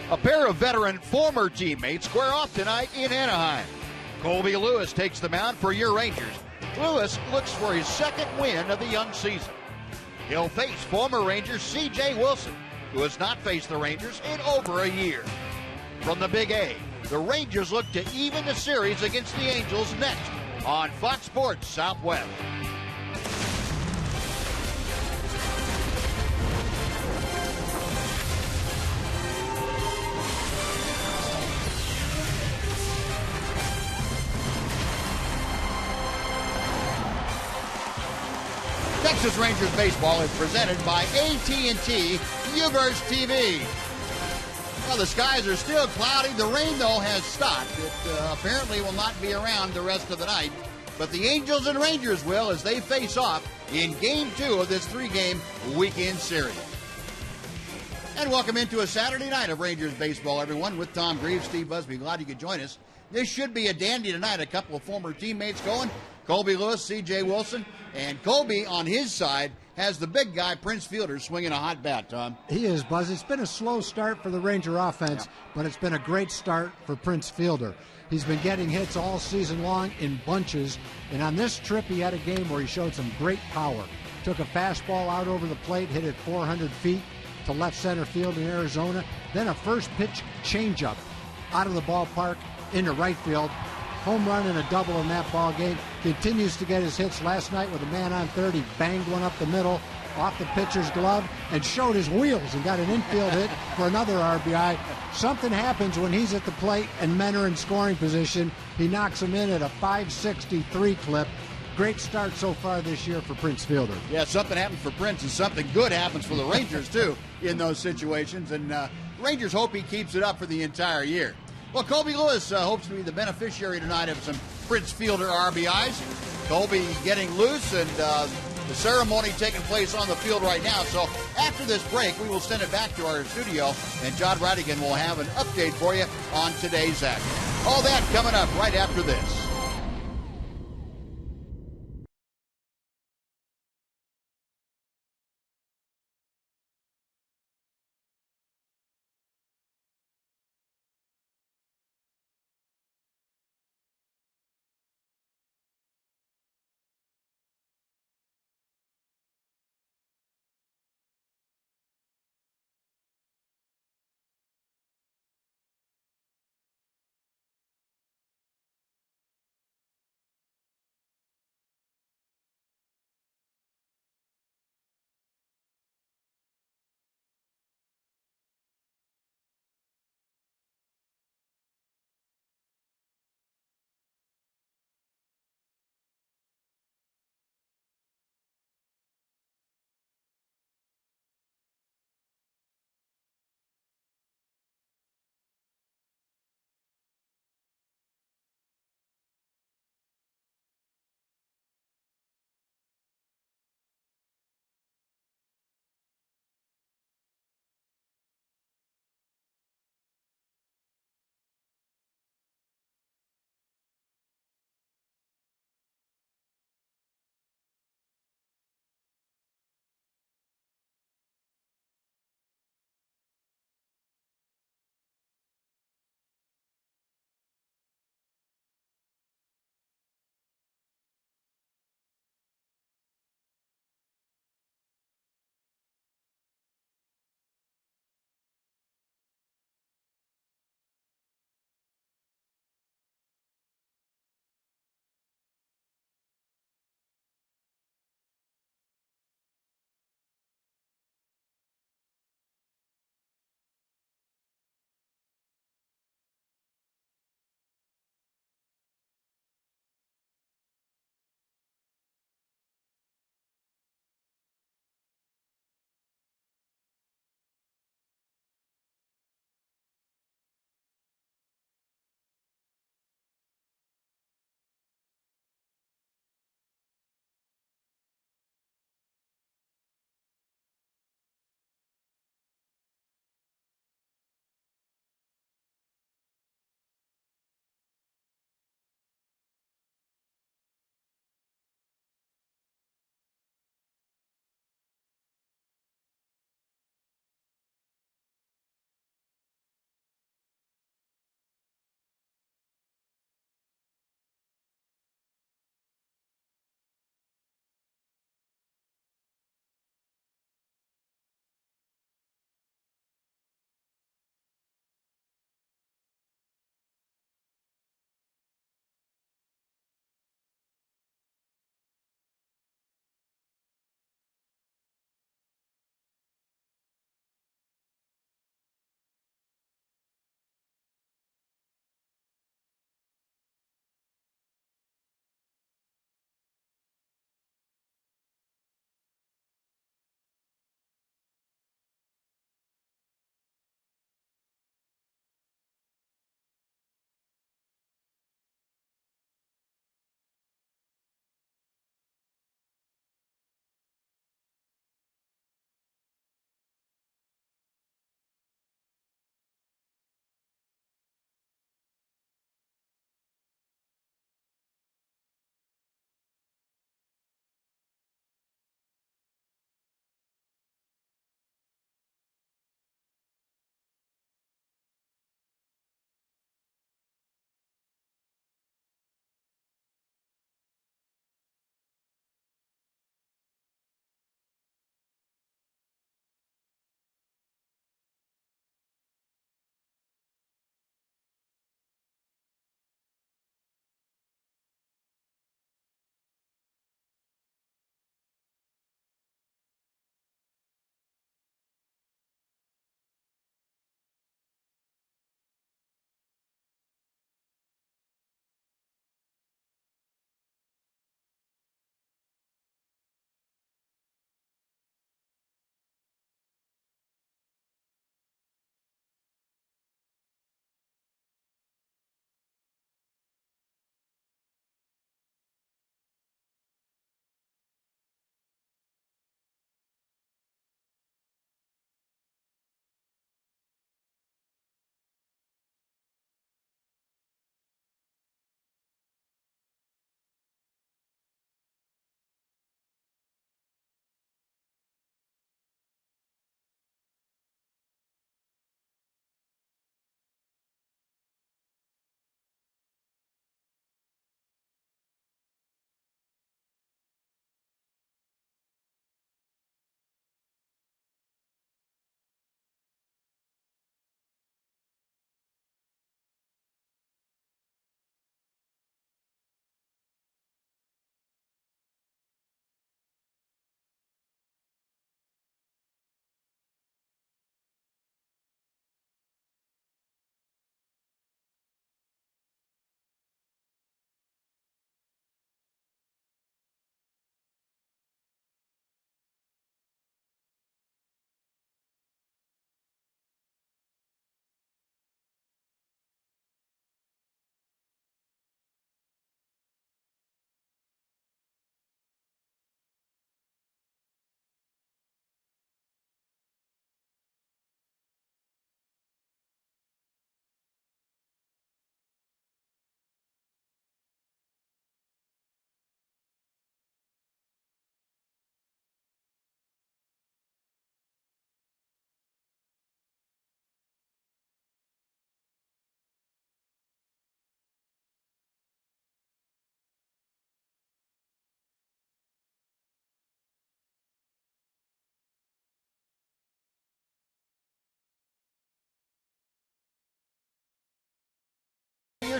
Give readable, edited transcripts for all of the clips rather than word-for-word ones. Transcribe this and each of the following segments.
A pair of veteran former teammates square off tonight in Anaheim. Colby Lewis takes the mound for your Rangers. Lewis looks for his second win of the young season. He'll face former Ranger C.J. Wilson, who has not faced the Rangers in over a year. From the Big A, the Rangers look to even the series against the Angels next on Fox Sports Southwest. Texas Rangers baseball is presented by AT&T Uverse TV. Well, the skies are still cloudy. The rain, though, has stopped. It apparently will not be around the rest of the night. But the Angels and Rangers will as they face off in Game 2 of this 3-game weekend series. And welcome into a Saturday night of Rangers baseball, everyone, with Tom Greaves, Steve Busby. Glad you could join us. This should be a dandy tonight. A couple of former teammates going. Colby Lewis, C.J. Wilson, and Colby on his side has the big guy, Prince Fielder, swinging a hot bat, Tom. He is, Buzz. It's been a slow start for the Ranger offense, but it's been a great start for Prince Fielder. He's been getting hits all season long in bunches, and on this trip he had a game where he showed some great power. Took a fastball out over the plate, hit it 400 feet to left center field in Arizona, then a first pitch changeup out of the ballpark into right field. Home run and a double in that ball game. Continues to get his hits. Last night with a man on third, he banged one up the middle off the pitcher's glove and showed his wheels and got an infield hit for another RBI. Something happens when he's at the plate and men are in scoring position. He knocks them in at a 563 clip. Great start so far this year for Prince Fielder. Yeah, something happens for Prince and something good happens for the Rangers, too, in those situations. And Rangers hope he keeps it up for the entire year. Well, Colby Lewis hopes to be the beneficiary tonight of some Prince Fielder RBIs. Colby getting loose and the ceremony taking place on the field right now. So after this break, we will send it back to our studio, and John Radigan will have an update for you on today's action. All that coming up right after this.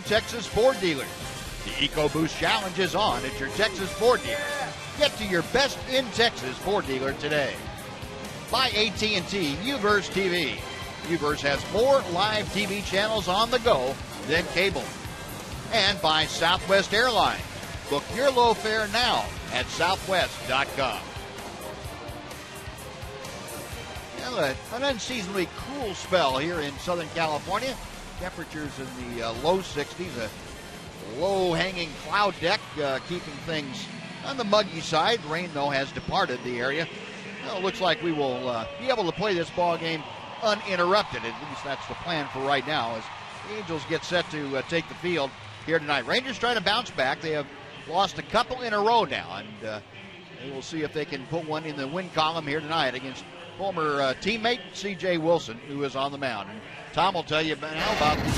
Texas Ford dealers. The EcoBoost Challenge is on at your Texas Ford dealer. Get to your best in Texas Ford dealer today. By AT&T UVerse TV. UVerse has more live TV channels on the go than cable. And by Southwest Airlines. Book your low fare now at southwest.com. Well, an unseasonably cool spell here in Southern California. Temperatures in the low 60s. A low-hanging cloud deck keeping things on the muggy side. Rain, though, has departed the area. Well, it looks like we will be able to play this ball game uninterrupted. At least that's the plan for right now as the Angels get set to take the field here tonight. Rangers trying to bounce back. They have lost a couple in a row now, and they will see if they can put one in the win column here tonight against former teammate C.J. Wilson, who is on the mound. And Tom will tell you now about the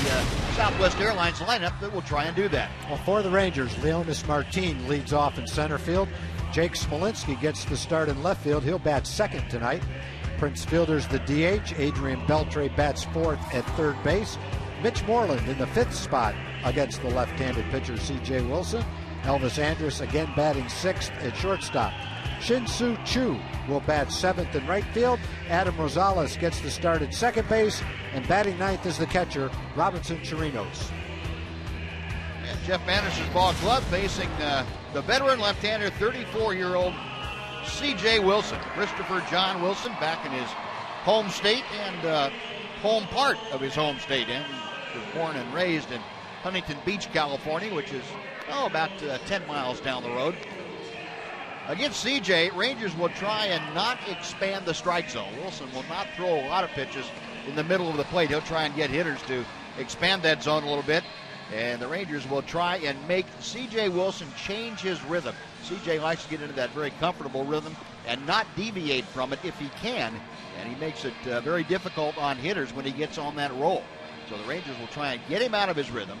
Southwest Airlines lineup that will try and do that. Well, for the Rangers, Leonis Martin leads off in center field. Jake Smolinski gets the start in left field. He'll bat second tonight. Prince Fielder's the DH. Adrian Beltre bats fourth at third base. Mitch Moreland in the fifth spot against the left-handed pitcher C.J. Wilson. Elvis Andrus again batting sixth at shortstop. Shin-Soo Choo will bat seventh in right field. Adam Rosales gets the start at second base. And batting ninth is the catcher, Robinson Chirinos. And Jeff Bannister's ball club facing the veteran left-hander, 34-year-old C.J. Wilson. Christopher John Wilson back in his home state and home part of his home state. And he was born and raised in Huntington Beach, California, which is about 10 miles down the road. Against CJ, Rangers will try and not expand the strike zone. Wilson will not throw a lot of pitches in the middle of the plate. He'll try and get hitters to expand that zone a little bit. And the Rangers will try and make C.J. Wilson change his rhythm. C.J. likes to get into that very comfortable rhythm and not deviate from it if he can. And he makes it very difficult on hitters when he gets on that roll. So the Rangers will try and get him out of his rhythm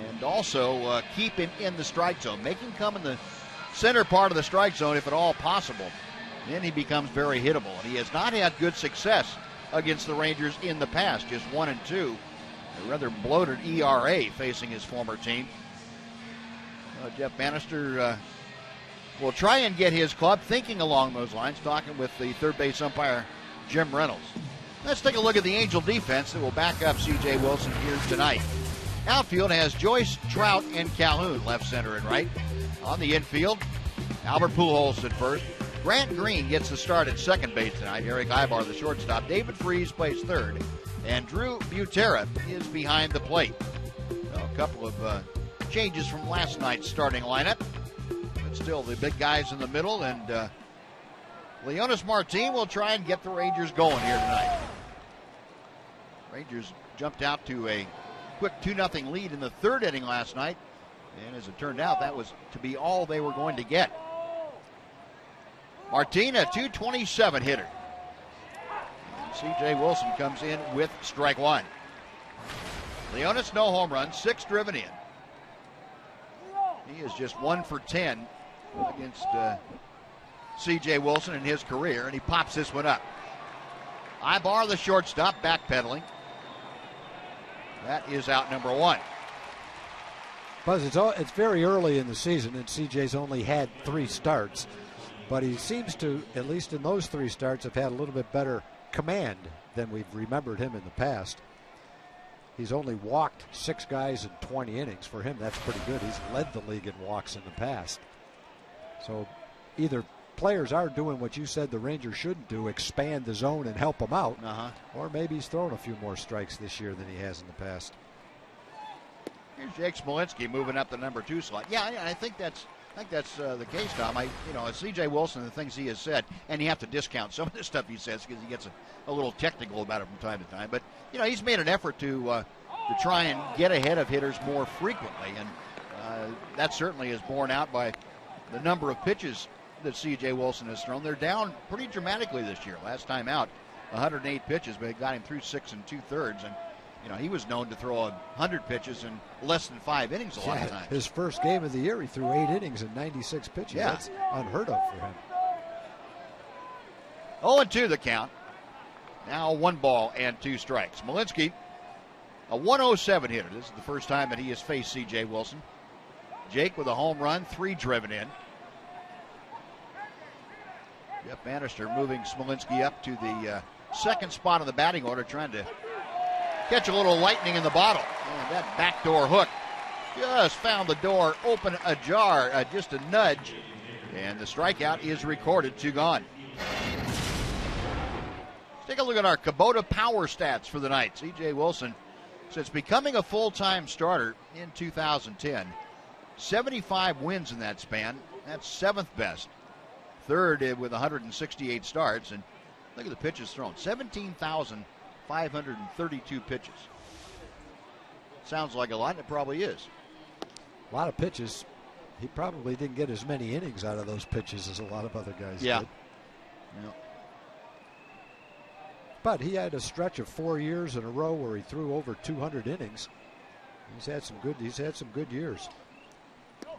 and also keep him in the strike zone. Make him come in the center part of the strike zone if at all possible. Then he becomes very hittable. And he has not had good success against the Rangers in the past. Just 1-2. A rather bloated ERA facing his former team. Jeff Bannister will try and get his club thinking along those lines, talking with the third base umpire, Jim Reynolds. Let's take a look at the Angel defense that will back up C.J. Wilson here tonight. Outfield has Joyce, Trout, and Calhoun, left, center, and right. On the infield, Albert Pujols at first. Grant Green gets the start at second base tonight. Eric Ibar, the shortstop. David Freese plays third. And Drew Butera is behind the plate. So a couple of changes from last night's starting lineup. But still the big guys in the middle. And Leonis Martin will try and get the Rangers going here tonight. Rangers jumped out to a quick 2-0 lead in the third inning last night. And as it turned out, that was to be all they were going to get. Martin, a .227 hitter. C.J. Wilson comes in with strike one. Leonis, no home runs, 6 driven in. He is just 1 for 10 against C.J. Wilson in his career, and he pops this one up. Ibar, the shortstop, backpedaling. That is out number 1. Buzz, it's very early in the season, and CJ's only had 3 starts. But he seems to, at least in those 3 starts, have had a little bit better command than we've remembered him in the past. He's only walked 6 guys in 20 innings. For him, that's pretty good. He's led the league in walks in the past. So either players are doing what you said the Rangers shouldn't do, expand the zone and help them out, or maybe he's thrown a few more strikes this year than he has in the past. Here's Jake Smolinski moving up the number 2 slot. Yeah, I think that's the case, Tom. C.J. Wilson, the things he has said, and you have to discount some of the stuff he says because he gets a little technical about it from time to time. But he's made an effort to try and get ahead of hitters more frequently, and that certainly is borne out by the number of pitches that C.J. Wilson has thrown. They're down pretty dramatically this year. Last time out, 108 pitches, but it got him through 6 2/3, and he was known to throw 100 pitches in less than 5 innings a lot of times. His first game of the year, he threw 8 innings and 96 pitches. Yeah. That's unheard of for him. 0-2 the count. Now 1 ball and 2 strikes. Smolinski A 107 hitter. This is the first time that he has faced C.J. Wilson. Jake with a home run, 3 driven in. Jeff Bannister moving Smolinski up to the second spot on the batting order, trying to catch a little lightning in the bottle. And that backdoor hook just found the door open ajar, just a nudge. And the strikeout is recorded, 2 gone. Let's take a look at our Kubota power stats for the night. C.J. Wilson, since becoming a full-time starter in 2010, 75 wins in that span. That's 7th best. 3rd with 168 starts. And look at the pitches thrown. 17,532 pitches. Sounds like a lot, and it probably is. A lot of pitches. He probably didn't get as many innings out of those pitches as a lot of other guys did. Yeah. But he had a stretch of 4 years in a row where he threw over 200 innings. He's had some good years.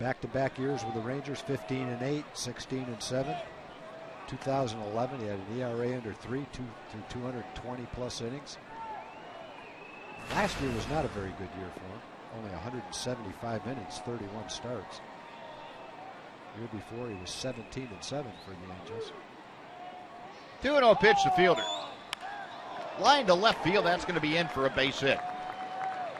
Back-to-back years with the Rangers, 15-8, 16-7. 2011, he had an ERA under 3 through 220 plus innings. Last year was not a very good year for him. Only 175 innings, 31 starts. The year before, he was 17-7 for the Angels. 2-0 pitch to fielder. Line to left field, that's going to be in for a base hit.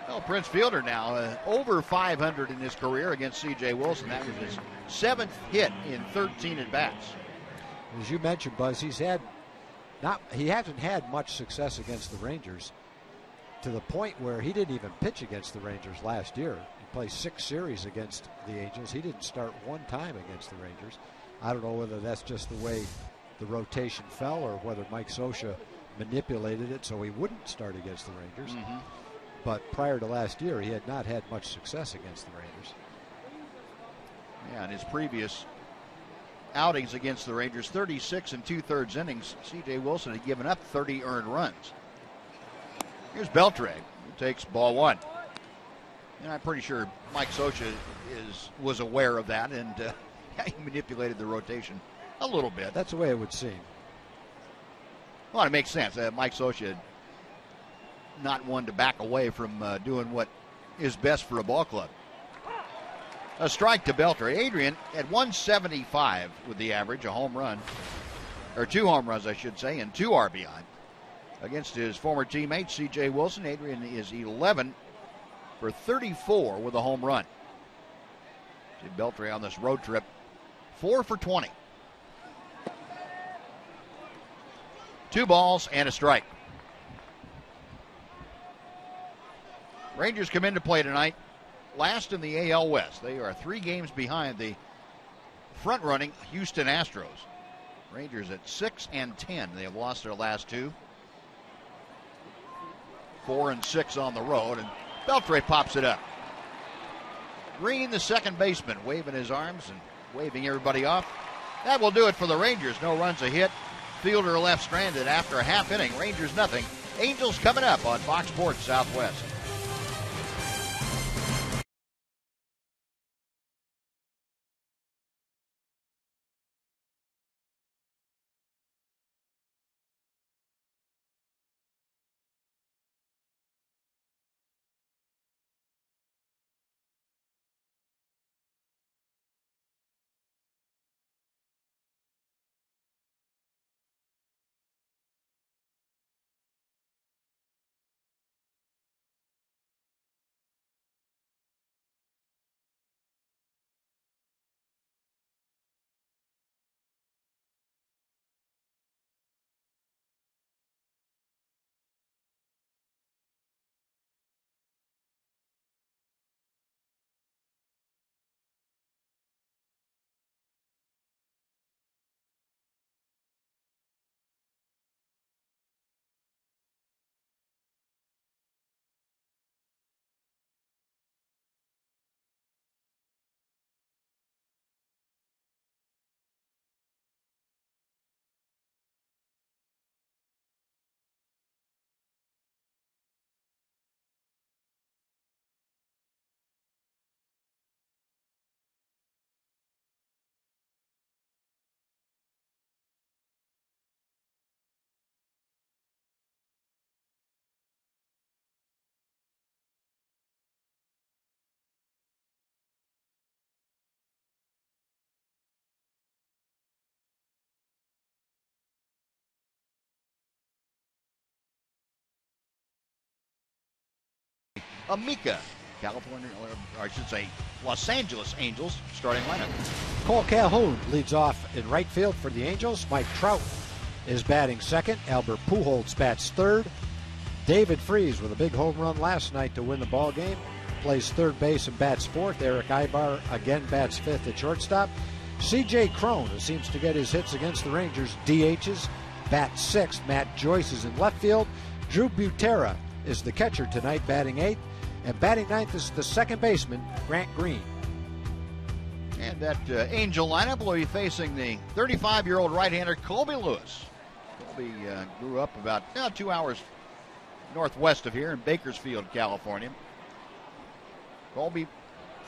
Well, Prince Fielder now over 500 in his career against C.J. Wilson. That was his 7th hit in 13 at-bats. As you mentioned, Buzz, he hasn't had much success against the Rangers, to the point where he didn't even pitch against the Rangers last year. He played 6 series against the Angels. He didn't start 1 time against the Rangers. I don't know whether that's just the way the rotation fell or whether Mike Scioscia manipulated it so he wouldn't start against the Rangers. Mm-hmm. But prior to last year, he had not had much success against the Rangers. Yeah, in his previous outings against the Rangers, 36 2/3 innings, C.J. Wilson had given up 30 earned runs. Here's Beltre, who takes ball 1. And I'm pretty sure Mike Scioscia was aware of that, and he manipulated the rotation a little bit. That's the way it would seem. Well, it makes sense. Mike Scioscia, not one to back away from doing what is best for a ball club. A strike to Beltre. Adrian at 175 with the average, a home run, or 2 home runs, I should say, and 2 RBI. Against his former teammate, C.J. Wilson, Adrian is 11 for 34 with a home run. See Beltre on this road trip, 4 for 20. 2 balls and a strike. Rangers come into play tonight, last in the AL West. They are 3 games behind the front-running Houston Astros. Rangers at 6-10. They have lost their last 2. 4-6 on the road, and Beltre pops it up. Green, the second baseman, waving his arms and waving everybody off. That will do it for the Rangers. No runs, a hit. Fielder left stranded after a half inning. Rangers nothing. Angels coming up on Fox Sports Southwest. Amica. California, or I should say Los Angeles Angels starting lineup. Cole Calhoun leads off in right field for the Angels. Mike Trout is batting second. Albert Pujols bats third. David Freese with a big home run last night to win the ball game plays third base and bats fourth. Eric Ibar again bats fifth at shortstop. C.J. Cron, who seems to get his hits against the Rangers, DHs, bats sixth. Matt Joyce is in left field. Drew Butera is the catcher tonight, batting eighth. And batting ninth is the second baseman, Grant Green. And that Angel lineup will be facing the 35-year-old right-hander Colby Lewis. Colby grew up about 2 hours northwest of here in Bakersfield, California. Colby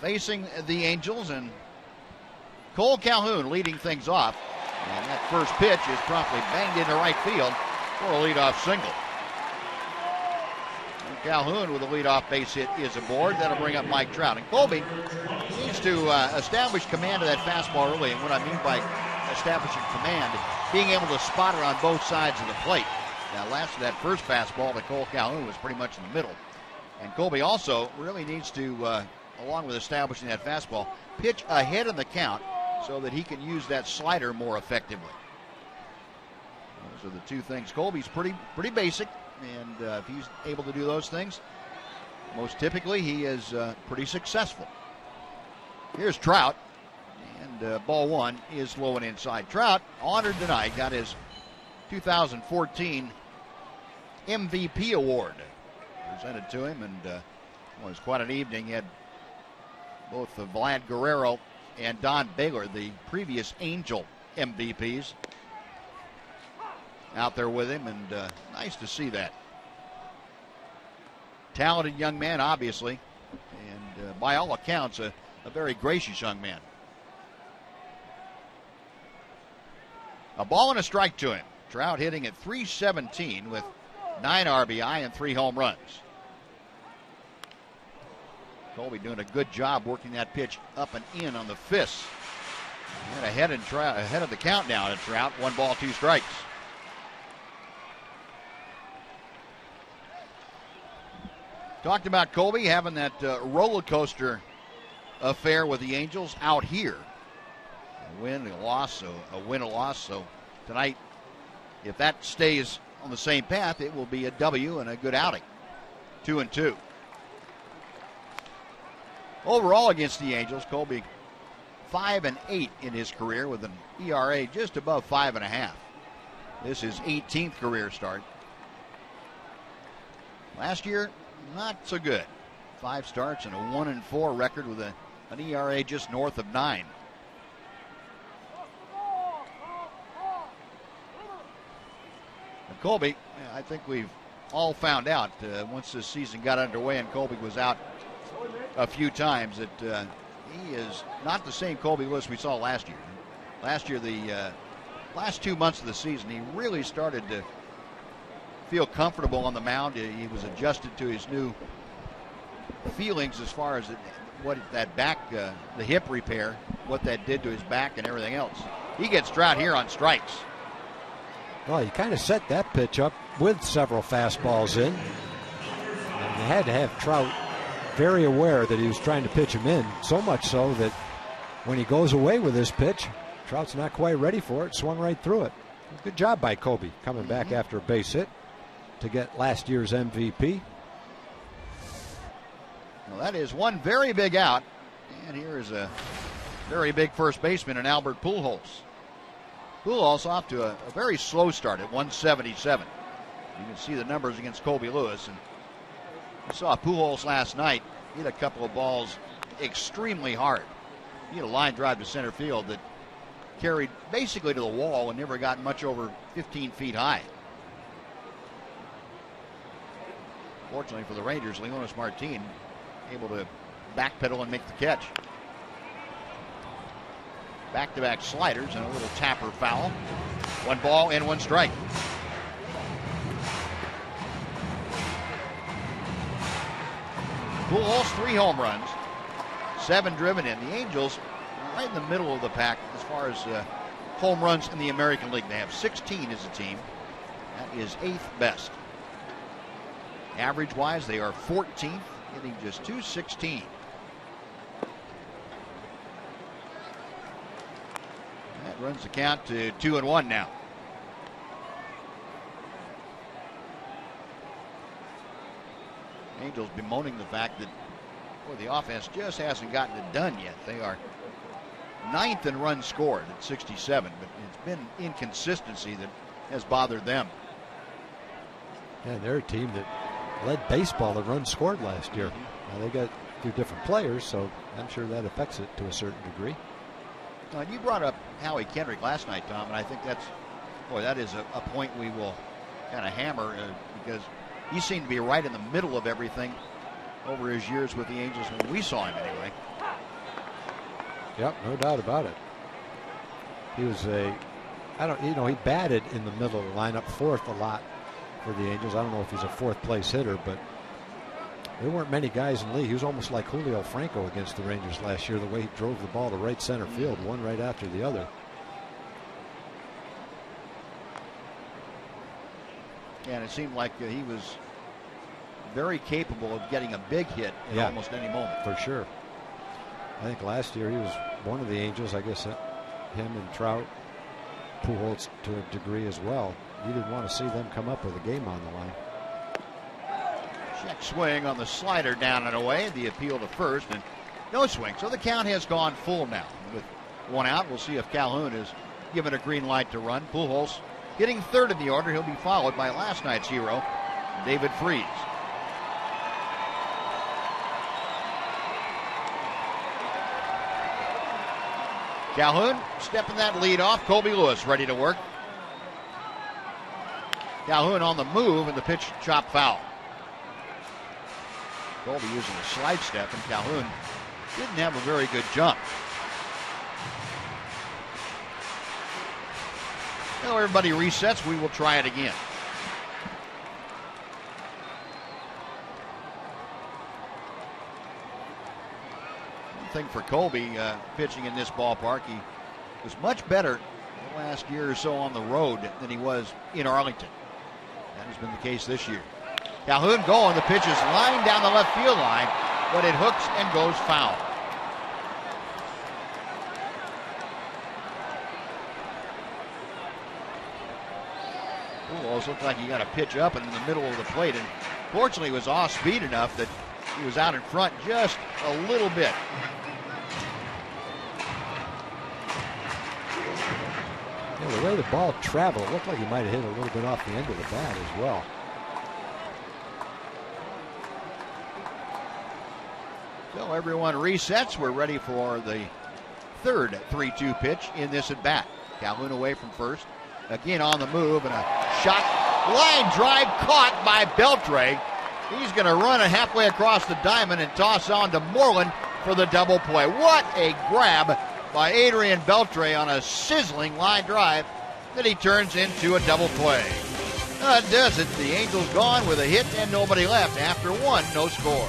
facing the Angels, and Cole Calhoun leading things off. And that first pitch is promptly banged into right field for a leadoff single. Calhoun with a leadoff base hit is aboard. That'll bring up Mike Trout. And Colby needs to establish command of that fastball early. And what I mean by establishing command, being able to spot it on both sides of the plate. Now, that first fastball to Cole Calhoun was pretty much in the middle. And Colby also really needs to, along with establishing that fastball, pitch ahead of the count so that he can use that slider more effectively. Those are the two things. Colby's pretty basic. And if he's able to do those things, most typically he is pretty successful. Here's Trout, and ball one is low and inside. Trout, honored tonight, got his 2014 MVP award presented to him, and it was quite an evening. He had both Vlad Guerrero and Don Baylor, the previous Angel MVPs, out there with him, and nice to see that. Talented young man, obviously, and by all accounts, a very gracious young man. A ball and a strike to him. Trout hitting at .317 with 9 RBI and 3 home runs. Colby doing a good job working that pitch up and in on the fists. And ahead of the count now at Trout. 1 ball, 2 strikes. Talked about Colby having that roller coaster affair with the Angels out here. A win, a loss, a win, a loss. So tonight, if that stays on the same path, it will be a W and a good outing. 2-2. Overall against the Angels, Colby 5-8 in his career with an ERA just above 5.5. This is 18th career start. Last year, not so good. 5 starts and a 1-4 record with an ERA just north of 9. And Colby, I think we've all found out once this season got underway and Colby was out a few times that he is not the same Colby Lewis we saw last year. Last year, the last 2 months of the season, he really started to feel comfortable on the mound. He was adjusted to his new feelings as far as what that back, the hip repair, what that did to his back and everything else. He gets Trout here on strikes. Well, he kind of set that pitch up with several fastballs in. And you had to have Trout very aware that he was trying to pitch him in, so much so that when he goes away with this pitch, Trout's not quite ready for it, swung right through it. Good job by Colby coming back after a base hit to get last year's MVP. Well, that is one very big out. And here is a very big first baseman in Albert Pujols. Pujols off to a very slow start at 177. You can see the numbers against Colby Lewis. And you saw Pujols last night hit a couple of balls extremely hard. He had a line drive to center field that carried basically to the wall and never got much over 15 feet high. Fortunately for the Rangers, Leonis Martin able to backpedal and make the catch. Back-to-back sliders and a little tapper foul. 1 ball and 1 strike. Pujols 3 home runs, 7 driven in. The Angels right in the middle of the pack as far as home runs in the American League. They have 16 as a team. That is 8th best. Average-wise, they are 14th hitting just .216. That runs the count to 2-1 now. Angels bemoaning the fact that the offense just hasn't gotten it done yet. They are 9th in runs scored at 67, but it's been inconsistency that has bothered them. Yeah, they're a team that led baseball in runs scored last year. Now they got a few different players, so I'm sure that affects it to a certain degree. Now, you brought up Howie Kendrick last night, Tom, and I think that is a point we will kind of hammer because he seemed to be right in the middle of everything over his years with the Angels when we saw him anyway. Yep, no doubt about it. He was he batted in the middle of the lineup, fourth a lot for the Angels. I don't know if he's a fourth place hitter, but there weren't many guys in the league. He was almost like Julio Franco against the Rangers last year, the way he drove the ball to right center field, one right after the other. And it seemed like he was very capable of getting a big hit at almost any moment. For sure. I think last year he was one of the Angels, I guess him and Trout, Pujols to a degree as well. You didn't want to see them come up with a game on the line. Check swing on the slider down and away. The appeal to first and no swing. So the count has gone full now. With one out, we'll see if Calhoun is given a green light to run. Pujols hitting third in the order. He'll be followed by last night's hero, David Freese. Calhoun stepping that lead off. Colby Lewis ready to work. Calhoun on the move, and the pitch chopped foul. Colby using a slide step, and Calhoun didn't have a very good jump. Well, everybody resets. We will try it again. Thing for Colby pitching in this ballpark. He was much better the last year or so on the road than he was in Arlington. That has been the case this year. Calhoun going. The pitch is lined down the left field line, but it hooks and goes foul. Pujols looked like he got a pitch up and in the middle of the plate, and fortunately he was off speed enough that he was out in front just a little bit. Yeah, the way the ball traveled, it looked like he might have hit a little bit off the end of the bat as well. So everyone resets. We're ready for the third 3-2 pitch in this at bat. Calhoun away from first. Again on the move, and a shot, line drive caught by Beltre. He's going to run it halfway across the diamond and toss on to Moreland for the double play. What a grab by Adrian Beltre on a sizzling line drive that he turns into a double play. That does it. The Angels gone with a hit and nobody left after one, no score.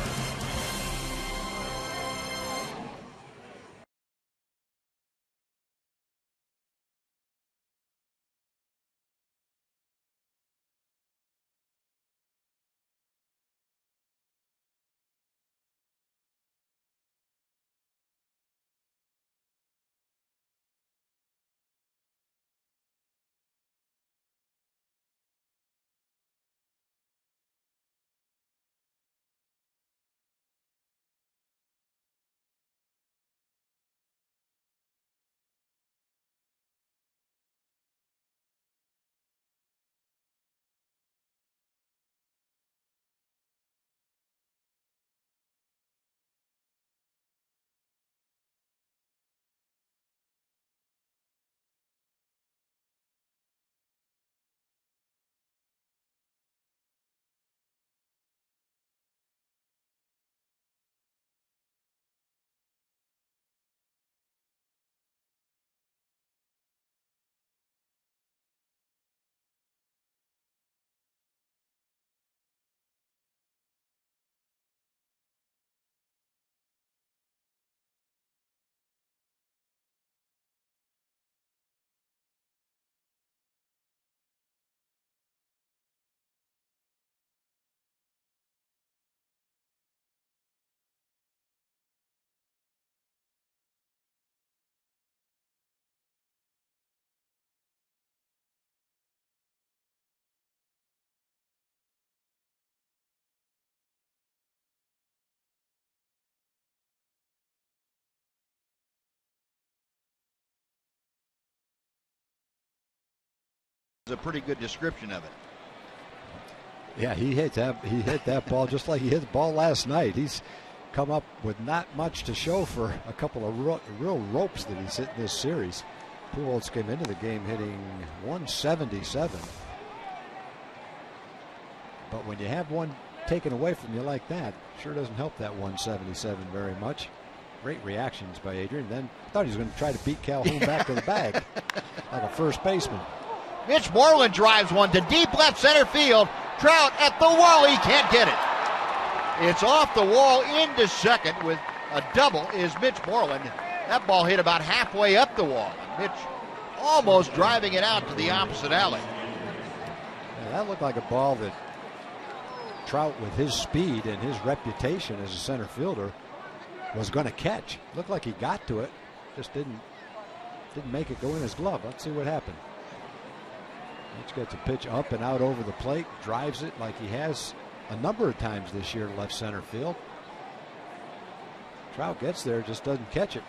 a pretty good description of it. Yeah, he hit that ball just like he hit the ball last night. He's come up with not much to show for a couple of real ropes that he's hit in this series. Pujols came into the game hitting 177. But when you have one taken away from you like that, sure doesn't help that 177 very much. Great reactions by Adrian. Then thought he was going to try to beat Calhoun back to the bag like a first baseman. Mitch Moreland drives one to deep left center field. Trout at the wall. He can't get it. It's off the wall into second with a double is Mitch Moreland. That ball hit about halfway up the wall. Mitch almost driving it out to the opposite alley. Yeah, that looked like a ball that Trout, with his speed and his reputation as a center fielder, was going to catch. Looked like he got to it, just didn't make it go in his glove. Let's see what happened. Mitch gets a pitch up and out over the plate, drives it like he has a number of times this year to left center field. Trout gets there, just doesn't catch it.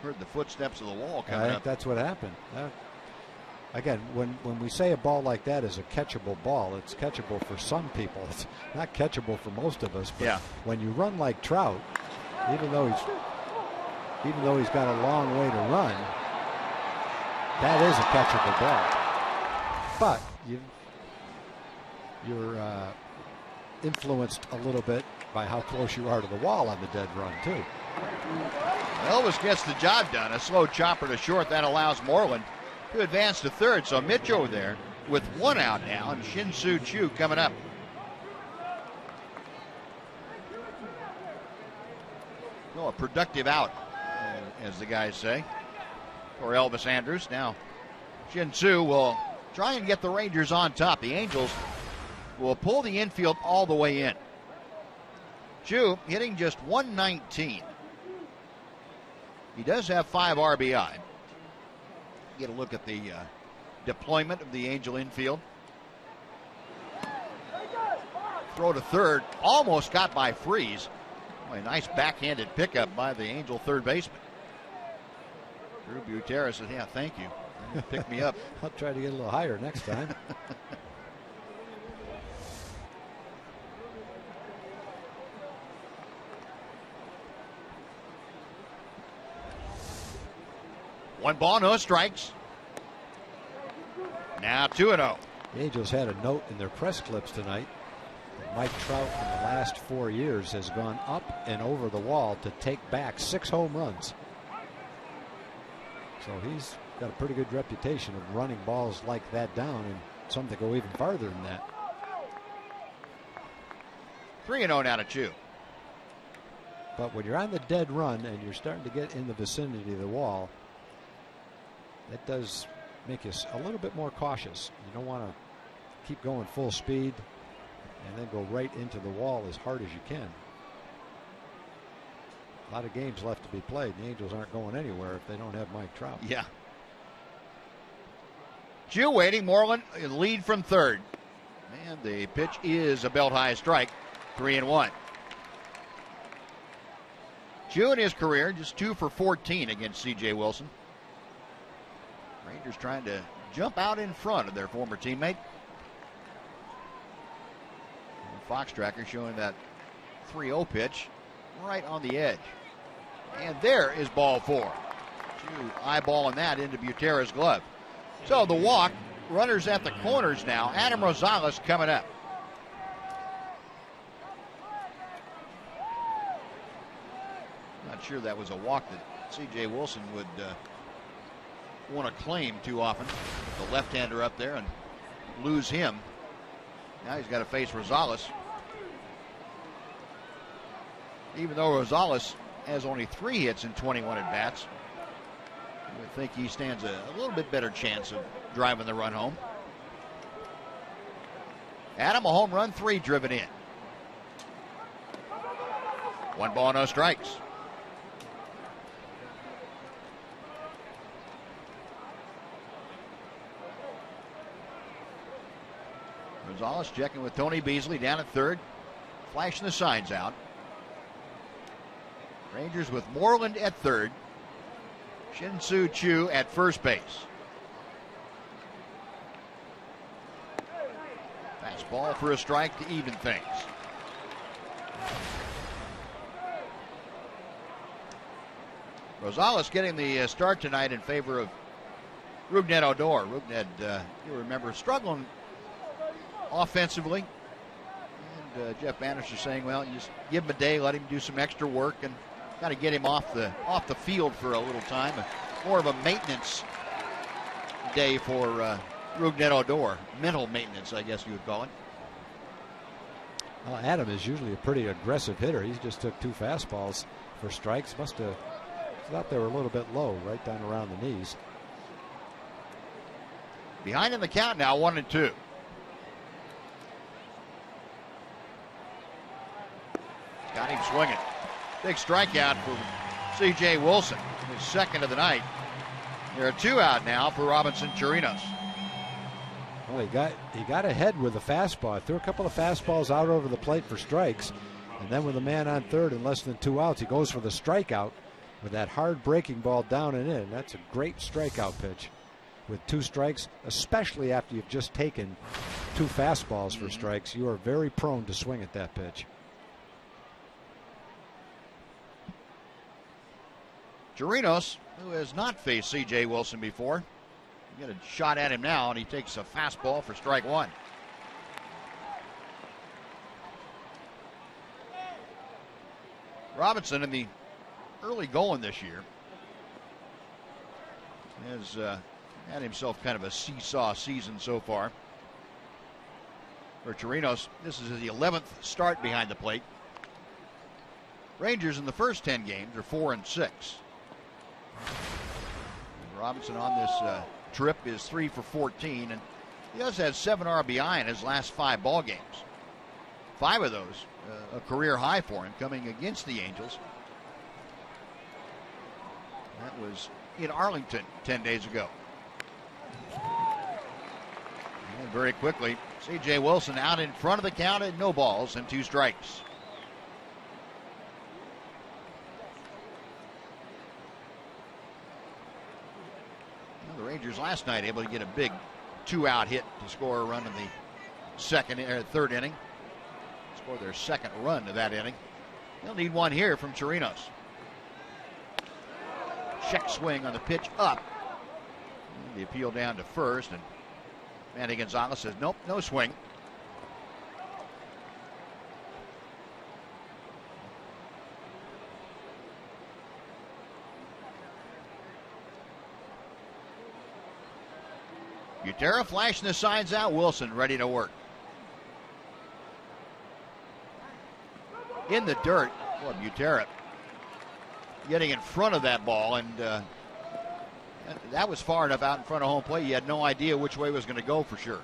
Heard the footsteps of the wall I coming think up. that's what happened. Again, when we say a ball like that is a catchable ball, it's catchable for some people. It's not catchable for most of us. But yeah, when you run like Trout, even though he's got a long way to run, that is a catchable ball. But you're influenced a little bit by how close you are to the wall on the dead run too. Elvis gets the job done. A slow chopper to short that allows Moreland to advance to third. So Mitch over there with one out now, and Shin-Soo Choo coming up. Well, a productive out, as the guys say, for Elvis Andrus. Now Shin-Soo will try and get the Rangers on top. The Angels will pull the infield all the way in. Choo hitting just 119. He does have 5 RBI. Get a look at the deployment of the Angel infield. Throw to third, almost got by Freeze. A nice backhanded pickup by the Angel third baseman. Drew Butera said, yeah, thank you. Pick me up. I'll try to get a little higher next time. One ball, no strikes. Now 2-0. The Angels had a note in their press clips tonight. Mike Trout in the last 4 years has gone up and over the wall to take back 6 home runs. So he's got a pretty good reputation of running balls like that down, and some that go even farther than that. 3-0 now to Choo. But when you're on the dead run and you're starting to get in the vicinity of the wall, that does make you a little bit more cautious. You don't want to keep going full speed and then go right into the wall as hard as you can. A lot of games left to be played. The Angels aren't going anywhere if they don't have Mike Trout. Yeah. Choo waiting. Moreland lead from third. And the pitch is a belt high strike. 3-1. Choo in his career just 2 for 14 against C.J. Wilson. Rangers trying to jump out in front of their former teammate. And Fox Tracker showing that 3-0 pitch right on the edge. And there is ball 4. Choo eyeballing that into Butera's glove. So the walk, runners at the corners now. Adam Rosales coming up. Not sure that was a walk that C.J. Wilson would want to claim too often. The left-hander up there and lose him. Now he's got to face Rosales. Even though Rosales has only 3 hits in 21 at-bats, I would think he stands a little bit better chance of driving the run home. Adam, a home run, 3 driven in. 1 ball, no strikes. Rosales checking with Tony Beasley down at third. Flashing the signs out. Rangers with Moreland at third. Shin-Soo Choo at first base. Fastball for a strike to even things. Rosales getting the start tonight in favor of Rougned Odor. Rougned, you remember, struggling offensively. And Jeff Bannister saying, well, you just give him a day, let him do some extra work, and got to get him off the field for a little time. More of a maintenance day for Rougned Odor. Mental maintenance, I guess you would call it. Well, Adam is usually a pretty aggressive hitter. He just took 2 fastballs for strikes. Must have thought they were a little bit low, right down around the knees. Behind in the count now, 1-2. Got him swinging. Big strikeout for C.J. Wilson, his second of the night. There are 2 out now for Robinson Chirinos. Well, he got ahead with a fastball. Threw a couple of fastballs out over the plate for strikes, and then with a man on third and less than 2 outs, he goes for the strikeout with that hard breaking ball down and in. That's a great strikeout pitch with 2 strikes, especially after you've just taken 2 fastballs for strikes. You are very prone to swing at that pitch. Chirinos, who has not faced C.J. Wilson before, get a shot at him now, and he takes a fastball for strike 1. Robinson in the early going this year has had himself kind of a seesaw season so far. For Chirinos, this is his 11th start behind the plate. Rangers in the first 10 games are 4-6. Robinson on this trip is 3 for 14, and he does have 7 RBI in his last 5 ball games. 5 of those a career high for him, coming against the Angels. That was in Arlington 10 days ago. And very quickly, C.J. Wilson out in front of the count at no balls and 2 strikes. Well, the Rangers last night able to get a big 2-out hit to score a run in the third inning. Score their second run to that inning. They'll need one here from Chirinos. Check swing on the pitch up. And the appeal down to first, and Manny Gonzalez says nope, no swing. Butera flashing the signs out. Wilson ready to work. In the dirt. Boy, Butera getting in front of that ball, and that was far enough out in front of home plate. You had no idea which way it was going to go for sure.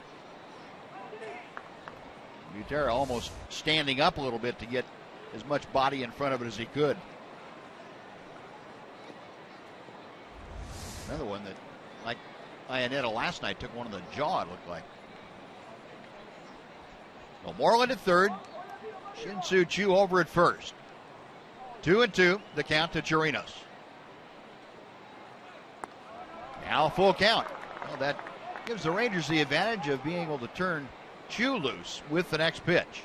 Butera almost standing up a little bit to get as much body in front of it as he could. Another one that, like Iannetta last night, took one in the jaw, it looked like. So Moreland at third. Shin-Soo Choo over at first. 2-2, the count to Chirinos. Now full count. Well, that gives the Rangers the advantage of being able to turn Choo loose with the next pitch.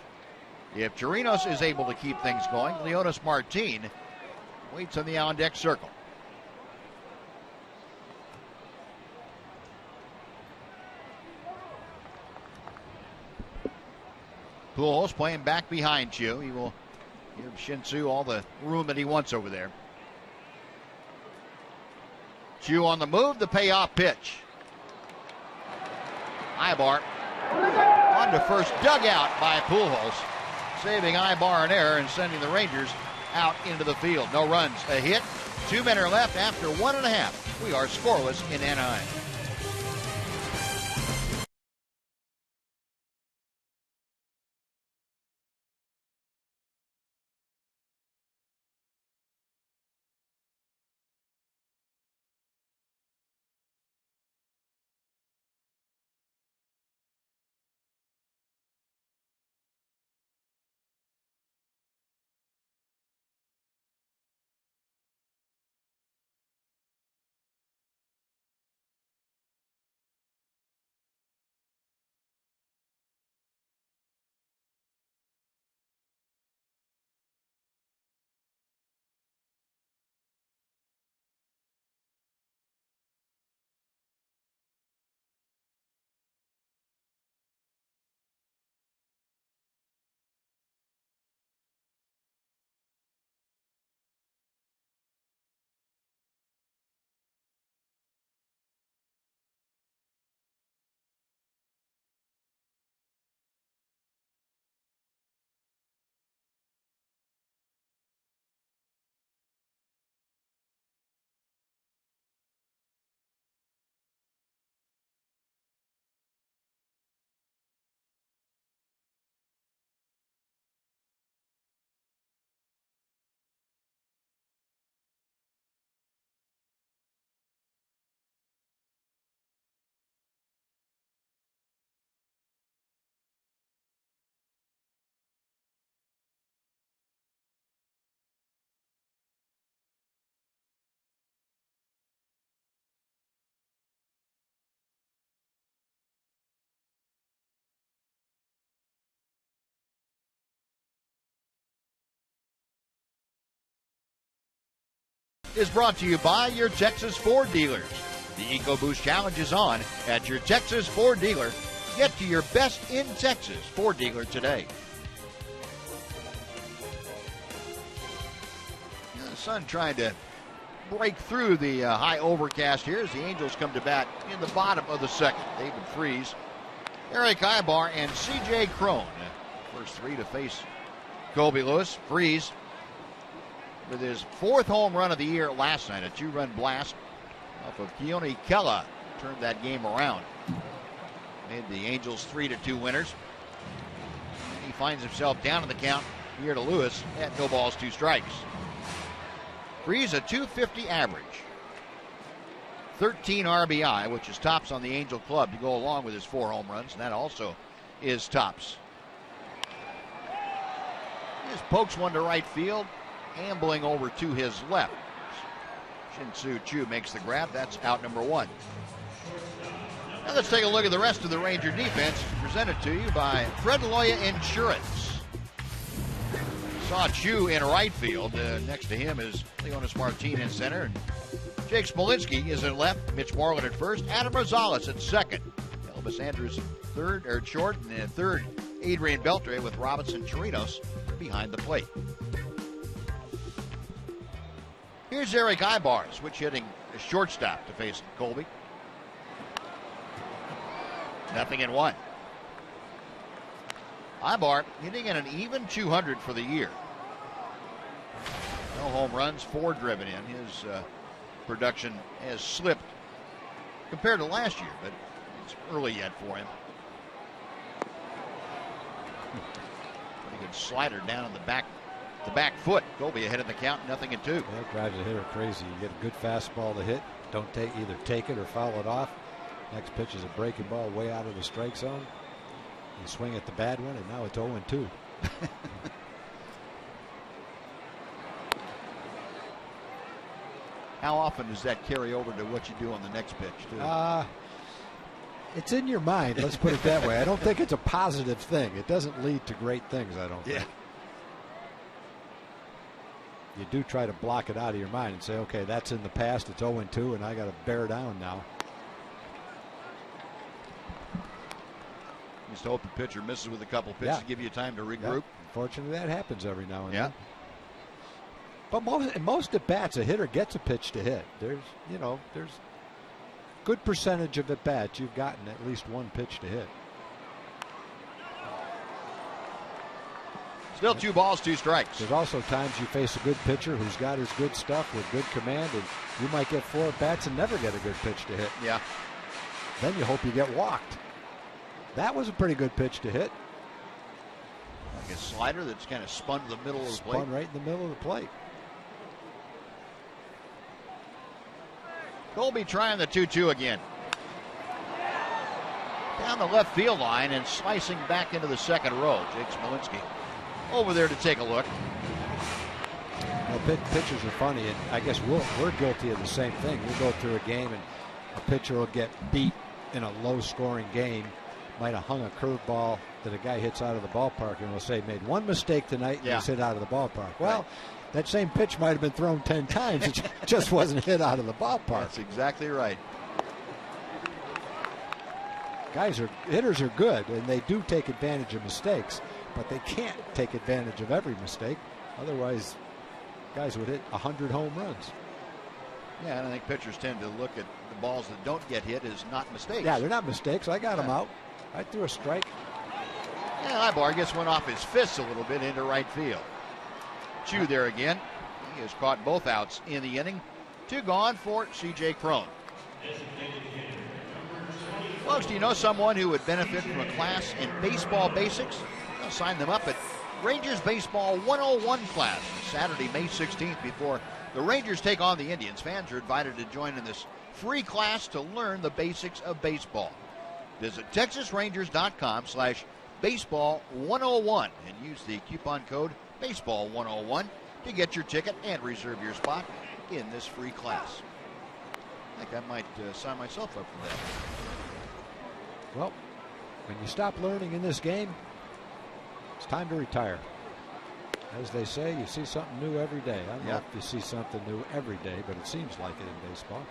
If Chirinos is able to keep things going, Leonis Martin waits on the on-deck circle. Pujols playing back behind Choo. He will give Shin-Soo all the room that he wants over there. Choo on the move, the payoff pitch. Ibar on to first, dugout by Pujols, saving Ibar an error and sending the Rangers out into the field. No runs, a hit. 2 men are left after 1.5. We are scoreless in Anaheim. is brought to you by your Texas Ford dealers. The EcoBoost Challenge is on at your Texas Ford dealer. Get to your best in Texas Ford dealer today. The sun trying to break through the high overcast here as the Angels come to bat in the bottom of the second. David Freese, Eric Ibar, and C.J. Cron. First three to face Colby Lewis. Freese with his fourth home run of the year last night, a two-run blast off of Keone Kela, turned that game around. Made the Angels 3-2 winners. And he finds himself down in the count here to Lewis at no balls, 2 strikes. Freese a .250 average. 13 RBI, which is tops on the Angel club to go along with his 4 home runs, and that also is tops. He just pokes one to right field, ambling over to his left. Shin-Soo Choo makes the grab. That's out number 1. Now let's take a look at the rest of the Ranger defense, presented to you by Fred Loya Insurance. Saw Choo in right field. Next to him is Leonis Martin in center. And Jake Smolinski is in left. Mitch Moreland at first. Adam Rosales at second. Elvis Andrews short, and in third, Adrian Beltre with Robinson Chirinos behind the plate. Here's Eric Ibar, switch hitting a shortstop to face Colby. 0-1. Ibar hitting at an even .200 for the year. No home runs, 4 driven in. His production has slipped compared to last year, but it's early yet for him. Pretty good slider down on the back foot. Colby ahead of the count, 0-2. That drives a hitter crazy. You get a good fastball to hit. Don't either take it or foul it off. Next pitch is a breaking ball way out of the strike zone. You swing at the bad one, and now it's 0-2. How often does that carry over to what you do on the next pitch, too? It's in your mind, let's put it that way. I don't think it's a positive thing. It doesn't lead to great things, I don't think. You do try to block it out of your mind and say, okay, that's in the past, it's 0-2, and I got to bear down now. Just hope the pitcher misses with a couple pitches to give you time to regroup. Unfortunately, that happens every now and then. But most at bats, a hitter gets a pitch to hit. There's good percentage of at bats you've gotten at least one pitch to hit. Still 2 balls, 2 strikes. There's also times you face a good pitcher who's got his good stuff with good command, and you might get 4 at bats and never get a good pitch to hit. Yeah. Then you hope you get walked. That was a pretty good pitch to hit. Like a slider that's kind of spun to the middle of the plate. Spun right in the middle of the plate. Colby trying the 2-2 again. Down the left field line and slicing back into the second row. Jake Smolinski over there to take a look. Well, pitchers are funny, and I guess we're guilty of the same thing. We'll go through a game, and a pitcher will get beat in a low-scoring game. Might have hung a curveball that a guy hits out of the ballpark, and we'll say made one mistake tonight and he's hit out of the ballpark. Well, that same pitch might have been thrown 10 times. It just wasn't hit out of the ballpark. That's exactly right. Hitters are good, and they do take advantage of mistakes, but they can't take advantage of every mistake. Otherwise, guys would hit 100 home runs. Yeah, and I think pitchers tend to look at the balls that don't get hit as not mistakes. Yeah, they're not mistakes. I got them out. I threw a strike. Yeah, Ibar gets one off his fists a little bit into right field. Choo there again. He has caught both outs in the inning. 2 gone for C.J. Cron. Folks, do you know someone who would benefit from a class in baseball basics? I'll sign them up at Rangers Baseball 101 class Saturday, May 16th before the Rangers take on the Indians. Fans are invited to join in this free class to learn the basics of baseball. Visit TexasRangers.com/baseball101 and use the coupon code baseball101 to get your ticket and reserve your spot in this free class. I think I might sign myself up for that. Well, when you stop learning in this game, it's time to retire. as they say, you see something new every day. I don't know if you see something new every day, but it seems like it in baseball.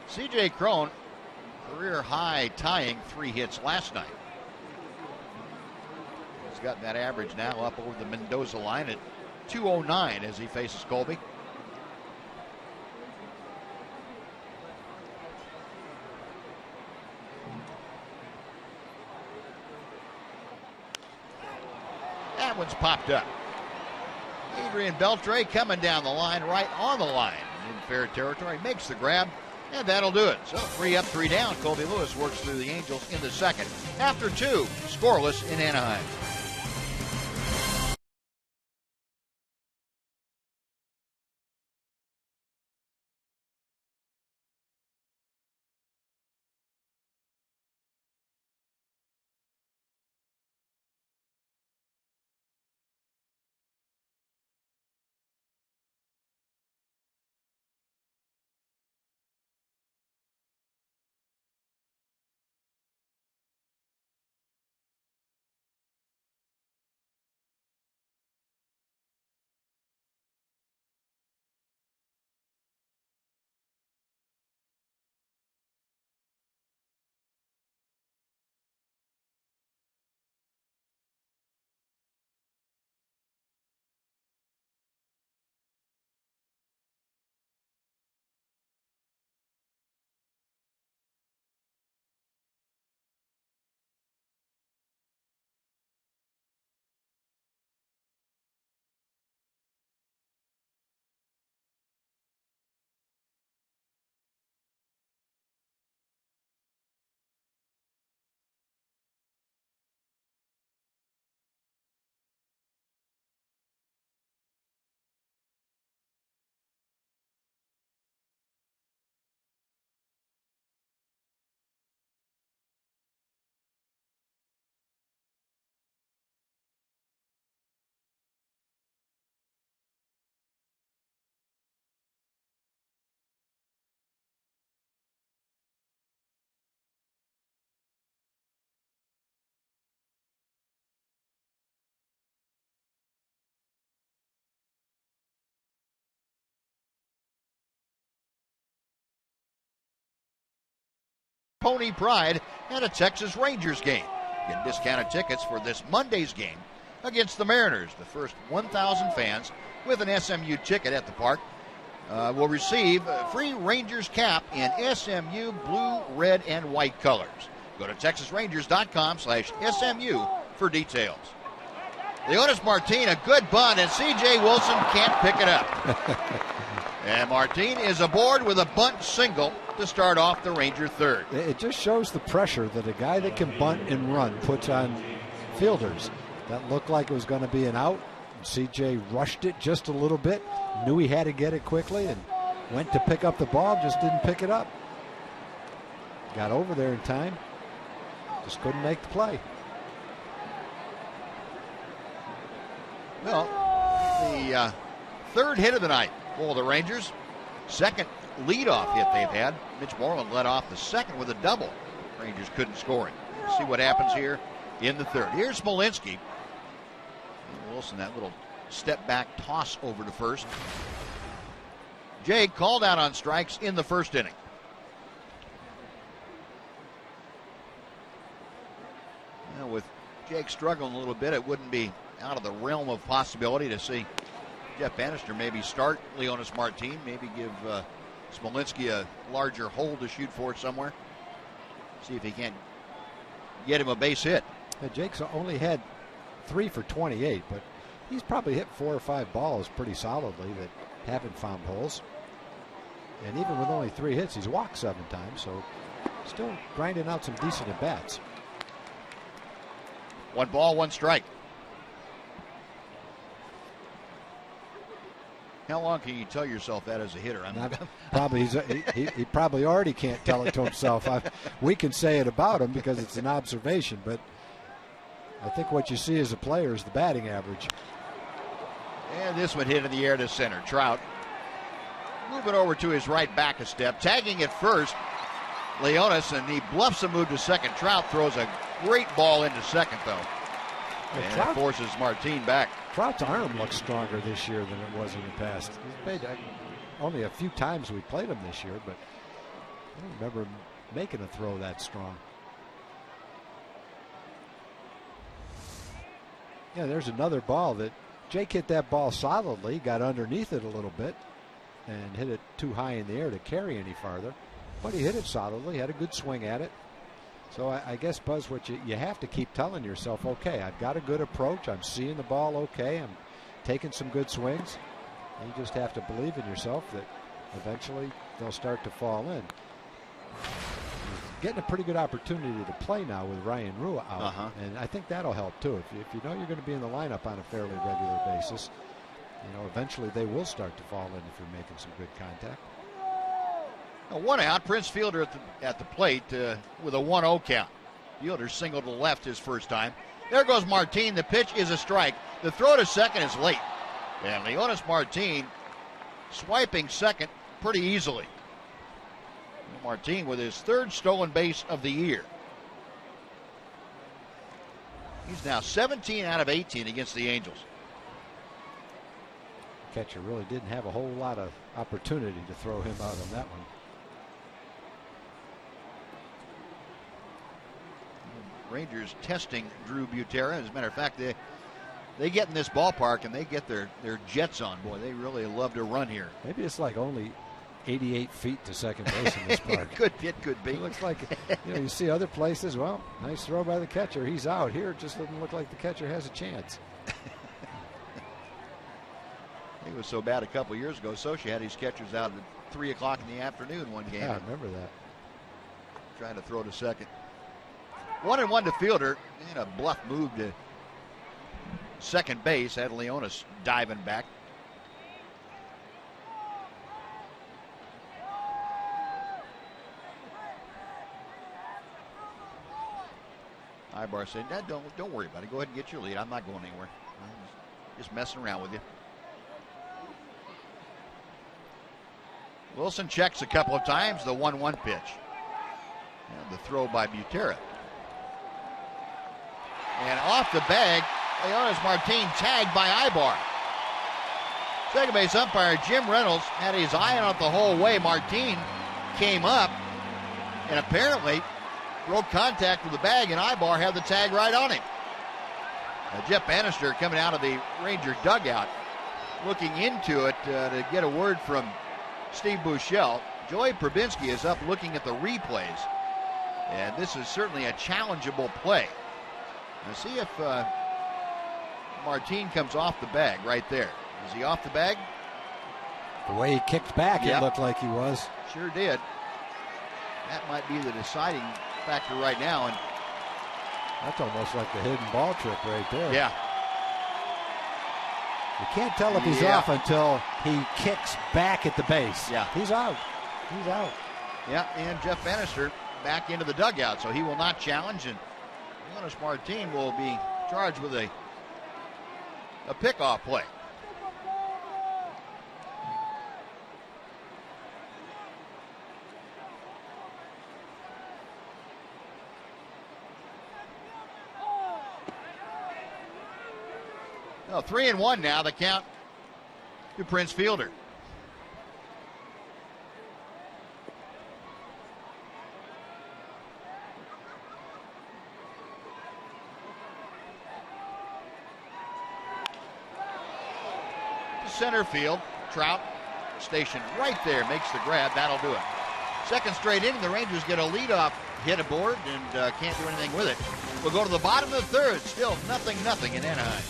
C.J. Cron, career high tying 3 hits last night. He's got that average now up over the Mendoza line at 209 as he faces Colby. That one's popped up. Adrian Beltre coming down the line, right on the line in fair territory, makes the grab, and that'll do it. So 3 up, 3 down. Colby Lewis works through the Angels in the second. After 2, scoreless in Anaheim. Pony Pride and a Texas Rangers game. Get discounted tickets for this Monday's game against the Mariners. The first 1,000 fans with an SMU ticket at the park will receive a free Rangers cap in SMU blue, red, and white colors. Go to TexasRangers.com/SMU for details. Leonis Martin, a good bunt, and C.J. Wilson can't pick it up. And Martin is aboard with a bunt single to start off the Ranger third. It just shows the pressure that a guy that can bunt and run puts on fielders. That looked like it was going to be an out. C.J. rushed it just a little bit, knew he had to get it quickly, and went to pick up the ball, just didn't pick it up. Got over there in time, just couldn't make the play. Well, the third hit of the night for the Rangers. Second leadoff hit they've had. Mitch Moreland led off the second with a double. Rangers couldn't score it. See what happens here in the third. Here's Smolinski. Wilson, that little step back toss over to first. Jake called out on strikes in the first inning. Well, with Jake struggling a little bit, it wouldn't be out of the realm of possibility to see Jeff Bannister maybe start Leonis Martin, maybe give Smolinski a larger hole to shoot for somewhere. See if he can't get him a base hit. Jake's only had 3 for 28, but he's probably hit 4 or 5 balls pretty solidly that haven't found holes. And even with only 3 hits, he's walked 7 times, so still grinding out some decent at-bats. 1 ball, 1 strike. How long can you tell yourself that as a hitter? Probably he probably already can't tell it to himself. We can say it about him because it's an observation, but I think what you see as a player is the batting average. And this one hit in the air to center. Trout moving over to his right back a step, tagging at first. Leonis, and he bluffs a move to second. Trout throws a great ball into second, though. And it forces Martin back. Trout's arm looks stronger this year than it was in the past. He's played only a few times we played him this year, but I don't remember him making a throw that strong. Yeah, there's another ball that Jake hit that ball solidly, got underneath it a little bit, and hit it too high in the air to carry any farther. But he hit it solidly, had a good swing at it. So I guess, Buzz, what you have to keep telling yourself, okay, I've got a good approach. I'm seeing the ball okay. I'm taking some good swings. You just have to believe in yourself that eventually they'll start to fall in. Getting a pretty good opportunity to play now with Ryan Rua out. And I think that'll help, too. If you know you're going to be in the lineup on a fairly regular basis, eventually they will start to fall in if you're making some good contact. Now, 1 out, Prince Fielder at the plate with a 1-0 count. Fielder singled to the left his first time. There goes Martin. The pitch is a strike. The throw to second is late. And Leonis Martin swiping second pretty easily. Martin with his 3rd stolen base of the year. He's now 17 out of 18 against the Angels. Catcher really didn't have a whole lot of opportunity to throw him out on that one. Rangers testing Drew Butera. As a matter of fact, they get in this ballpark and they get their jets on. Boy, they really love to run here. Maybe it's like only 88 feet to second base in this park. It could be. It looks like, you see other places, well, nice throw by the catcher. He's out. Here it just doesn't look like the catcher has a chance. It was so bad a couple years ago. Sochi had his catchers out at 3 o'clock in the afternoon one game. Yeah, I remember that. Trying to throw to second. 1-1 to Fielder. And a bluff move to second base. Had Leonis diving back. Ibar said, don't worry about it. Go ahead and get your lead. I'm not going anywhere. I'm just messing around with you. Wilson checks a couple of times. The 1-1 pitch. And the throw by Butera. And off the bag, Leonis Martin tagged by Ibar. Second base umpire Jim Reynolds had his eye on it the whole way. Martin came up and apparently broke contact with the bag, and Ibar had the tag right on him. Jeff Bannister coming out of the Ranger dugout, looking into it to get a word from Steve Buechele. Joey Probinski is up looking at the replays, and this is certainly a challengeable play. Now see if Martin comes off the bag right there. Is he off the bag? The way he kicked back, It looked like he was. Sure did. That might be the deciding factor right now. And that's almost like the hidden ball trick right there. Yeah. You can't tell if he's off until he kicks back at the base. Yeah. He's out. He's out. Yeah, and Jeff Bannister back into the dugout, so he will not challenge, and Leonis Martin will be charged with a pickoff play. No, 3-1 now, the count to Prince Fielder. To center field, Trout stationed right there, makes the grab, that'll do it. Second straight inning, the Rangers get a leadoff hit aboard and can't do anything with it. We'll go to the bottom of the third, still 0-0 in Anaheim.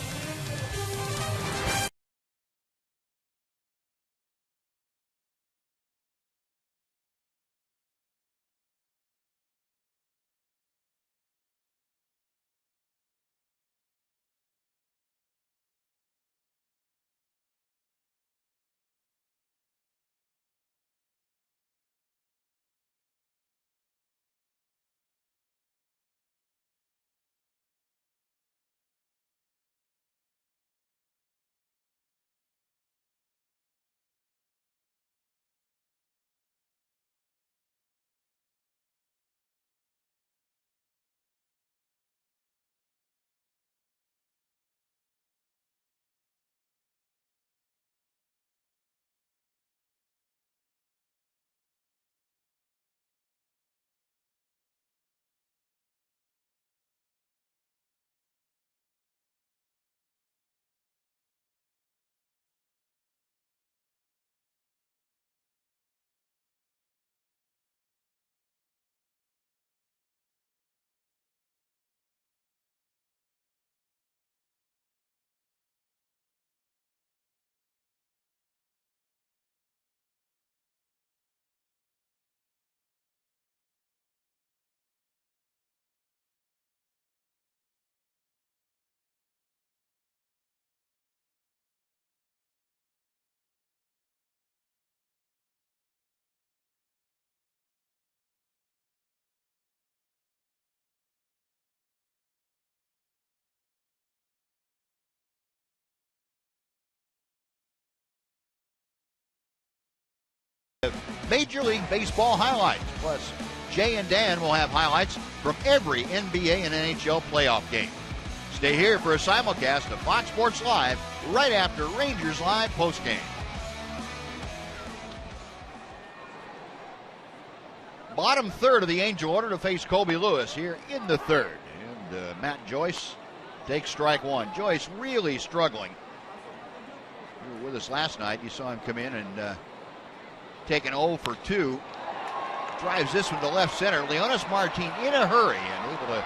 Major League Baseball highlights. Plus, Jay and Dan will have highlights from every NBA and NHL playoff game. Stay here for a simulcast of Fox Sports Live right after Rangers Live postgame. Bottom third of the Angel order to face Colby Lewis here in the third. And Matt Joyce takes strike one. Joyce really struggling. You were with us last night. You saw him come in and take an 0 for 2. Drives this one to left center. Leonis Martin in a hurry and able to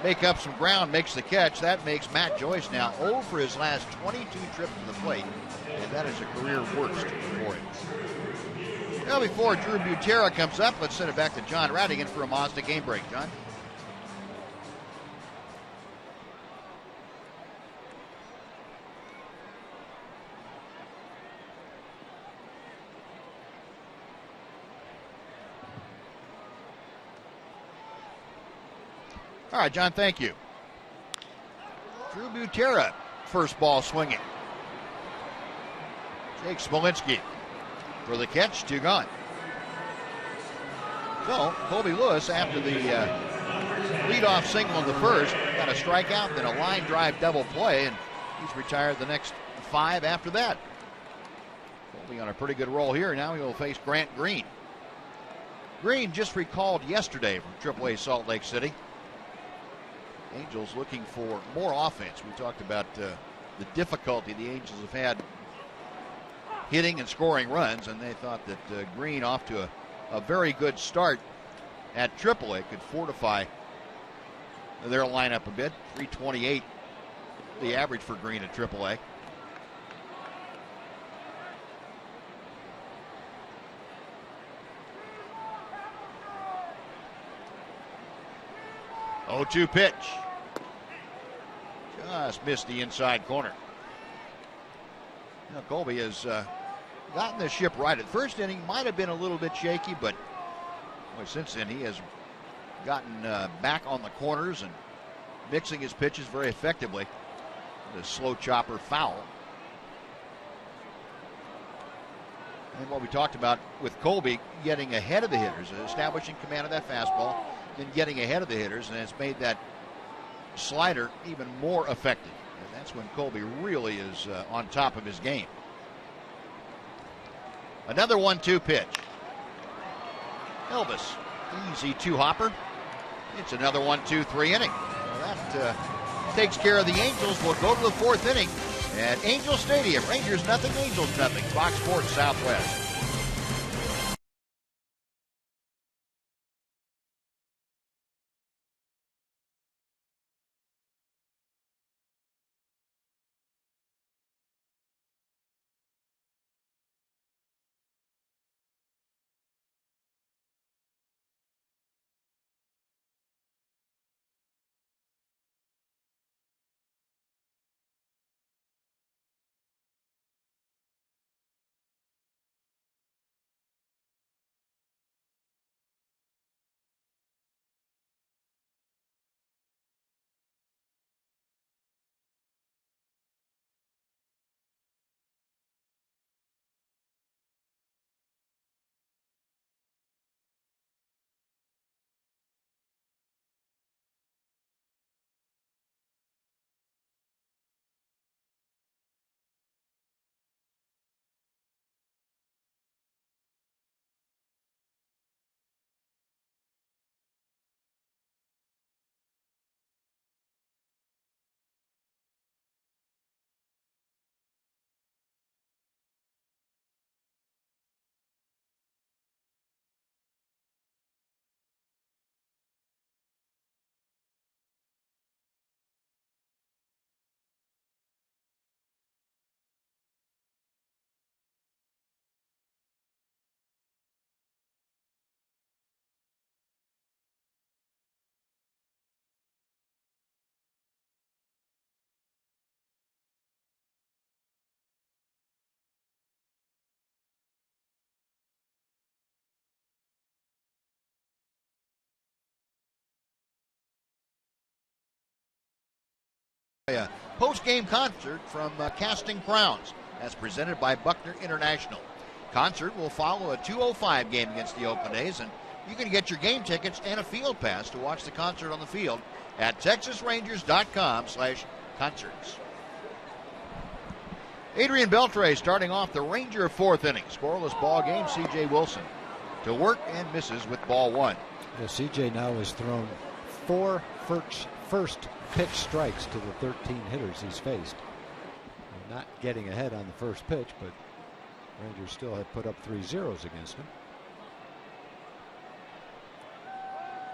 make up some ground, makes the catch. That makes Matt Joyce now 0 for his last 22 trips to the plate. And that is a career worst for him. Now before Drew Butera comes up, let's send it back to John Radigan for a Mazda game break. John? All right, John, thank you. Drew Butera, first ball swinging. Jake Smolinski for the catch, 2 gone. So, Colby Lewis, after the leadoff single in the first, got a strikeout, then a line drive double play, and he's retired the next 5 after that. Colby on a pretty good roll here. Now he'll face Grant Green. Green just recalled yesterday from AAA Salt Lake City. Angels looking for more offense. We talked about the difficulty the Angels have had hitting and scoring runs, and they thought that Green, off to a very good start at AAA, could fortify their lineup a bit. 328 the average for Green at AAA. Oh, 2 pitch. Just missed the inside corner. You know, Colby has gotten the ship right. At first inning, might have been a little bit shaky, but boy, since then he has gotten back on the corners and mixing his pitches very effectively. The slow chopper foul. And what we talked about with Colby, getting ahead of the hitters, establishing command of that fastball, then getting ahead of the hitters, and it's made that slider even more effective. And that's when Colby really is on top of his game. Another 1-2 pitch. Elvis, easy 2-hopper. It's another 1-2-3 inning. Well, that takes care of the Angels. We'll go to the 4th inning at Angel Stadium. Rangers nothing, Angels nothing. Fox Sports Southwest. A post-game concert from Casting Crowns. That's presented by Buckner International. Concert will follow a 2:05 game against the Oakland A's, and you can get your game tickets and a field pass to watch the concert on the field at texasrangers.com/concerts. Adrian Beltre starting off the Ranger fourth inning. Scoreless ball game. C.J. Wilson to work and misses with ball one. Yeah, C.J. now has thrown 4 first pitch strikes to the 13 hitters he's faced. Not getting ahead on the first pitch, but Rangers still have put up 3 zeros against him.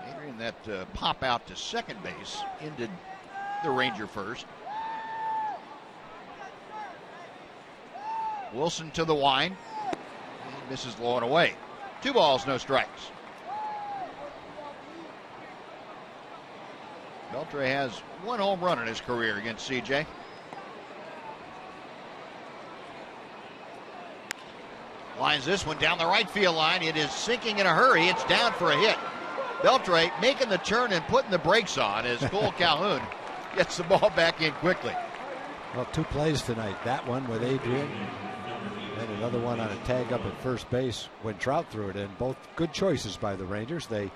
Adrian, that pop out to second base ended the Ranger first. Wilson to the line. He misses low and away. 2 balls, no strikes. Beltre has 1 home run in his career against CJ. Lines this one down the right field line. It is sinking in a hurry. It's down for a hit. Beltre making the turn and putting the brakes on as Cole Calhoun gets the ball back in quickly. Well, 2 plays tonight. That one with Adrian, and another one on a tag up at first base when Trout threw it in. Both good choices by the Rangers. They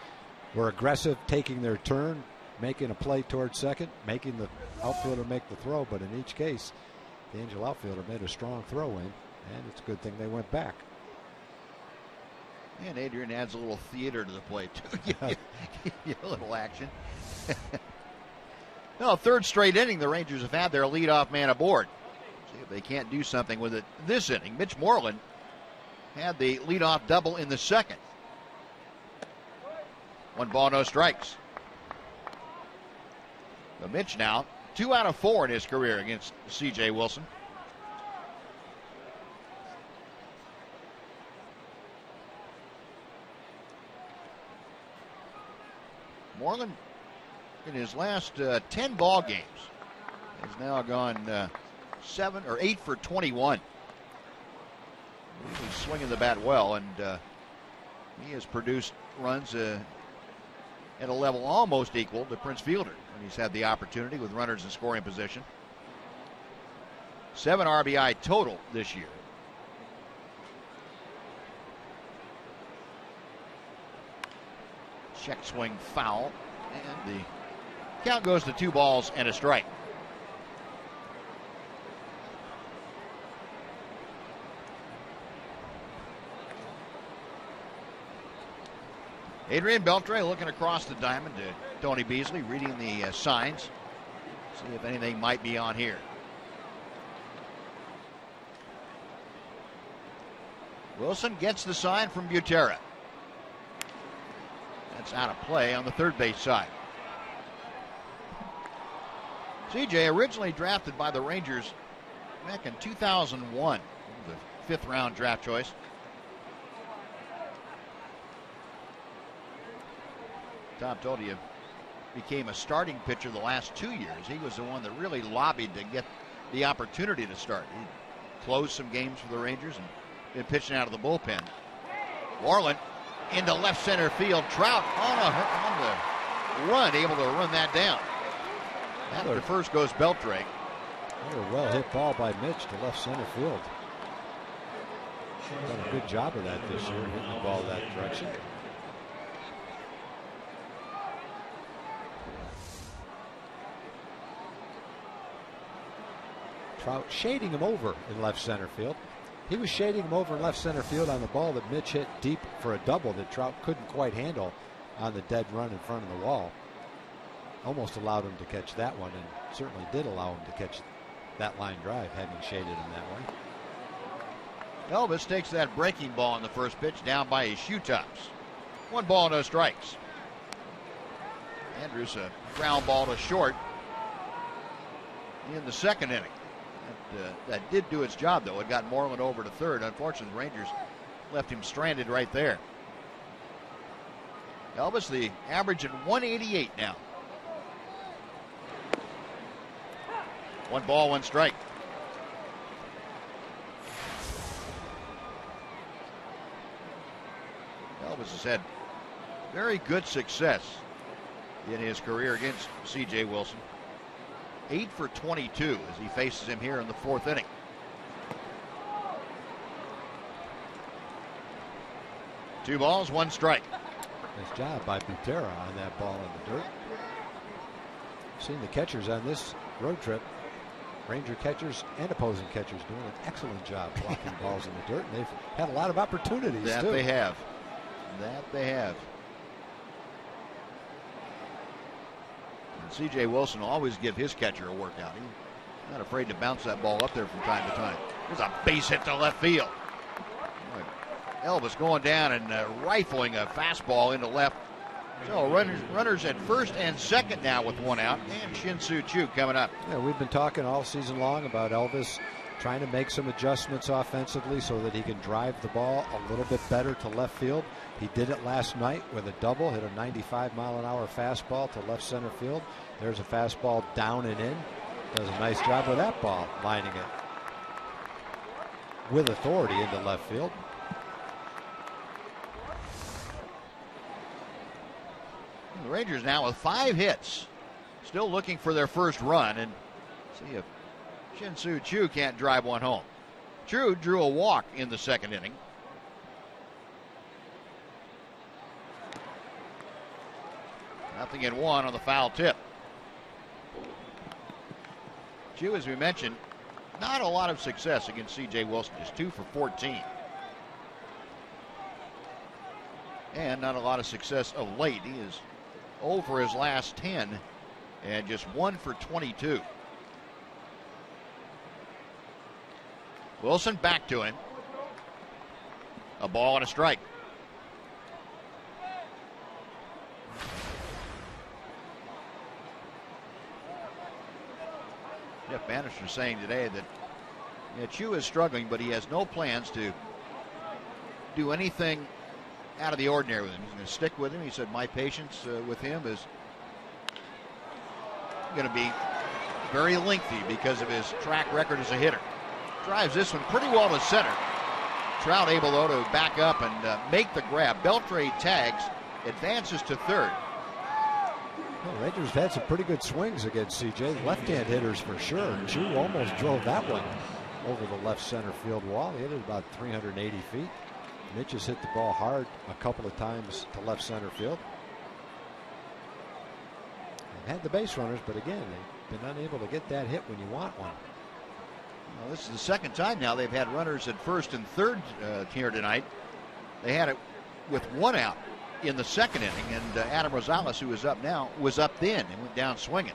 were aggressive, taking their turn, making a play towards second, making the outfielder make the throw. But in each case, the Angel outfielder made a strong throw in, and it's a good thing they went back. And Adrian adds a little theater to the play, too. A little action. No, 3rd straight inning, the Rangers have had their leadoff man aboard. See if they can't do something with it this inning. Mitch Moreland had the leadoff double in the second. 1 ball, no strikes. So Mitch now 2 out of 4 in his career against C.J. Wilson. Moreland, in his last 10 ball games, has now gone 7 or 8 for 21. He's swinging the bat well, and he has produced runs at a level almost equal to Prince Fielder when he's had the opportunity with runners in scoring position. 7 RBI total this year. Check swing foul, and the count goes to 2 balls and a strike. Adrian Beltre looking across the diamond to Tony Beasley, reading the signs. See if anything might be on here. Wilson gets the sign from Butera. That's out of play on the third base side. CJ originally drafted by the Rangers back in 2001, the 5th round draft choice. Tom told you became a starting pitcher the last 2 years. He was the one that really lobbied to get the opportunity to start. He closed some games for the Rangers and been pitching out of the bullpen. Warland into left center field. Trout on the run, able to run that down. After first goes Beltre. Another well hit ball by Mitch to left center field. Done a good job of that this year, hitting the ball that direction. Trout shading him over in left center field. He was shading him over in left center field on the ball that Mitch hit deep for a double that Trout couldn't quite handle on the dead run in front of the wall. Almost allowed him to catch that one, and certainly did allow him to catch that line drive, having shaded him that way. Elvis takes that breaking ball in the first pitch down by his shoe tops. 1 ball, no strikes. Andrews a ground ball to short in the second inning. That did do its job, though. It got Moreland over to third. Unfortunately, the Rangers left him stranded right there. Elvis, the average at 188 now. 1 ball, 1 strike. Elvis has had very good success in his career against C.J. Wilson. 8 for 22 as he faces him here in the 4th inning. 2 balls, 1 strike. Nice job by Butera on that ball in the dirt. Seen the catchers on this road trip, Ranger catchers and opposing catchers, doing an excellent job blocking balls in the dirt, and they've had a lot of opportunities. That too. they have. That they have. And C.J. Wilson will always give his catcher a workout. He's not afraid to bounce that ball up there from time to time. There's a base hit to left field. Elvis going down and rifling a fastball into left. So runners at first and second now with 1 out, and Shin-Soo Choo coming up. Yeah, we've been talking all season long about Elvis trying to make some adjustments offensively so that he can drive the ball a little bit better to left field. He did it last night with a double, hit a 95-mile-an-hour fastball to left center field. There's a fastball down and in. Does a nice job with that ball, lining it with authority into left field. The Rangers now with 5 hits, still looking for their first run, and see if Shin-Soo Choo can't drive one home. Choo drew a walk in the second inning. Nothing in 1 on the foul tip. Choo, as we mentioned, not a lot of success against C.J. Wilson, just 2 for 14. And not a lot of success of late. He is over his last 10 and just 1 for 22. Wilson back to him. A ball and a strike. Jeff Bannister saying today that Choo is struggling, but he has no plans to do anything out of the ordinary with him. He's going to stick with him. He said, my patience with him is going to be very lengthy because of his track record as a hitter. Drives this one pretty well to center. Trout able, though, to back up and make the grab. Beltre tags, advances to third. Well, Rangers have had some pretty good swings against CJ. Left-hand hitters for sure. Choo almost drove that one over the left center field wall. He hit it about 380 feet. Mitch has hit the ball hard a couple of times to left center field. They've had the base runners, but again, they've been unable to get that hit when you want one. Well, this is the second time now they've had runners at first and third here tonight. They had it with 1 out in the second inning, and Adam Rosales, who is up now, was up then and went down swinging.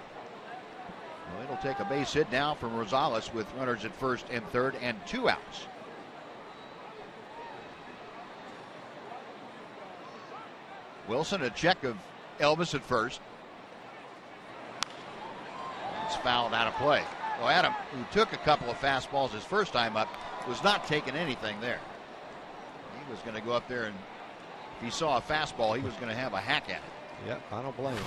Well, it'll take a base hit now from Rosales with runners at first and third and 2 outs. Wilson, a check of Elvis at first. It's fouled out of play. Well, Adam, who took a couple of fastballs his first time up, was not taking anything there. He was going to go up there, and if he saw a fastball, he was going to have a hack at it. Yep, I don't blame him.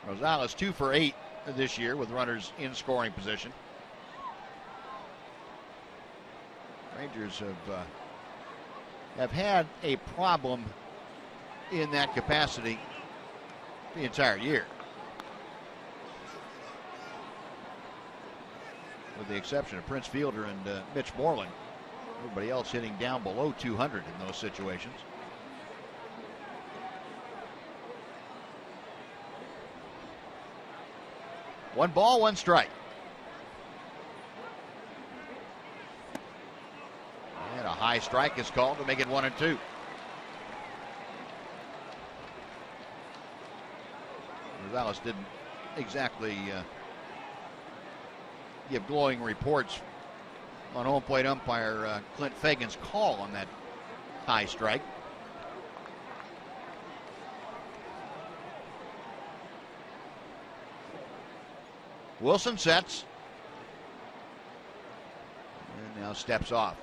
Rosales 2 for 8 this year with runners in scoring position. Rangers have had a problem in that capacity the entire year, with the exception of Prince Fielder and Mitch Moreland. Everybody else hitting down below 200 in those situations. One ball, 1 strike. And a high strike is called to make it 1-2. Rosales didn't exactly give glowing reports on home plate umpire Clint Fagan's call on that high strike. Wilson sets and now steps off.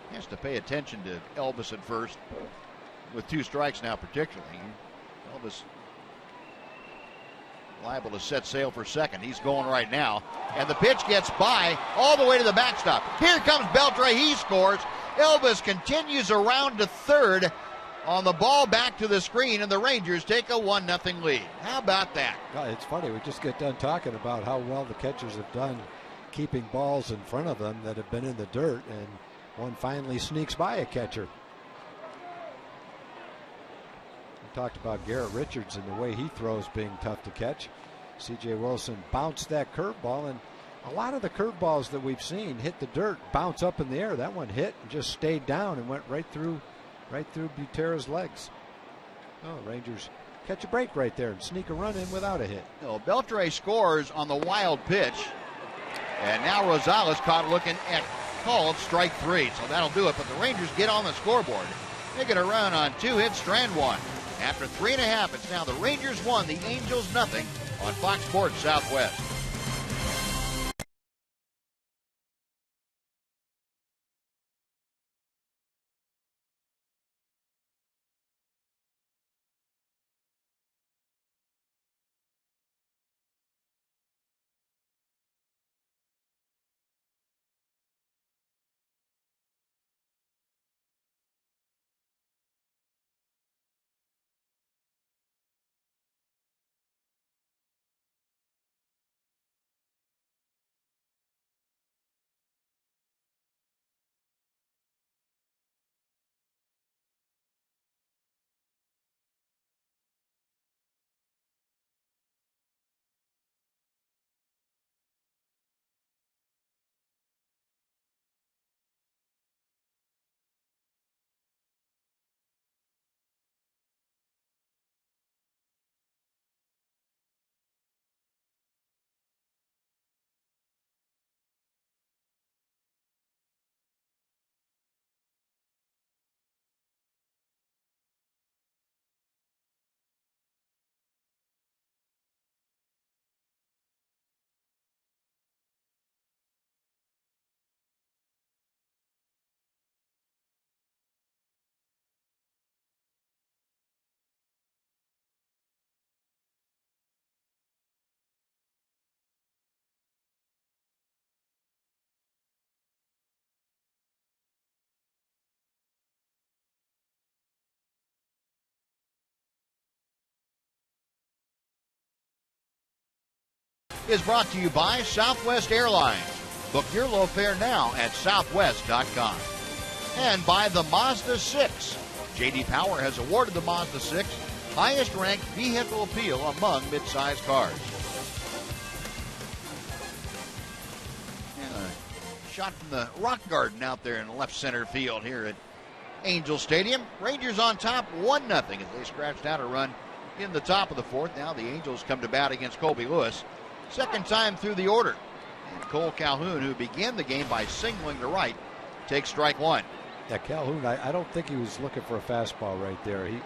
He has to pay attention to Elvis at first with 2 strikes now, particularly. Elvis liable to set sail for second. He's going right now, and the pitch gets by all the way to the backstop. Here comes Beltre. He scores. Elvis continues around to third, on the ball back to the screen, and the Rangers take a 1-0 lead. How about that? It's funny. We just get done talking about how well the catchers have done keeping balls in front of them that have been in the dirt, and one finally sneaks by a catcher. We talked about Garrett Richards and the way he throws being tough to catch. C.J. Wilson bounced that curveball, and a lot of the curveballs that we've seen hit the dirt, bounce up in the air. That one hit and just stayed down and went right through Butera's legs. Oh, Rangers catch a break right there and sneak a run in without a hit. Beltre scores on the wild pitch, and now Rosales caught looking at called strike 3, so that'll do it. But the Rangers get on the scoreboard, making a run on 2 hits, strand 1. After 3.5, it's now the Rangers 1, the Angels 0 on Fox Sports Southwest. Is brought to you by Southwest Airlines. Book your low fare now at southwest.com. And by the Mazda 6. J.D. Power has awarded the Mazda 6 highest ranked vehicle appeal among midsize cars. And a shot from the rock garden out there in left center field here at Angel Stadium. Rangers on top 1-0 as they scratched out a run in the top of the 4th. Now the Angels come to bat against Colby Lewis. Second time through the order. And Cole Calhoun, who began the game by singling to right, takes strike 1. Yeah, Calhoun, I don't think he was looking for a fastball right there. He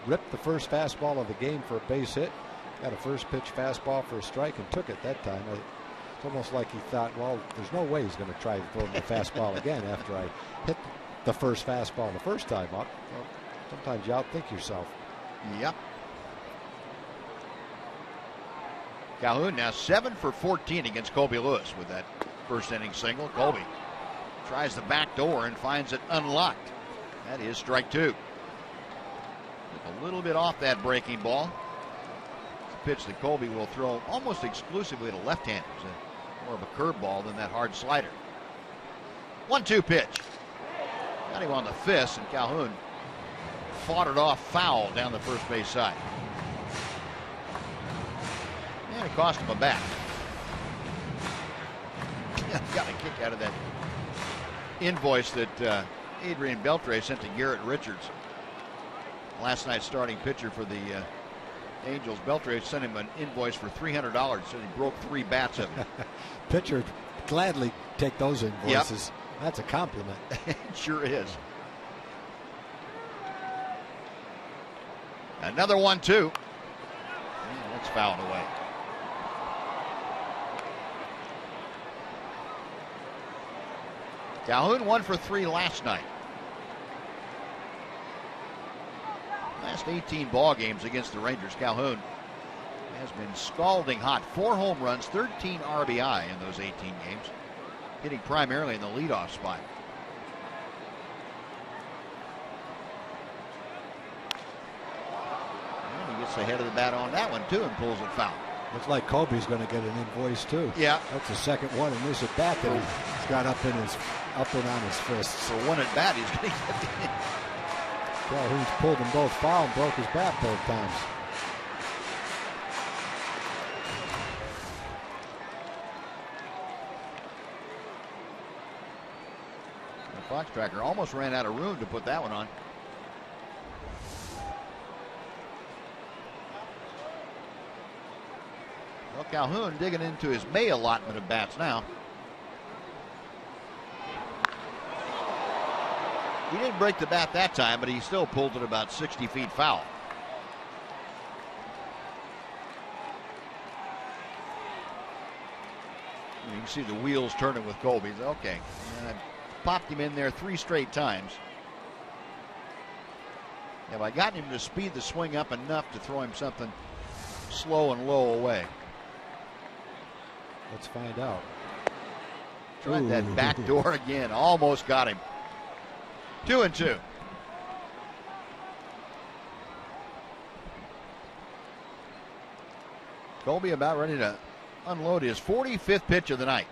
ripped the first fastball of the game for a base hit, got a first pitch fastball for a strike and took it that time. It's almost like he thought, well, there's no way he's going to try to throw me a fastball again after I hit the first fastball the first time up. Well, sometimes you outthink yourself. Yep. Calhoun now 7 for 14 against Colby Lewis with that first inning single. Colby tries the back door and finds it unlocked. That is strike 2. Took a little bit off that breaking ball. It's a pitch that Colby will throw almost exclusively to left-handers. More of a curveball than that hard slider. 1-2 pitch. Got him on the fist, and Calhoun fought it off foul down the first base side. And it cost him a bat. Got a kick out of that invoice that Adrian Beltre sent to Garrett Richards. Last night's starting pitcher for the Angels. Beltre sent him an invoice for $300. Said he broke 3 bats of it. Pitcher would gladly take those invoices. Yep. That's a compliment. It sure is. Another 1-2. That's fouled away. Calhoun 1 for 3 last night. Last 18 ball games against the Rangers, Calhoun has been scalding hot. 4 home runs, 13 RBI in those 18 games, hitting primarily in the leadoff spot. gets the head of the bat on that one, too, and pulls it foul. Looks like Colby's going to get an invoice, too. Yeah. That's the second one in this at bat that he's got up and on his fists. For one at bat, he's going to get the Calhoun's pulled them both foul and broke his bat both times. The Fox tracker almost ran out of room to put that one on. Well, Calhoun digging into his May allotment of bats now. He didn't break the bat that time, but he still pulled it about 60 feet foul. You can see the wheels turning with Colby. Okay, and I popped him in there 3 straight times. Have I gotten him to speed the swing up enough to throw him something slow and low away? Let's find out. Tried that back door again. Almost got him. 2-2. Colby about ready to unload his 45th pitch of the night.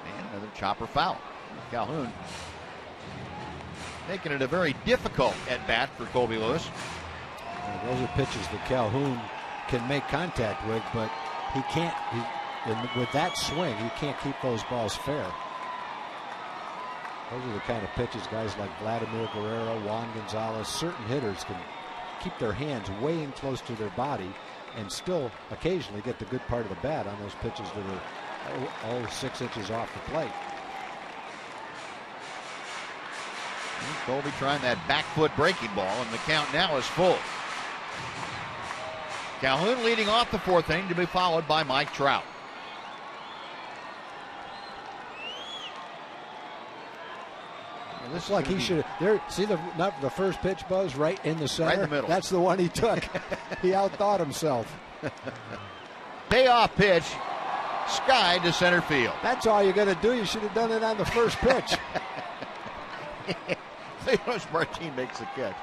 And another chopper foul. Calhoun making it a very difficult at bat for Colby Lewis. Those are pitches that Calhoun can make contact with, but he can't. With that swing, he can't keep those balls fair. Those are the kind of pitches guys like Vladimir Guerrero, Juan Gonzalez, certain hitters can keep their hands way in close to their body and still occasionally get the good part of the bat on those pitches that are 6 inches off the plate. Colby trying that back foot breaking ball, and the count now is full. Calhoun leading off the 4th inning, to be followed by Mike Trout. Well, this is like he should have. See the first pitch, Buzz, right in the center? Right in the middle. That's the one he took. He outthought himself. Payoff pitch, sky to center field. That's all you're going to do. You should have done it on the first pitch. Leos Martin makes the catch.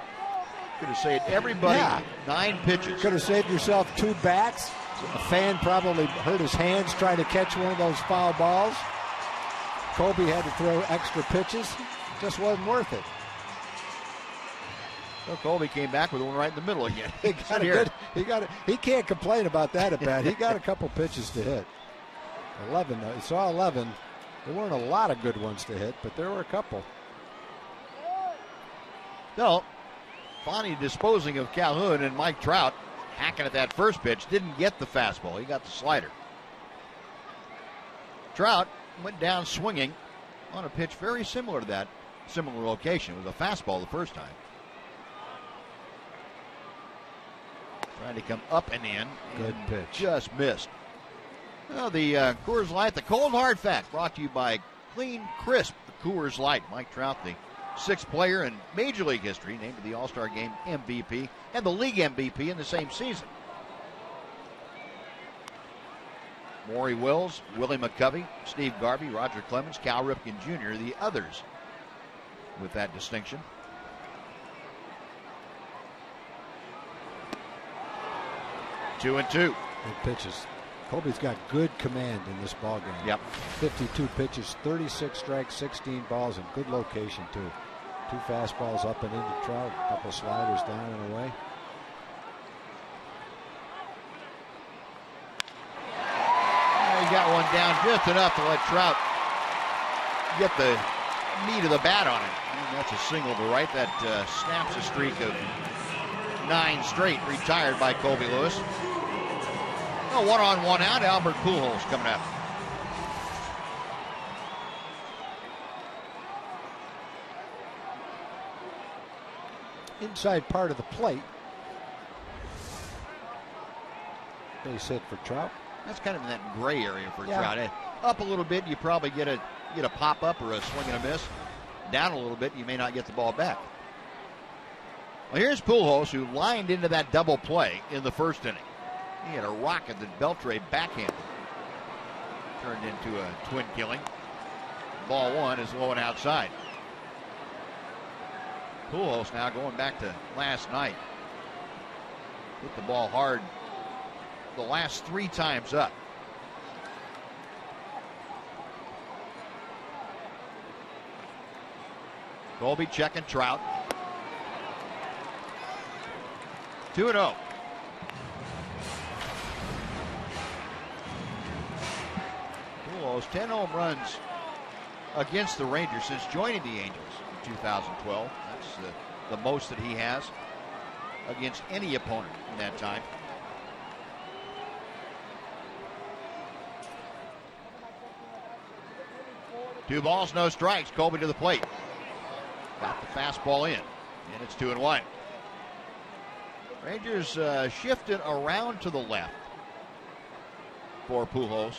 Could have saved everybody 9 pitches. Could have saved yourself 2 bats. A fan probably hurt his hands trying to catch one of those foul balls. Colby had to throw extra pitches. Just wasn't worth it. So Colby came back with one right in the middle again. He can't complain about that at bat. He got a couple pitches to hit. 11, though. He saw 11. There weren't a lot of good ones to hit, but there were a couple. No, finally disposing of Calhoun, and Mike Trout hacking at that first pitch. Didn't get the fastball. He got the slider. Trout went down swinging on a pitch very similar to that, similar location. It was a fastball the first time. Trying to come up and in. Good pitch. Just missed. Well, the Coors Light, the cold hard fact, brought to you by Clean Crisp, the Coors Light. Mike Trout, the 6th player in Major League history, named the All-Star Game MVP and the League MVP in the same season. Maury Wills, Willie McCovey, Steve Garvey, Roger Clemens, Cal Ripken Jr., the others with that distinction. 2-2. Good pitches. Colby's got good command in this ball game. Yep. 52 pitches, 36 strikes, 16 balls, and good location, too. 2 fastballs up and into Trout, a couple sliders down and away. He got one down just enough to let Trout get the meat of the bat on it. And that's a single to right. That snaps a streak of 9 straight retired by Colby Lewis. Oh, 1 on 1 out. Albert Pujols coming up. Inside part of the plate. Base hit for Trout. That's kind of in that gray area for Trout. Up a little bit, you probably get a pop up or a swing and a miss. Down a little bit, you may not get the ball back. Well, here's Pujols, who lined into that double play in the 1st inning. He had a rocket that Beltre backhanded. Turned into a twin killing. Ball 1 is low and outside. Pujols now going back to last night. Hit the ball hard the last 3 times up. Colby checking Trout. 2-0. Pujols 10 home runs against the Rangers since joining the Angels in 2012. That's the most that he has against any opponent in that time. Two balls, no strikes. Colby to the plate. Got the fastball in, and it's 2-1. Rangers shifted around to the left for Pujols.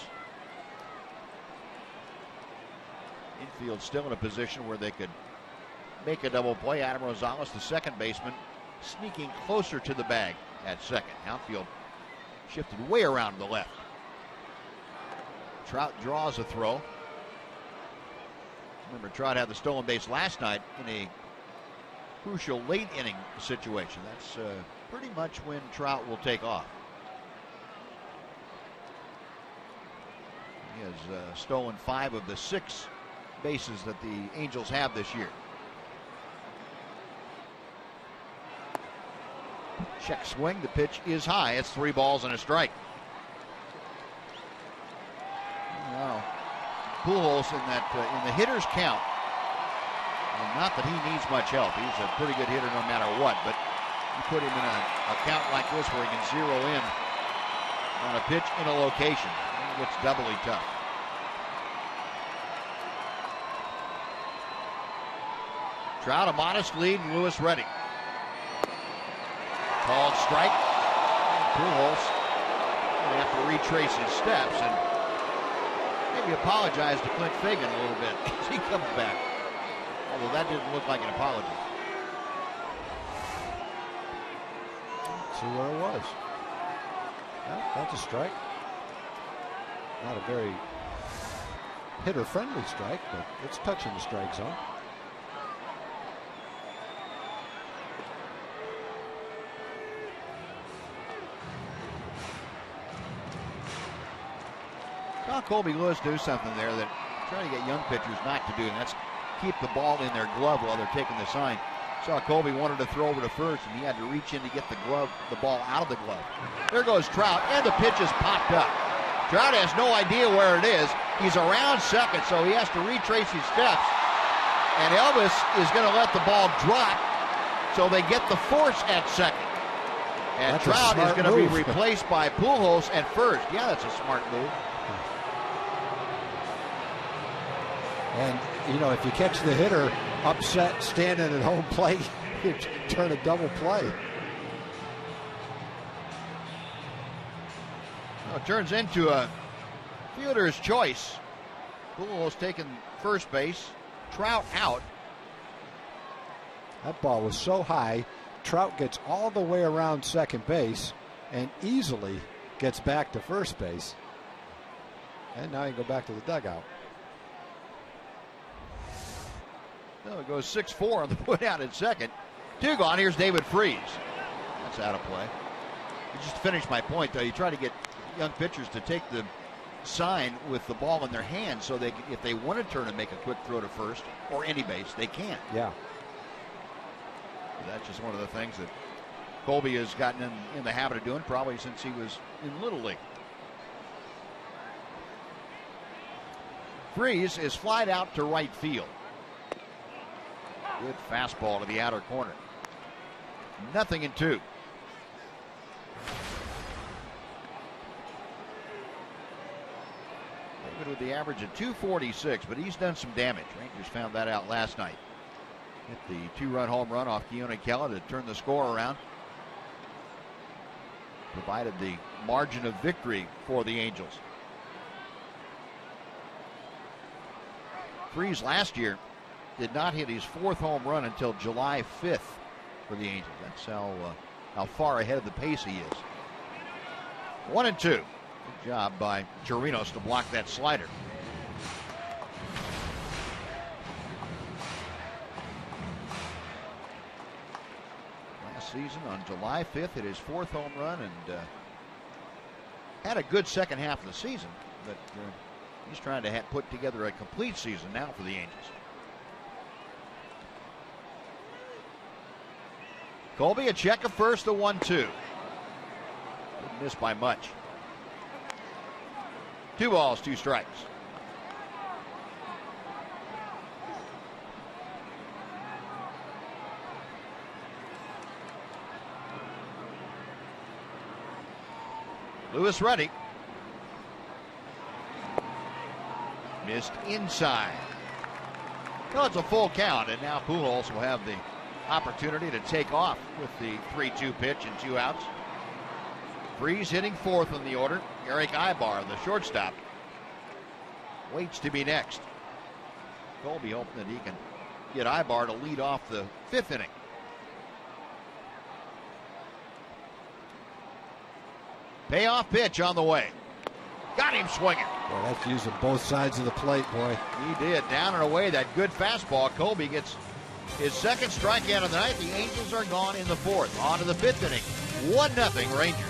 Infield still in a position where they could make a double play. Adam Rosales, the second baseman, sneaking closer to the bag at second. Outfield shifted way around to the left. Trout draws a throw. Remember, Trout had the stolen base last night in a crucial late inning situation. That's pretty much when Trout will take off. He has stolen 5 of the 6 bases that the Angels have this year. Check swing. The pitch is high. It's 3 balls and a strike. Wow. Pujols in the hitter's count. And not that he needs much help. He's a pretty good hitter no matter what. But you put him in a count like this where he can zero in on a pitch in a location, it gets doubly tough. Trout a modest lead, and Lewis ready. Called strike. Pujols going to have to retrace his steps and maybe apologize to Clint Fagan a little bit as he comes back. Although that didn't look like an apology. See where it was. That's a strike. Not a very hitter-friendly strike, but it's touching the strike zone. Saw Colby Lewis do something there that trying to get young pitchers not to do, and that's keep the ball in their glove while they're taking the sign. Saw Colby wanted to throw over to first, and he had to reach in to get the ball out of the glove. There goes Trout, and the pitch is popped up. Trout has no idea where it is. He's around second, so he has to retrace his steps. And Elvis is going to let the ball drop, so they get the force at second. And that's Trout is going to be replaced by Pujols at first. Yeah, that's a smart move. And, you know, if you catch the hitter upset standing at home plate, you turn a double play. Well, it turns into a fielder's choice. Pujols taking first base, Trout out. That ball was so high, Trout gets all the way around second base and easily gets back to first base. And now he can go back to the dugout. No, it goes 6-4 on the put out at second. 2 gone. Here's David Freese. That's out of play. Just to finish my point, though, you try to get young pitchers to take the sign with the ball in their hands so they, if they want to turn and make a quick throw to first or any base, they can. Yeah. That's just one of the things that Colby has gotten in the habit of doing probably since he was in Little League. Freese is flied out to right field. Good fastball to the outer corner. 0-2. David with the average of 246, but he's done some damage. Rangers found that out last night. Hit the 2-run home run off Keone Kela to turn the score around. Provided the margin of victory for the Angels. Freese last year did not hit his 4th home run until July 5th for the Angels. That's how far ahead of the pace he is. 1-2. Good job by Chirinos to block that slider. season. On July 5th, hit his 4th home run and had a good second half of the season. But he's trying to put together a complete season now for the Angels. Colby, a check of first, the 1-2. Didn't miss by much. 2 balls, 2 strikes. Lewis ready. Missed inside. Well, it's a full count, and now Pujols will have the opportunity to take off with the 3-2 pitch and 2 outs. Freese hitting 4th in the order. Eric Ibar, the shortstop, waits to be next. Colby hoping that he can get Ibar to lead off the 5th inning. Payoff pitch on the way. Got him swinging. Well, that's using both sides of the plate, boy. He did. Down and away, that good fastball. Colby gets his 2nd strikeout of the night. The Angels are gone in the 4th. On to the 5th inning. 1-0 Rangers.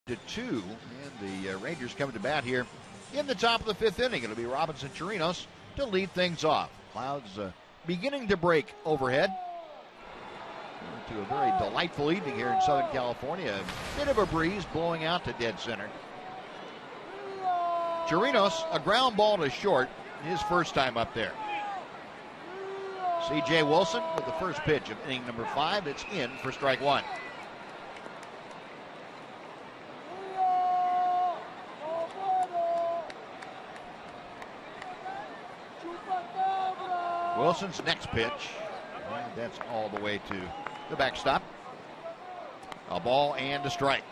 To 2, and the Rangers coming to bat here in the top of the 5th inning. It'll be Robinson Chirinos to lead things off. Clouds beginning to break overhead. To a very delightful evening here in Southern California. A bit of a breeze blowing out to dead center. Chirinos, a ground ball to short, his first time up there. C.J. Wilson with the first pitch of inning number 5. It's in for strike 1. Wilson's next pitch, and that's all the way to the backstop. A ball and a strike.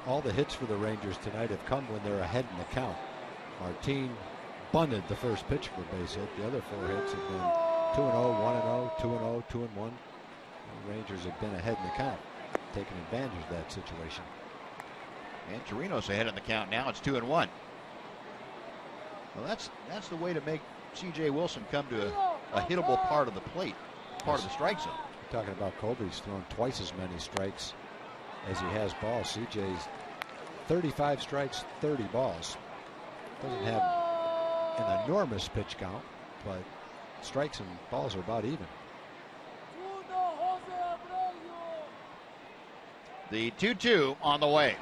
All the hits for the Rangers tonight have come when they're ahead in the count. Martin bunted the first pitch for a base hit. The other 4 hits have been 2-0, 1-0, 2-0, 2-1. The Rangers have been ahead in the count, taking advantage of that situation. And Chirinos ahead in the count now. It's 2-1. Well, that's the way to make C.J. Wilson come to a hittable part of the plate, part of the strike zone. You're talking about Colby's thrown twice as many strikes as he has balls. CJ's 35 strikes, 30 balls. Doesn't have an enormous pitch count, but strikes and balls are about even. The 2-2 on the way.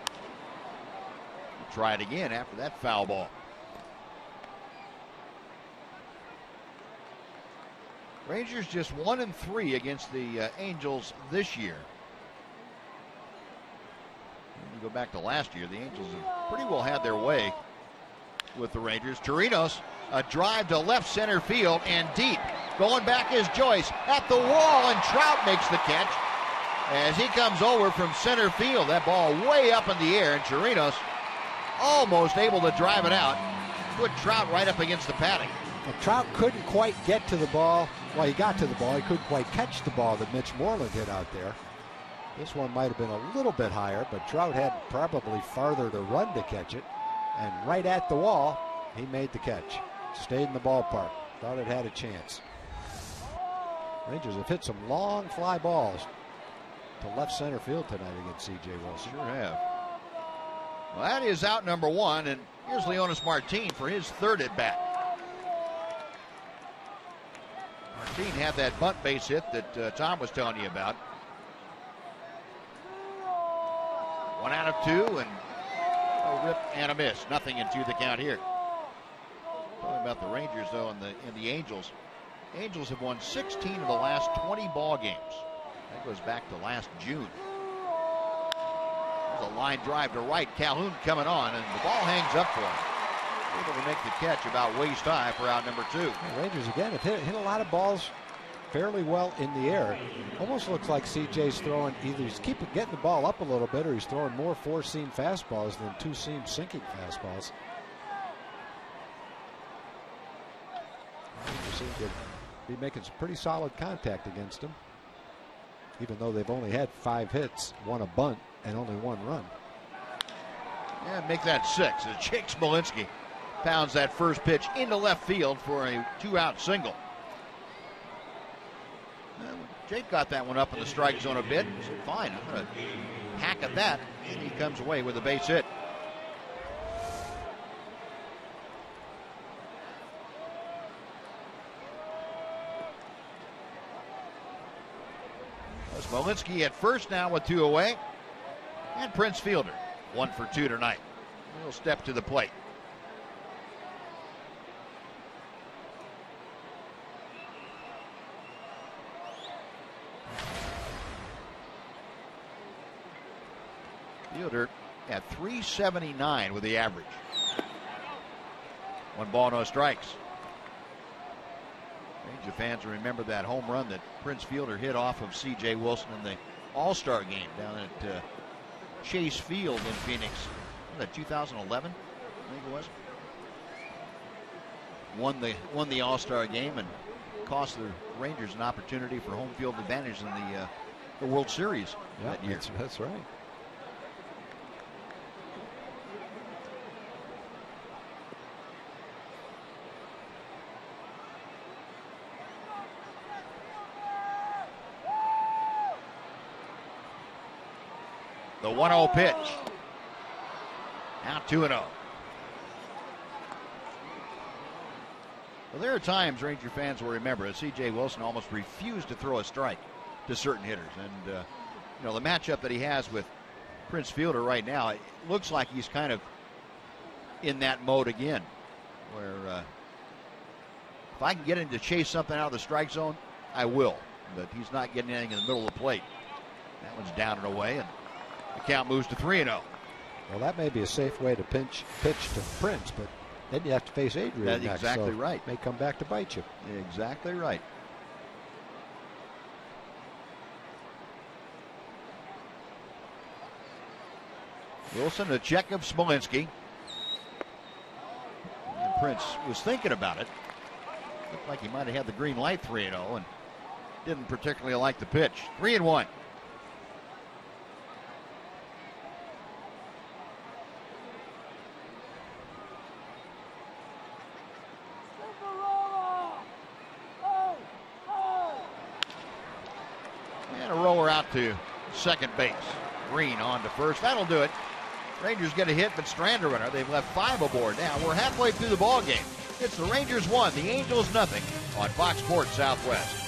We'll try it again after that foul ball. Rangers just 1-3 against the Angels this year. When you go back to last year, the Angels have pretty well had their way with the Rangers. Chirinos, a drive to left center field and deep. Going back is Joyce at the wall, and Trout makes the catch. as he comes over from center field. That ball way up in the air, and Chirinos almost able to drive it out. Put Trout right up against the padding. Well, Trout couldn't quite get to the ball. Well, he got to the ball. He couldn't quite catch the ball that Mitch Moreland hit out there. This one might have been a little bit higher, but Trout had probably farther to run to catch it. And right at the wall, he made the catch. Stayed in the ballpark. Thought it had a chance. Rangers have hit some long fly balls to left center field tonight against C.J. Wilson. Sure have. Well, that is out number one, and here's Leonis Martin for his third at bat. Martin had that bunt base hit that Tom was telling you about. 1 out of 2, and a rip and a miss. Nothing into the count here. Talking about the Rangers, though, and the Angels. Angels have won 16 of the last 20 ball games. That goes back to last June. There's a line drive to right. Calhoun coming on, and the ball hangs up for him. Able to make the catch about waist high for out number 2. The Rangers, again, have hit a lot of balls fairly well in the air. Almost looks like CJ's throwing, either he's getting the ball up a little bit, or he's throwing more four-seam fastballs than two-seam sinking fastballs. Rangers seem to be making some pretty solid contact against him, even though they've only had 5 hits, 1 a bunt, and only 1 run. Yeah, make that 6 as Jake Smolinski pounds that first pitch into left field for a 2-out single. Jake got that one up in the strike zone a bit. He said, fine, I'm going to hack at that. And he comes away with a base hit. Smolinski at first now with 2 away. And Prince Fielder, 1 for 2 tonight. He'll step to the plate. Fielder at 379 with the average. 1 ball, no strikes. Ranger fans remember that home run that Prince Fielder hit off of C.J. Wilson in the All-Star game down at Chase Field in Phoenix. Was that 2011? I think it was. Won the All-Star game and cost the Rangers an opportunity for home field advantage in the World Series that year. That's right. The 1-0 pitch. Now 2-0. Well, there are times Ranger fans will remember that C.J. Wilson almost refused to throw a strike to certain hitters. And, the matchup that he has with Prince Fielder right now, it looks like he's kind of in that mode again, where if I can get him to chase something out of the strike zone, I will. But he's not getting anything in the middle of the plate. That one's down and away, and the count moves to 3-0. Well, that may be a safe way to pitch to Prince, but then you have to face Adrian That's next. exactly so right. May come back to bite you. Exactly right. Wilson, a check of Smolinski. And Prince was thinking about it. Looked like he might have had the green light 3-0 and didn't particularly like the pitch. 3-1. And a roller out to second base. Green on to first. That'll do it. Rangers get a hit, but Strander runner. They've left 5 aboard. Now we're halfway through the ball game. It's the Rangers 1, the Angels nothing on Fox Sports Southwest.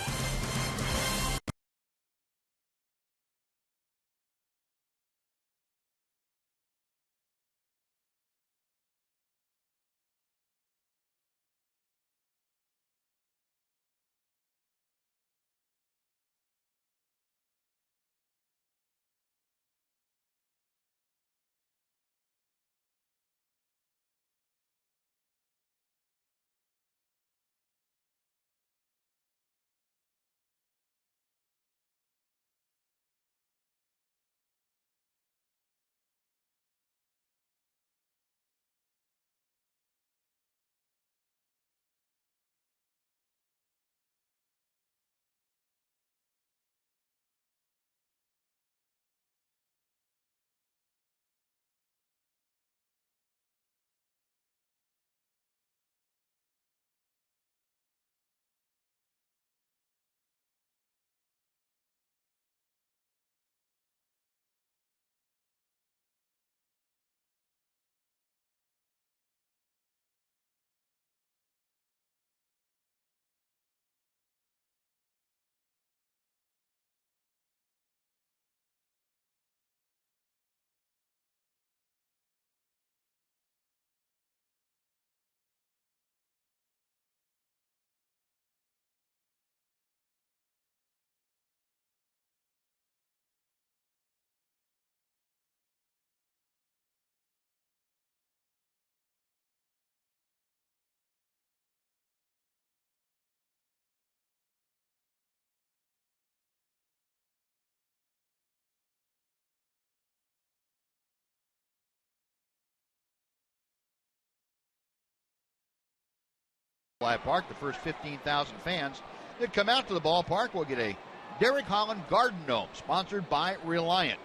Park. The first 15,000 fans that come out to the ballpark will get a Derek Holland Garden Gnome, sponsored by Reliant.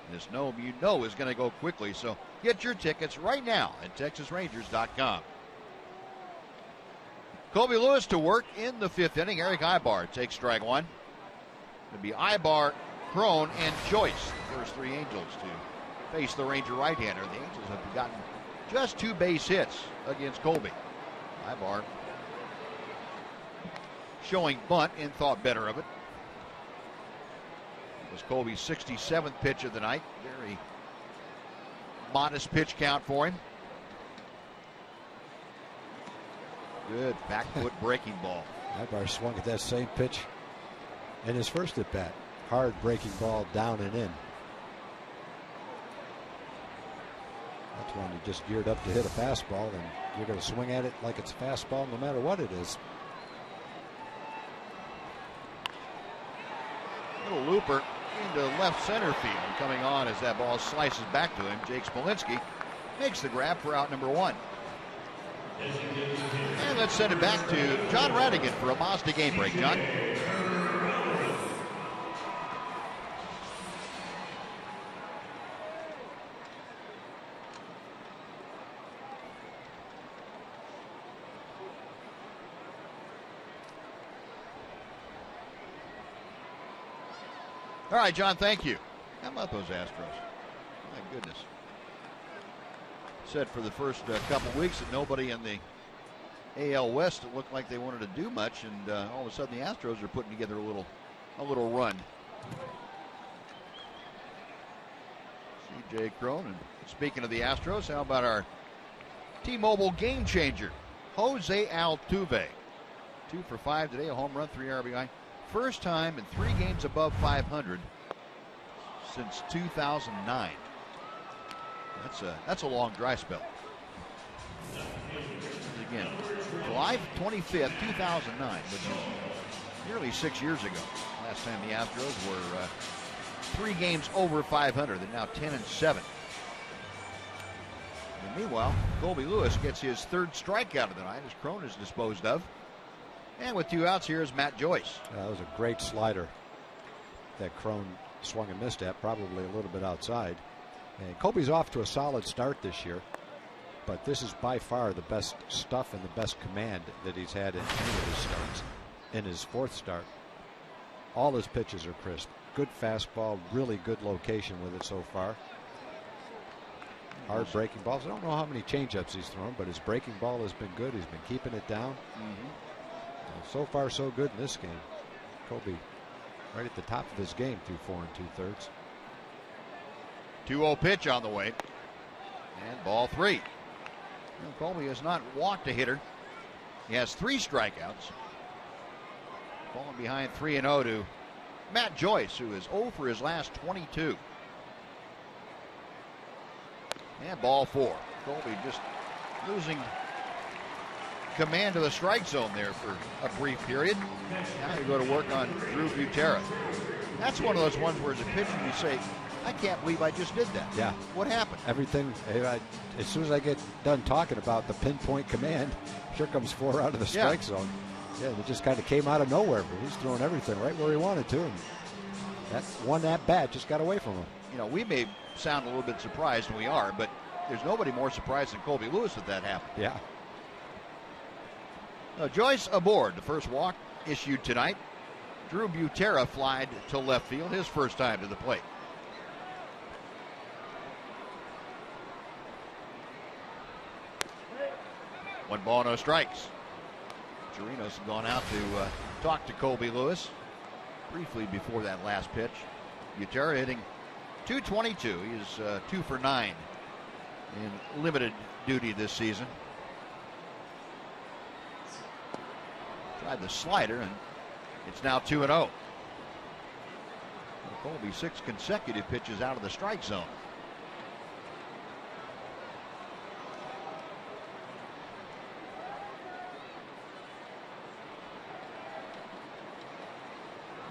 This gnome you know is going to go quickly, so get your tickets right now at TexasRangers.com. Colby Lewis to work in the 5th inning. Eric Ibar takes strike one. It'll be Ibar, Crone, and Joyce, the first 3 Angels to face the Ranger right-hander. The Angels have gotten just 2 base hits against Colby. Ibar showing bunt and thought better of it. It was Colby's 67th pitch of the night. Very modest pitch count for him. Good back foot breaking ball. Ibar swung at that same pitch in his first at bat. Hard breaking ball down and in. That's when you just geared up to hit a fastball, and you're going to swing at it like it's a fastball no matter what it is. Little looper into left center field. Coming on as that ball slices back to him. Jake Smolinski makes the grab for out number 1. And let's send it back to John Radigan for a Mazda game break. John? All right, John, thank you. How about those Astros? My goodness. Said for the first couple weeks that nobody in the AL West looked like they wanted to do much, and all of a sudden the Astros are putting together a little run. C.J. Crone. And speaking of the Astros, how about our T-Mobile game changer, Jose Altuve? 2 for 5 today, a home run, 3 RBI. First time in 3 games above 500 since 2009. That's a long dry spell. Again, July 25th, 2009, which is nearly 6 years ago. Last time the Astros were 3 games over 500. They're now 10-7. And meanwhile, Colby Lewis gets his 3rd strikeout of the night as Crone is disposed of. And with 2 outs, here is Matt Joyce. That was a great slider that Crone swung and missed at, probably a little bit outside. And Colby's off to a solid start this year, but this is by far the best stuff and the best command that he's had in any of his starts. In his 4th start, all his pitches are crisp. Good fastball, really good location with it so far. Hard breaking balls. I don't know how many changeups he's thrown, but his breaking ball has been good. He's been keeping it down. So far, so good in this game. Colby right at the top of his game through 4 2/3. 2-0 pitch on the way. And ball 3. Colby has not walked a hitter. He has 3 strikeouts. Falling behind 3-0 to Matt Joyce, who is 0 for his last 22. And ball 4. Colby just losing command of the strike zone there for a brief period. Now you go to work on Drew Butera. That's one of those ones where as a pitcher you say, I can't believe I just did that. Yeah. What happened? Everything. As soon as I get done talking about the pinpoint command, here comes 4 out of the strike zone. Yeah, it just kind of came out of nowhere, but he's throwing everything right where he wanted to. And that one at bat just got away from him. You know, we may sound a little bit surprised, and we are, but there's nobody more surprised than Colby Lewis that happened. Yeah. Now, Joyce aboard. The first walk issued tonight. Drew Butera flied to left field, his first time to the plate. One ball, no strikes. Chirinos gone out to talk to Colby Lewis briefly before that last pitch. Butera hitting .222. He's 2 for 9 in limited duty this season. Tried the slider, and it's now 2-0. Colby 6 consecutive pitches out of the strike zone.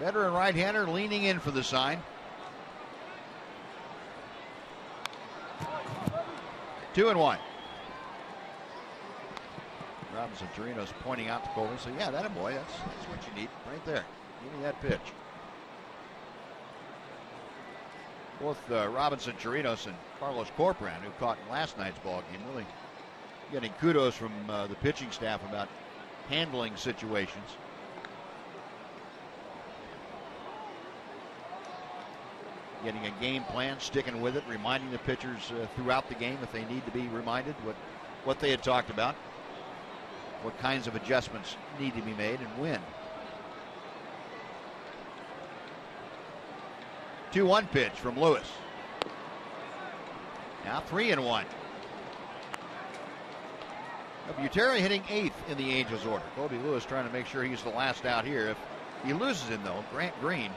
Veteran right-hander leaning in for the sign. 2-1. Robinson Chirinos pointing out to Colton. So yeah, that a boy. That's what you need right there. Give me that pitch. Both Robinson Chirinos and Carlos Corcoran, who caught in last night's ball game, really getting kudos from the pitching staff about handling situations. Getting a game plan, sticking with it, reminding the pitchers throughout the game if they need to be reminded what they had talked about, what kinds of adjustments need to be made, and when. 2-1 pitch from Lewis. Now 3-1. Butera hitting 8th in the Angels order. Colby Lewis trying to make sure he's the last out here. If he loses him, though, Grant Green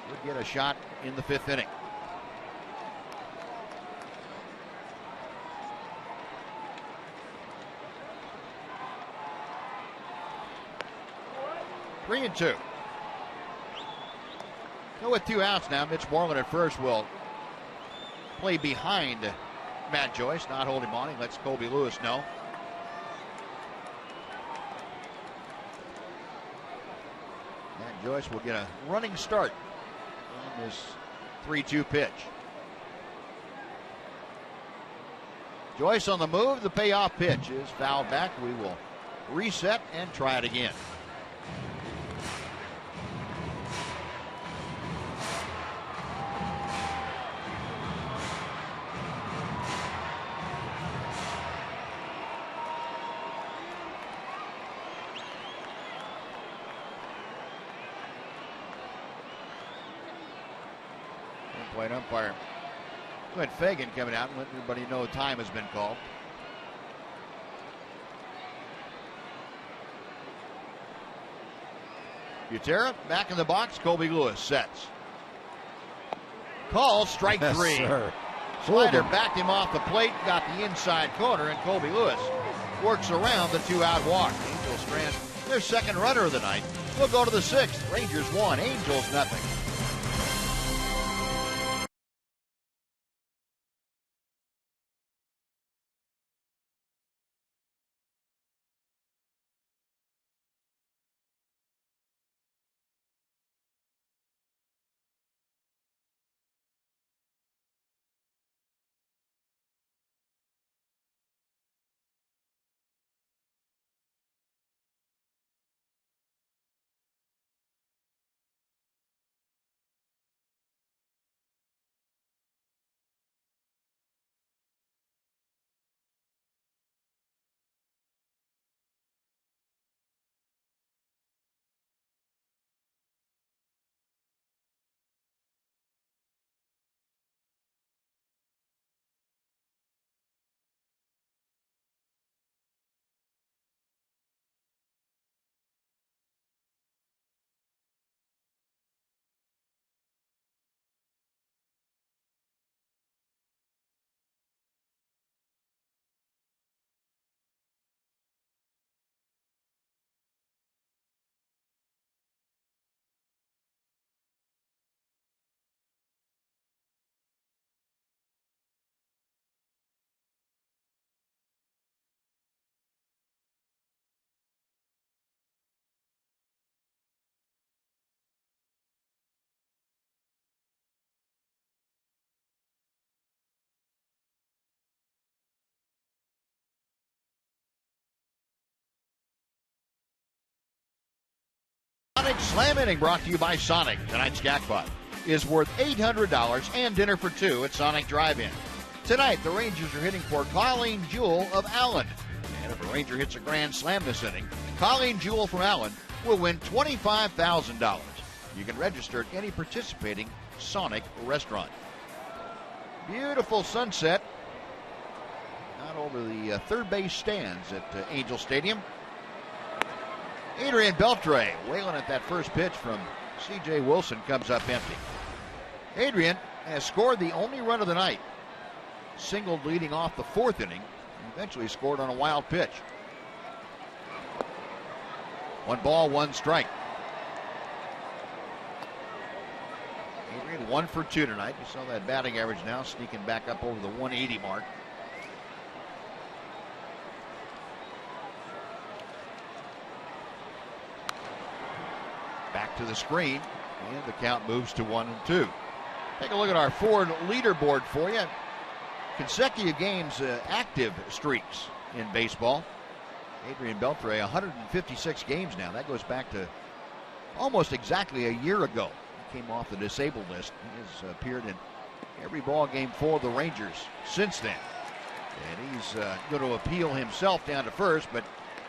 would get a shot in the 5th inning. Three and 2. So with 2 outs now, Mitch Moreland at first will play behind Matt Joyce, not hold him on. He lets Colby Lewis know. Matt Joyce will get a running start on this 3-2 pitch. Joyce on the move. The payoff pitch is fouled back. We will reset and try it again. White umpire Glenn Fagan coming out and letting everybody know time has been called. Butera back in the box. Colby Lewis sets. Call strike 3. Sir. Slider backed him off the plate, got the inside corner, and Colby Lewis works around the 2-out walk. Angels strand their second runner of the night. We'll go to the 6th. Rangers 1, Angels nothing. Sonic Slam Inning brought to you by Sonic. Tonight's jackpot is worth $800 and dinner for 2 at Sonic Drive-In. Tonight, the Rangers are hitting for Colleen Jewell of Allen. And if a Ranger hits a grand slam this inning, Colleen Jewell from Allen will win $25,000. You can register at any participating Sonic restaurant. Beautiful sunset out over the third base stands at Angel Stadium. Adrian Beltre wailing at that first pitch from C.J. Wilson comes up empty. Adrian has scored the only run of the night. Singled leading off the 4th inning. And eventually scored on a wild pitch. 1 ball, 1 strike. Adrian 1 for 2 tonight. You saw that batting average now sneaking back up over the 180 mark. Back to the screen, and the count moves to 1-2. Take a look at our Ford leaderboard for you. Consecutive games, active streaks in baseball. Adrian Beltre, 156 games now. That goes back to almost exactly a year ago. He came off the disabled list. He has appeared in every ball game for the Rangers since then. And he's going to appeal himself down to first, but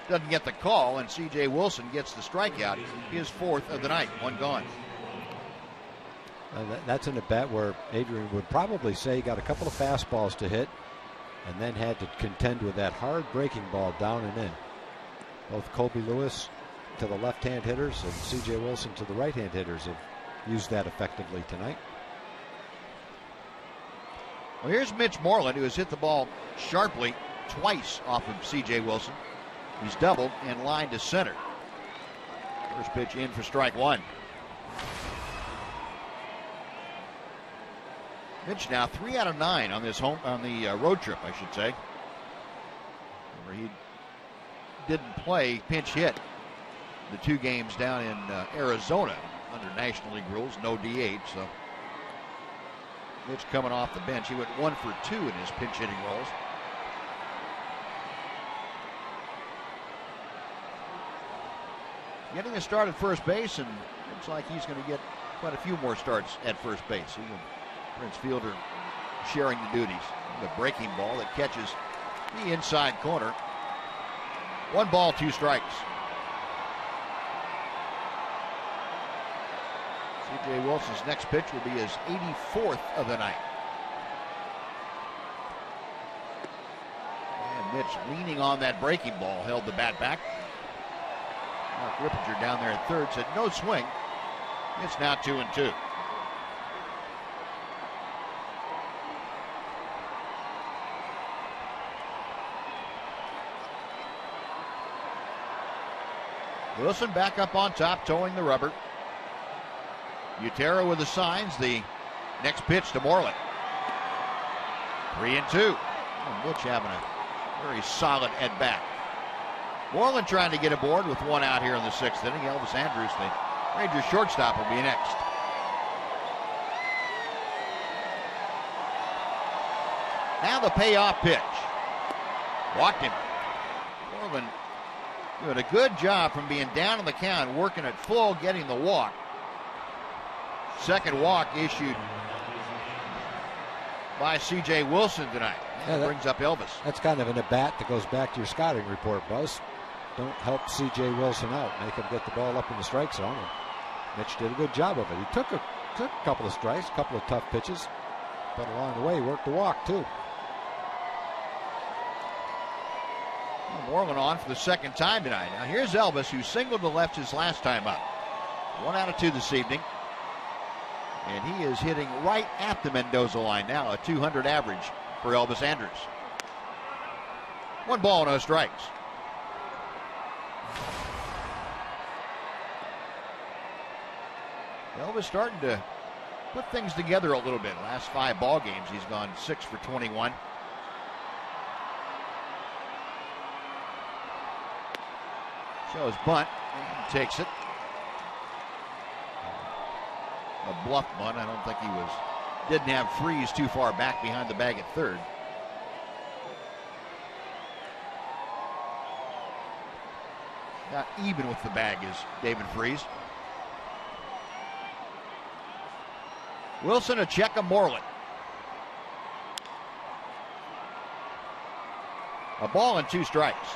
doesn't get the call, and C.J. Wilson gets the strikeout. His fourth of the night, one gone. That's an at-bat where Adrian would probably say he got a couple of fastballs to hit and then had to contend with that hard breaking ball down and in. Both Colby Lewis to the left-hand hitters and C.J. Wilson to the right-hand hitters have used that effectively tonight. Well, here's Mitch Moreland, who has hit the ball sharply twice off of C.J. Wilson. He's doubled and lined to center. First pitch in for strike one. Mitch now 3 out of 9 on this road trip, I should say. Where he didn't play pinch hit the 2 games down in Arizona under National League rules, no DH. So Mitch coming off the bench, he went 1 for 2 in his pinch hitting roles. Getting a start at first base, and looks like he's going to get quite a few more starts at first base. He and Prince Fielder sharing the duties. The breaking ball that catches the inside corner. 1 ball, 2 strikes. C.J. Wilson's next pitch will be his 84th of the night. And Mitch, leaning on that breaking ball, held the bat back. Mark Rippinger down there at third said no swing. It's now 2-2. Wilson back up on top, towing the rubber. Utero with the signs. The next pitch to Moreland. 3-2. And Mitch having a very solid at bat. Moreland trying to get aboard with 1 out here in the 6th inning. Elvis Andrus, the Rangers shortstop, will be next. Now the payoff pitch. Walked him. Moreland doing a good job from being down on the count, working at full, getting the walk. Second walk issued by C.J. Wilson tonight. That brings up Elvis. That's kind of an at-bat that goes back to your scouting report, Buzz. Don't help C.J. Wilson out. Make him get the ball up in the strike zone. And Mitch did a good job of it. He took a couple of strikes, a couple of tough pitches, but along the way he worked the walk too. Moreland on for the second time tonight. Now here's Elvis, who singled to left his last time up. 1 out of 2 this evening. And he is hitting right at the Mendoza line now, a 200 average for Elvis Andrus. 1 ball, no strikes. Elvis starting to put things together a little bit. Last 5 ball games, he's gone 6 for 21. Shows bunt and takes it. A bluff bunt. I don't think he didn't have Freeze too far back behind the bag at third. Not even with the bag is David Freeze. Wilson a check of Moreland. A ball and 2 strikes.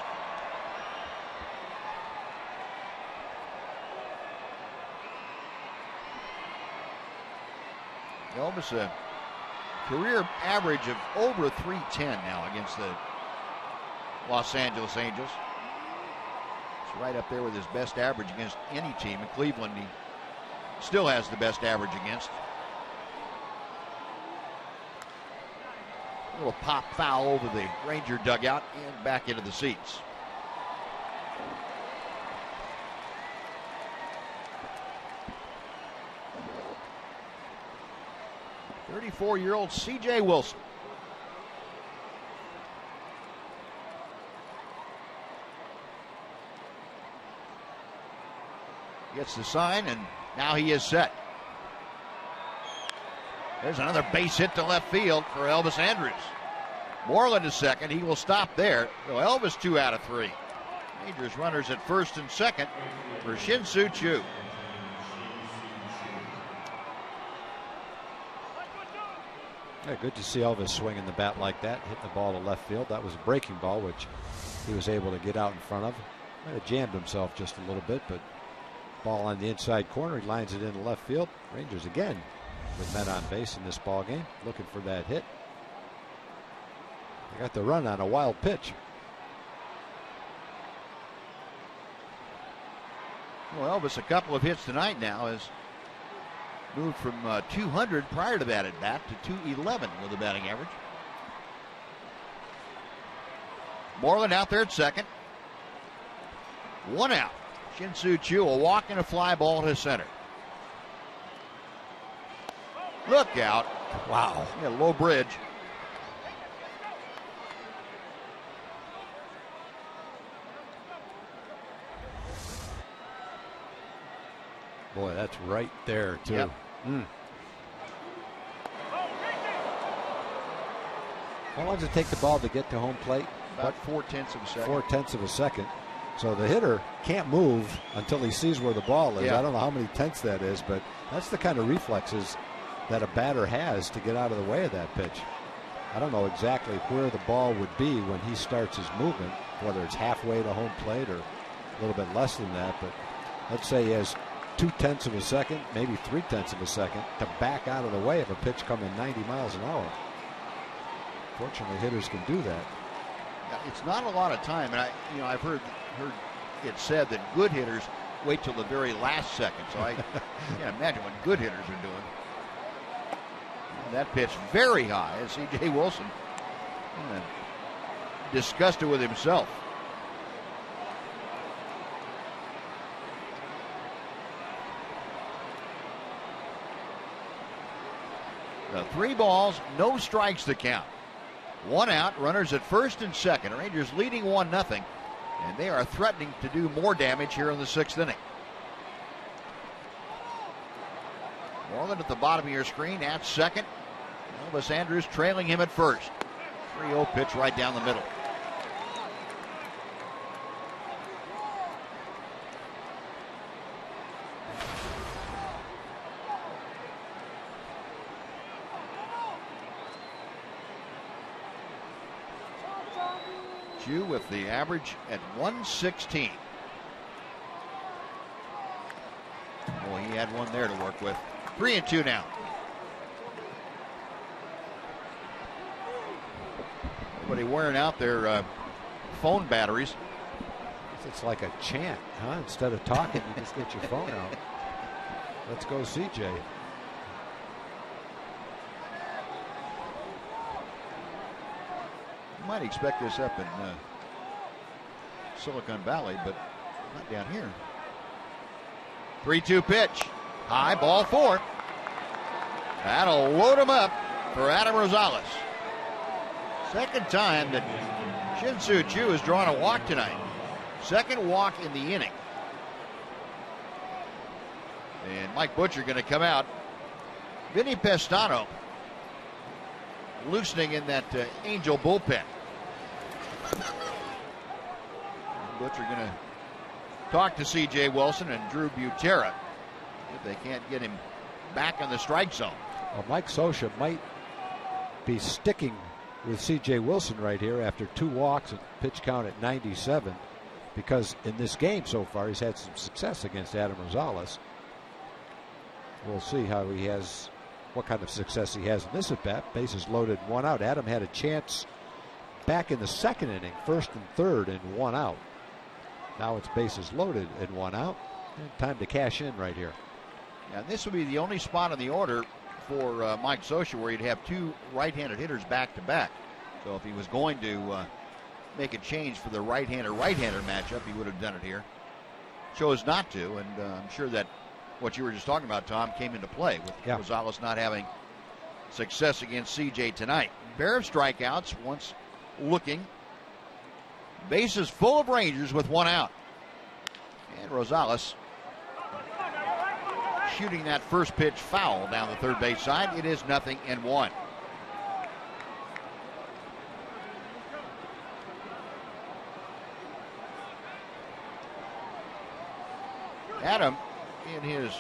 Elvis, a career average of over 310 now against the Los Angeles Angels. It's right up there with his best average against any team. In Cleveland, he still has the best average against. A little pop foul over the Ranger dugout and back into the seats. .34-year-old C.J. Wilson. Gets the sign, and now he is set. There's another base hit to left field for Elvis Andrus. Moreland is second. He will stop there. So Elvis 2 out of 3. Rangers runners at first and second for Shin-Soo Choo. Yeah, good to see Elvis swinging the bat like that, hitting the ball to left field. That was a breaking ball, which he was able to get out in front of. Might have jammed himself just a little bit, but ball on the inside corner. He lines it into left field. Rangers again with men on base in this ball game, looking for that hit. They got the run on a wild pitch. Well, Elvis, a couple of hits tonight now, has moved from 200 prior to that at bat to 211 with a batting average. Moreland out there at second. 1 out. Shin-Soo Choo, a walk and a fly ball to center. Look out. Wow. Yeah, low bridge. Boy, that's right there, too. Yep. How long does it take the ball to get to home plate? About 4/10 of a second. 4/10 of a second. So the hitter can't move until he sees where the ball is. Yeah. I don't know how many tenths that is, but that's the kind of reflexes that a batter has to get out of the way of that pitch. I don't know exactly where the ball would be when he starts his movement, whether it's halfway to home plate or a little bit less than that, but let's say he has 2/10 of a second, maybe 3/10 of a second to back out of the way of a pitch coming 90 miles an hour. Fortunately, hitters can do that. It's not a lot of time, and I've heard it said that good hitters wait till the very last second. So I can't imagine what good hitters are doing. And that pitch very high, as C.J. Wilson disgusted with himself. The 3 balls, no strikes to count. 1 out, runners at first and second. Rangers leading 1-0, and they are threatening to do more damage here in the 6th inning. Moreland at the bottom of your screen at second. Elvis Andrus trailing him at first. 3-0 pitch right down the middle. Choo with the average at 116. Boy, he had one there to work with. 3-2 now. Everybody wearing out their phone batteries. It's like a chant, huh? Instead of talking, you just get your phone out. Let's go, CJ. You might expect this up in Silicon Valley, but not down here. 3-2 pitch. High, ball 4. That'll load him up for Adam Rosales. Second time that Shin-Soo Choo has drawn a walk tonight. Second walk in the inning. And Mike Butcher going to come out. Vinny Pestano loosening in that Angel bullpen. Butcher going to talk to C.J. Wilson and Drew Butera if they can't get him back in the strike zone. Well, Mike Scioscia might be sticking with C.J. Wilson right here after 2 walks and pitch count at 97, because in this game so far he's had some success against Adam Rosales. We'll see how he has, what kind of success he has in this at bat. Bases loaded, 1 out. Adam had a chance back in the 2nd inning, 1st and 3rd, and 1 out. Now it's bases loaded and 1 out. And time to cash in right here. Yeah, this would be the only spot in the order for Mike Scioscia where he'd have 2 right-handed hitters back to back. So if he was going to make a change for the right-hander matchup, he would have done it here. Chose not to, and I'm sure that what you were just talking about, Tom, came into play with Rosales not having success against CJ tonight. Pair of strikeouts once looking. Bases full of Rangers with 1 out. And Rosales shooting that first pitch foul down the third base side. It is 0-1. Adam, in his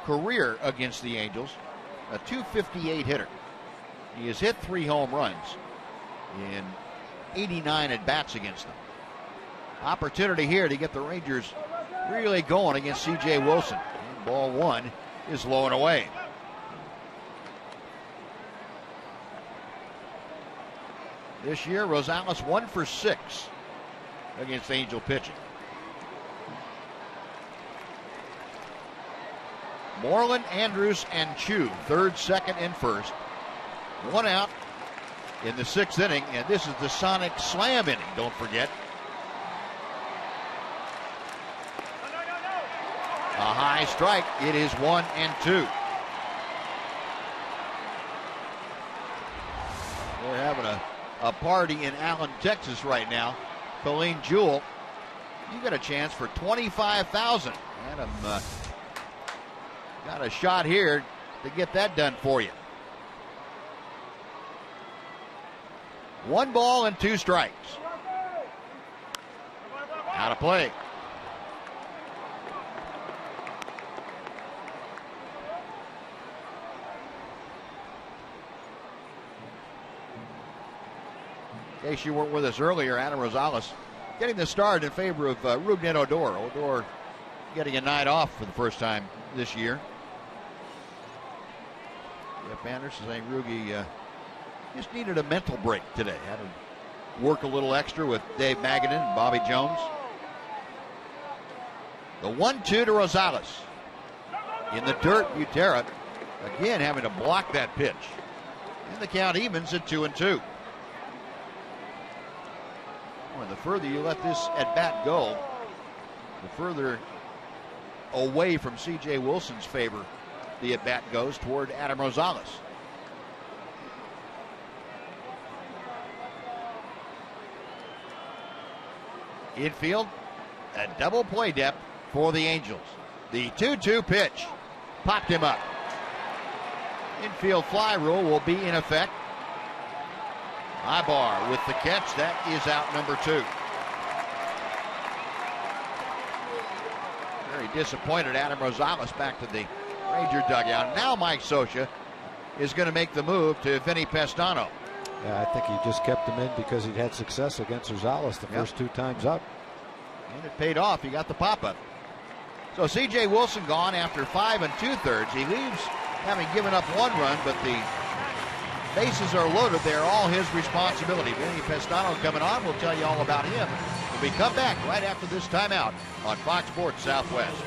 career against the Angels, a .258 hitter. He has hit 3 home runs in 89 at-bats against them. Opportunity here to get the Rangers really going against C.J. Wilson. And ball 1 is low and away. This year, Rosales 1 for 6 against Angel pitching. Moreland, Andrews, and Chu, third, second, and first. 1 out in the 6th inning, and this is the Sonic Slam inning, don't forget. A high strike. It is 1-2. They're having a party in Allen, Texas right now. Colleen Jewell, you got a chance for $25,000. Adam got a shot here to get that done for you. 1 ball and 2 strikes. Out of play. In case you weren't with us earlier, Adam Rosales getting the start in favor of Rougned Odor. Odor getting a night off for the first time this year. Jeff Anderson saying Rugi just needed a mental break today. Had to work a little extra with Dave Magadan and Bobby Jones. The 1-2 to Rosales. In the dirt, Butera again having to block that pitch. And the count evens at 2-2. Well, the further you let this at bat go, the further away from C.J. Wilson's favor the at bat goes toward Adam Rosales. Infield, a double play depth for the Angels. The 2-2 pitch popped him up. Infield fly rule will be in effect. Ibar with the catch. That is out number 2. Very disappointed Adam Rosales back to the Ranger dugout. Now Mike Scioscia is going to make the move to Vinny Pestano. Yeah, I think he just kept him in because he'd had success against Rosales the first 2 times up. And it paid off. He got the pop-up. So C.J. Wilson gone after 5 2/3. He leaves having given up 1 run, but the bases are loaded. They're all his responsibility. Vinny Pestano coming on. We'll tell you all about him when we come back right after this timeout on Fox Sports Southwest.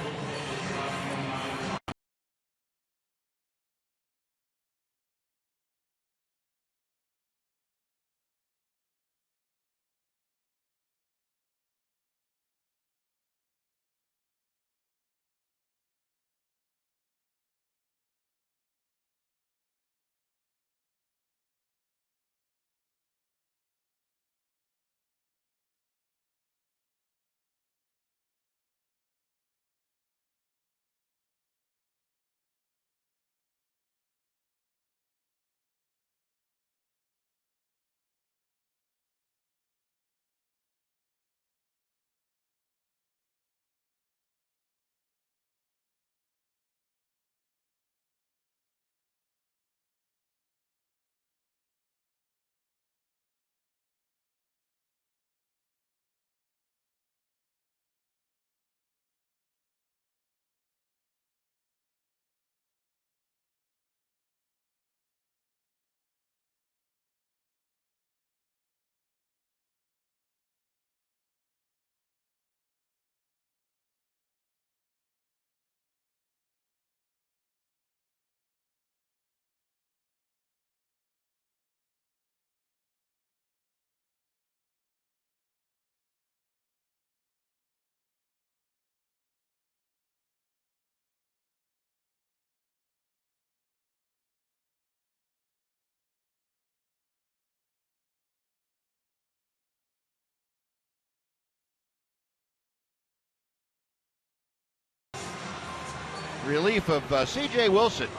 Relief of C.J. Wilson.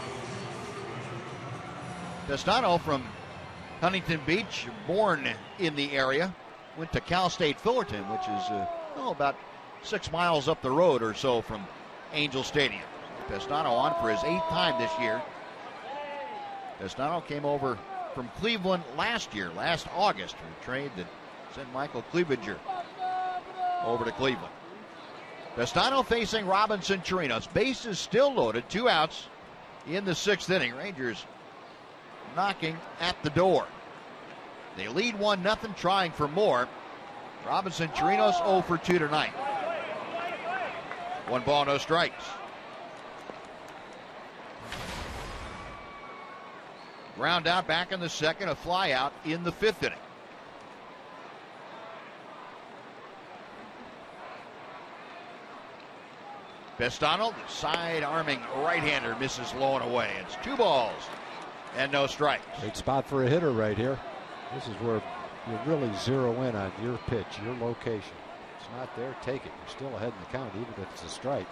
Pestano from Huntington Beach, born in the area, went to Cal State Fullerton, which is about 6 miles up the road or so from Angel Stadium. Pestano on for his 8th time this year. Pestano came over from Cleveland last August, for a trade that sent Michael Clevenger over to Cleveland. Pestano facing Robinson Chirinos. Base is still loaded, 2 outs in the 6th inning. Rangers knocking at the door. They lead 1-0, trying for more. Robinson Chirinos 0 for 2 tonight. 1 ball, no strikes. Ground out back in the 2nd, a fly out in the 5th inning. Pestano, the side-arming right-hander, misses low and away. It's 2 balls and no strikes. Great spot for a hitter right here. This is where you really zero in on your pitch, your location. It's not there, take it. You're still ahead in the count, even if it's a strike.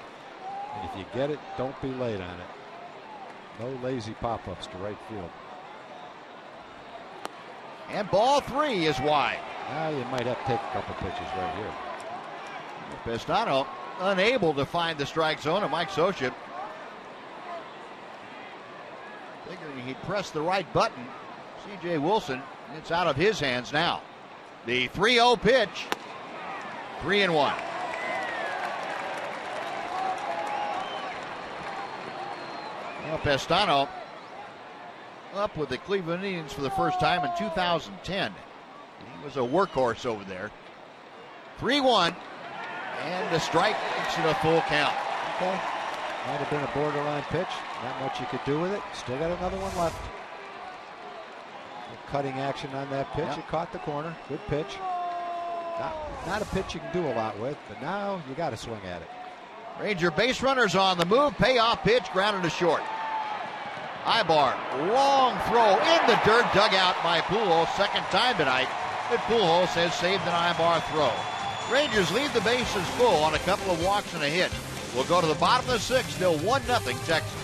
And if you get it, don't be late on it. No lazy pop-ups to right field. And ball 3 is wide. Now you might have to take a couple pitches right here. Pestano unable to find the strike zone, and Mike Socha figuring he'd press the right button. C.J. Wilson, it's out of his hands now. The 3-0 pitch, 3-1. Well, Pestano up with the Cleveland Indians for the first time in 2010. He was a workhorse over there. 3-1, and the strike makes it a full count. Okay. Might have been a borderline pitch. Not much you could do with it. Still got another one left. Cutting action on that pitch. Yep. It caught the corner. Good pitch. Not a pitch you can do a lot with, but now you got to swing at it. Ranger base runners on the move. Payoff pitch, grounded to short. Ibar, long throw in the dirt, dug out by Pujols. 2nd time tonight that Pujols has saved an Ibar throw. Rangers leave the bases full on a couple of walks and a hit. We'll go to the bottom of the 6th, still 1-0 Texas.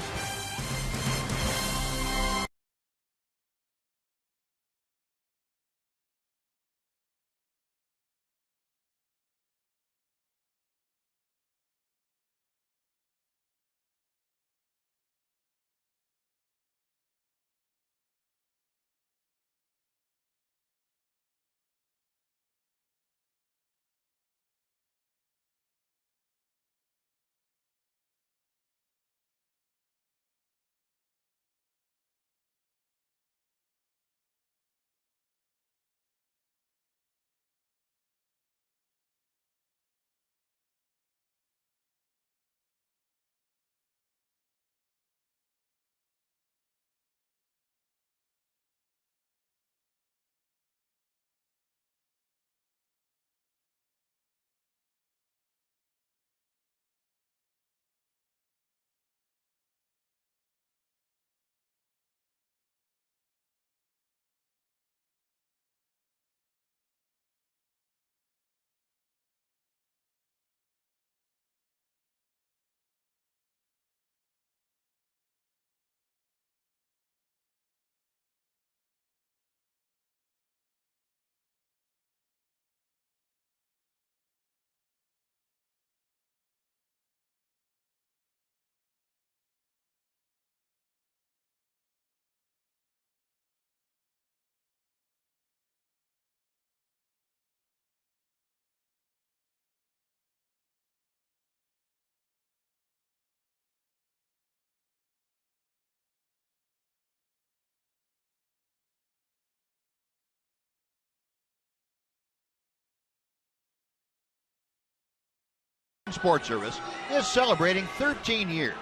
Sports Service is celebrating 13 years.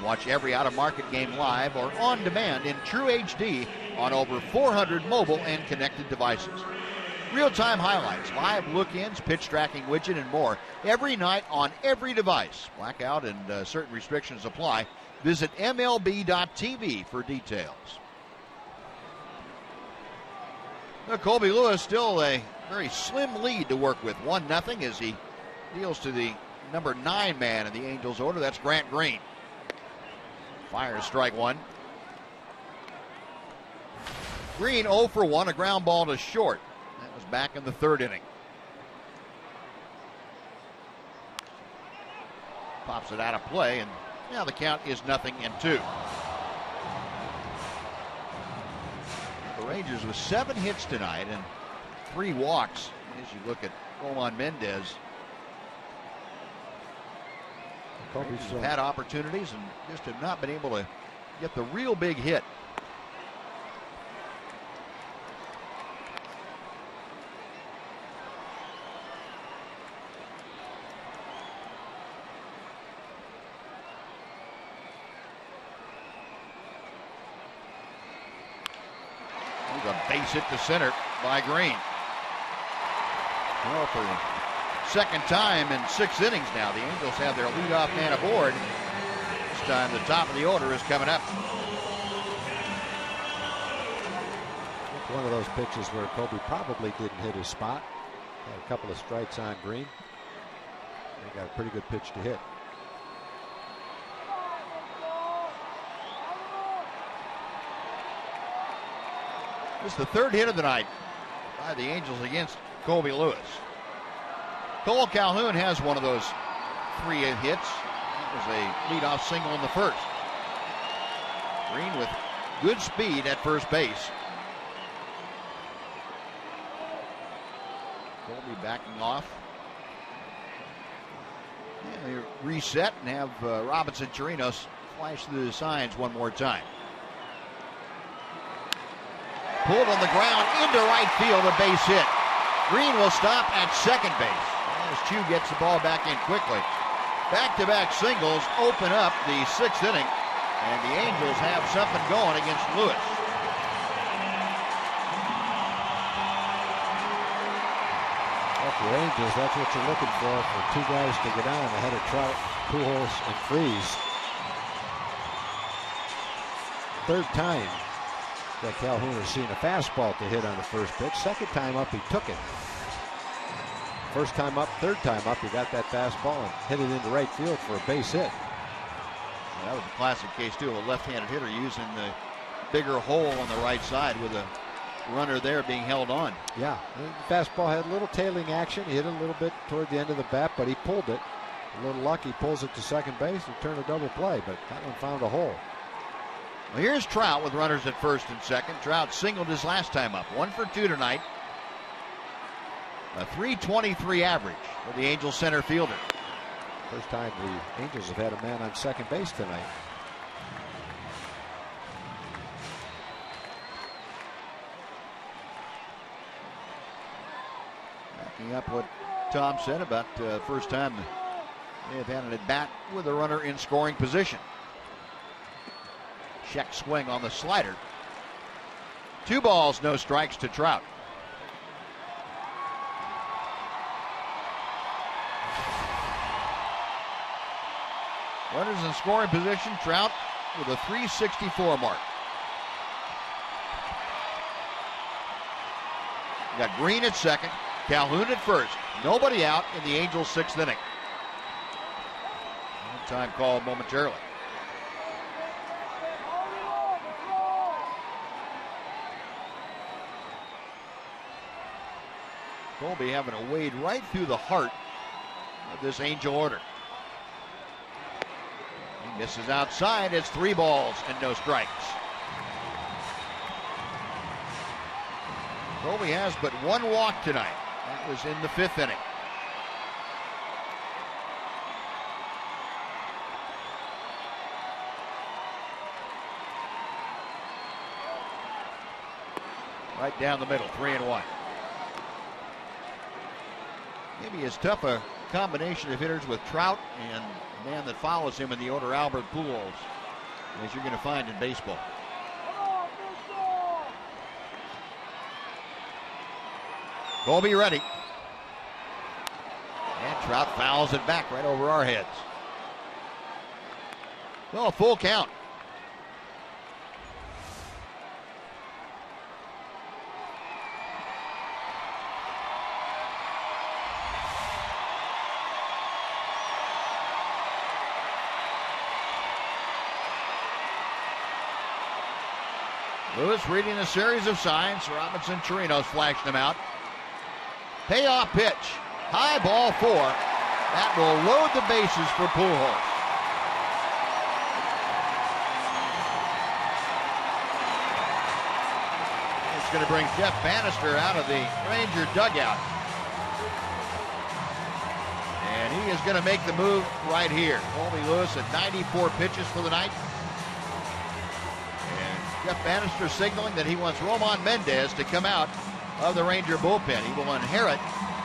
Watch every out-of-market game live or on demand in true HD on over 400 mobile and connected devices. Real-time highlights, live look-ins, pitch tracking widget, and more every night on every device. Blackout and certain restrictions apply. Visit MLB.tv for details. Now, Colby Lewis still a very slim lead to work with, 1-0 as he deals to the number 9 man in the Angels order. That's Grant Green. Fires strike one. Green 0 for 1, a ground ball to short. That was back in the third inning. Pops it out of play, and now the count is 0-2. The Rangers with 7 hits tonight and 3 walks. As you look at Roman Mendez, Rangers have had opportunities and just have not been able to get the real big hit. A base hit to center by Green. Well, for the second time in 6 innings now, the Angels have their leadoff man aboard. This time the top of the order is coming up. One of those pitches where Kobe probably didn't hit his spot. Had a couple of strikes on Green. They got a pretty good pitch to hit. This is the 3rd hit of the night by the Angels against Colby Lewis. Cole Calhoun has one of those 3 hits. That was a leadoff single in the first. Green with good speed at first base. Colby backing off. And they reset and have Robinson Chirinos flash through the signs one more time. Pulled on the ground into right field, a base hit. Green will stop at second base as Chu gets the ball back in quickly. Back-to-back singles open up the 6th inning, and the Angels have something going against Lewis. Well, for Angels, that's what you're looking for 2 guys to get on ahead of Trout, Pujols, and Freese. 3rd time that Calhoun has seen a fastball to hit on the first pitch. 2nd time up, he took it. First time up, 3rd time up, he got that fastball and hit it into right field for a base hit. Well, that was a classic case, too, of a left-handed hitter using the bigger hole on the right side with a runner there being held on. Yeah, the fastball had a little tailing action. He hit it a little bit toward the end of the bat, but he pulled it. A little luck, he pulls it to second base and turned a double play, but that one found a hole. Well, here's Trout with runners at first and second. Trout singled his last time up. 1 for 2 tonight. A .323 average for the Angels center fielder. First time the Angels have had a man on second base tonight. Backing up what Tom said about first time they have had an at-bat with a runner in scoring position. Check swing on the slider. 2 balls, no strikes to Trout. Runners in scoring position. Trout with a .364 mark. You got Green at second, Calhoun at first. Nobody out in the Angels' 6th inning. Time called momentarily. Colby having to wade right through the heart of this Angel order. He misses outside. It's 3 balls and no strikes. Colby has but 1 walk tonight. That was in the 5th inning. Right down the middle, 3-1. Maybe as tough a combination of hitters with Trout and the man that follows him in the order, Albert Pujols, as you're going to find in baseball. Colby ready. And Trout fouls it back right over our heads. Well, a full count. Lewis reading a series of signs. Robinson Chirinos flashing them out. Payoff pitch. High ball 4. That will load the bases for Pujols. It's going to bring Jeff Bannister out of the Ranger dugout. And he is going to make the move right here. Colby Lewis at 94 pitches for the night. And Jeff Bannister signaling that he wants Roman Mendez to come out of the Ranger bullpen. He will inherit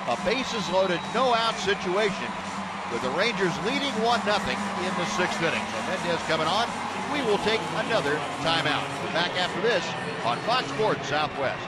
a bases-loaded, no-out situation with the Rangers leading 1-0 in the 6th inning. So Mendez coming on. We will take another timeout. We're back after this on Fox Sports Southwest.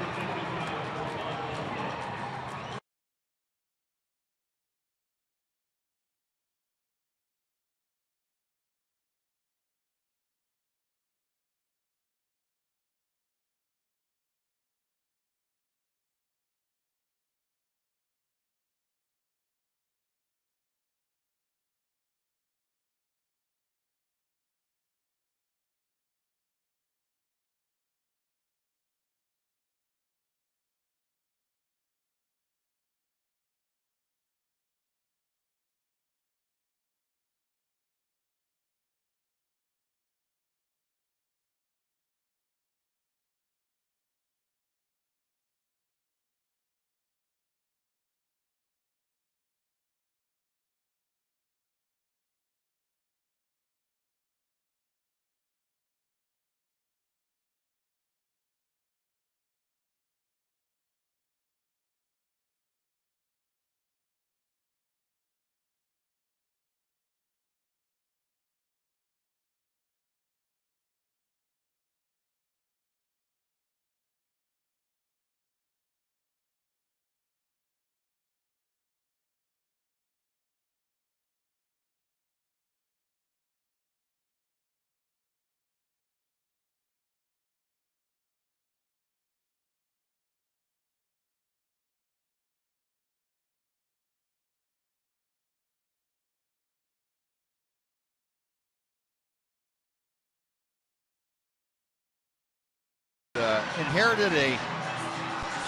Inherited a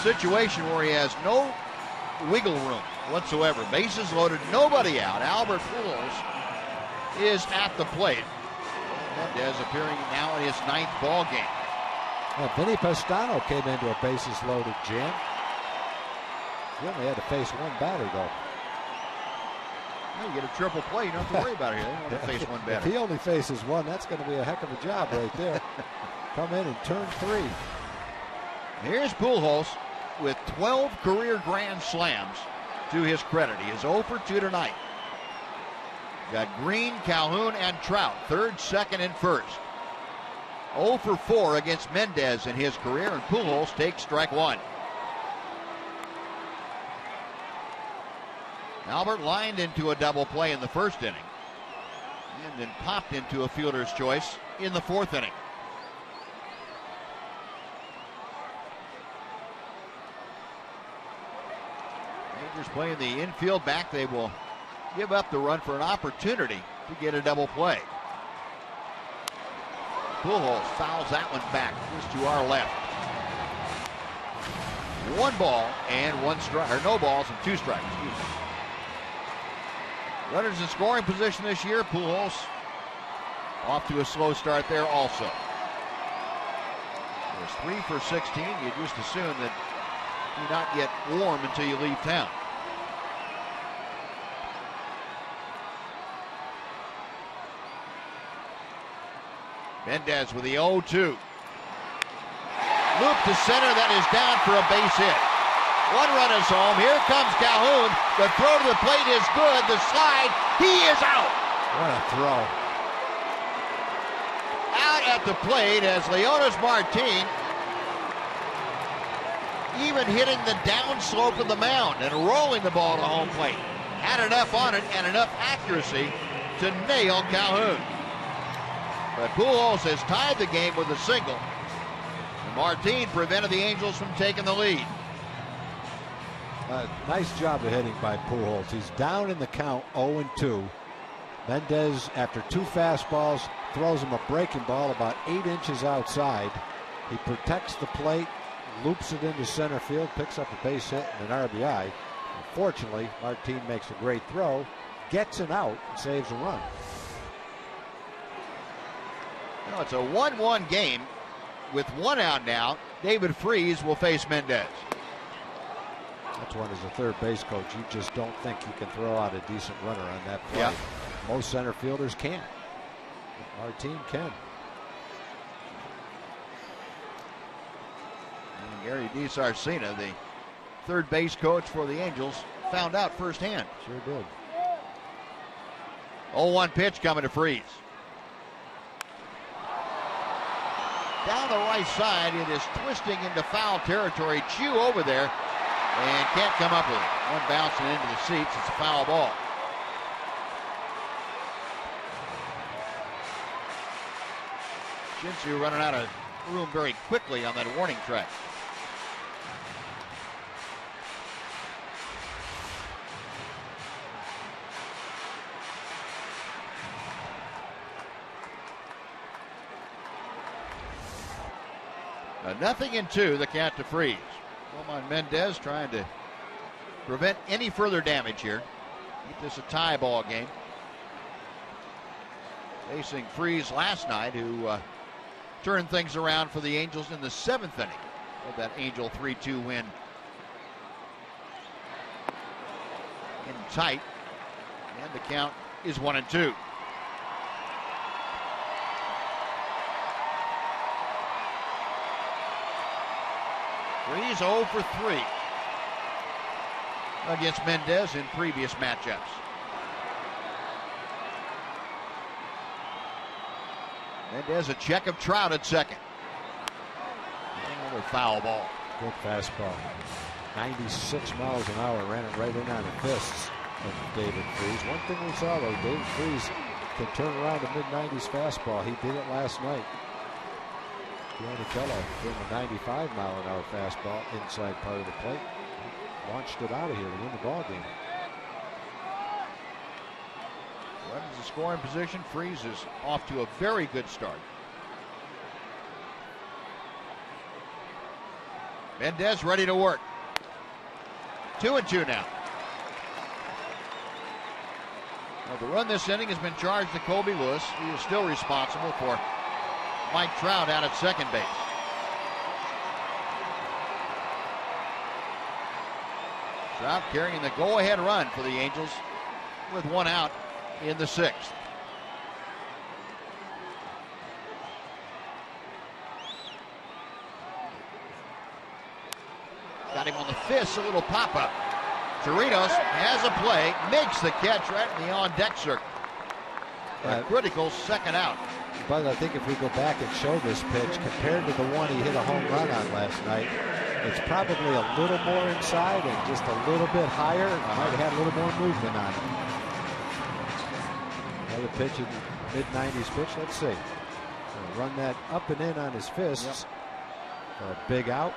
situation where he has no wiggle room whatsoever. Bases loaded, nobody out. Albert Pujols is at the plate. Mendez appearing now in his 9th ball game. Well, Vinny Pastano came into a bases-loaded jam. He only had to face one batter, though. Well, you get a triple play, you don't have to worry about it here. They don't have to face one batter. If he only faces one, that's going to be a heck of a job right there. Come in and turn 3. Here's Pujols with 12 career grand slams to his credit. He is 0 for 2 tonight. Got Green, Calhoun, and Trout, 3rd, 2nd, and 1st. 0 for 4 against Mendez in his career, and Pujols takes strike 1. Albert lined into a double play in the 1st inning, and then popped into a fielder's choice in the 4th inning. Rangers playing the infield back. They will give up the run for an opportunity to get a double play. Pujols fouls that one back just to our left. 1 ball and 1 strike, or no balls and 2 strikes. Excuse me. Runners in scoring position this year. Pujols off to a slow start there also. There's 3 for 16. You just assume that you not get warm until you leave town. Mendez with the 0-2. Loop to center, that is down for a base hit. 1 run is home. Here comes Calhoun. The throw to the plate is good. The slide, he is out. What a throw. Out at the plate as Leonis Martin even hitting the downslope of the mound and rolling the ball to home plate. Had enough on it and enough accuracy to nail Calhoun. But Pujols has tied the game with a single. And Martin prevented the Angels from taking the lead. Nice job of hitting by Pujols. He's down in the count, 0-2. Mendez, after 2 fastballs, throws him a breaking ball about 8 inches outside. He protects the plate, loops it into center field, picks up a base hit and an RBI. Unfortunately, Martin makes a great throw, gets an out, and saves a run. You know, it's a 1-1 game with one out now. David Freese will face Mendez. That's one as a third base coach. You just don't think you can throw out a decent runner on that play. Yeah. Most center fielders can't. Martin can. And Gary DiSarcina, the third base coach for the Angels, found out firsthand. Sure did. 0-1 pitch coming to Freese. Down the right side, it is twisting into foul territory. Chew over there and can't come up with it. One bouncing into the seats. It's a foul ball. Shinsu running out of room very quickly on that warning track. A 0-2, the count to Freese. Roman Mendez trying to prevent any further damage here. Keep this a tie ball game. Facing Freese last night, who turned things around for the Angels in the 7th inning of that Angel 3-2 win. In tight, and the count is 1-2. Freese 0 for 3 against Mendez in previous matchups. Mendez a check of Trout at second. Another foul ball. Good fastball. 96 miles an hour, ran it right in on the fists of David Freese. One thing we saw though, David Freese can turn around a mid-90s fastball. He did it last night. Giannicello threw a 95 mile an hour fastball inside part of the plate. Launched it out of here to win the ball game. Runners in scoring position. Freese is off to a very good start. Mendez ready to work. 2-2 now. Well, the run this inning has been charged to Colby Lewis. He is still responsible for Mike Trout out at second base. Trout carrying the go-ahead run for the Angels with one out in the 6th. Got him on the fist, a little pop-up. Chirinos has a play, makes the catch right in the on-deck circle. A critical second out. But I think if we go back and show this pitch compared to the one he hit a home run on last night, it's probably a little more inside and just a little bit higher. Might have had a little more movement on it. Another pitch in mid-90s pitch. Let's see. Gonna run that up and in on his fists for a big out.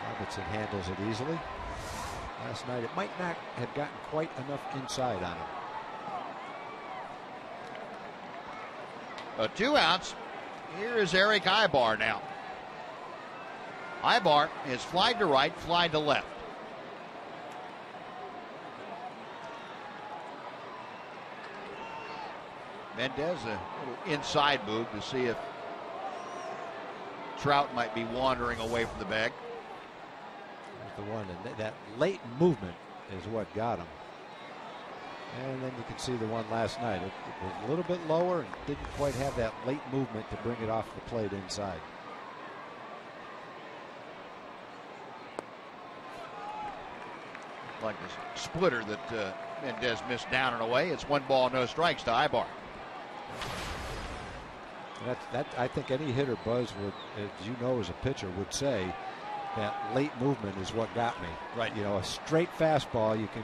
Robertson handles it easily. Last night it might not have gotten quite enough inside on him. 2 outs. Here is Eric Ibar now. Ibar is fly to right, fly to left. Mendez a little inside move to see if Trout might be wandering away from the bag. There's the one, and that late movement is what got him. And then you can see the one last night. It was a little bit lower and didn't quite have that late movement to bring it off the plate inside. Like this splitter that Mendez missed down and away. It's 1 ball, no strikes to Ibar. I think any hitter, Buzz, would, as you know, as a pitcher, would say that late movement is what got me. Right. You know, a straight fastball, you can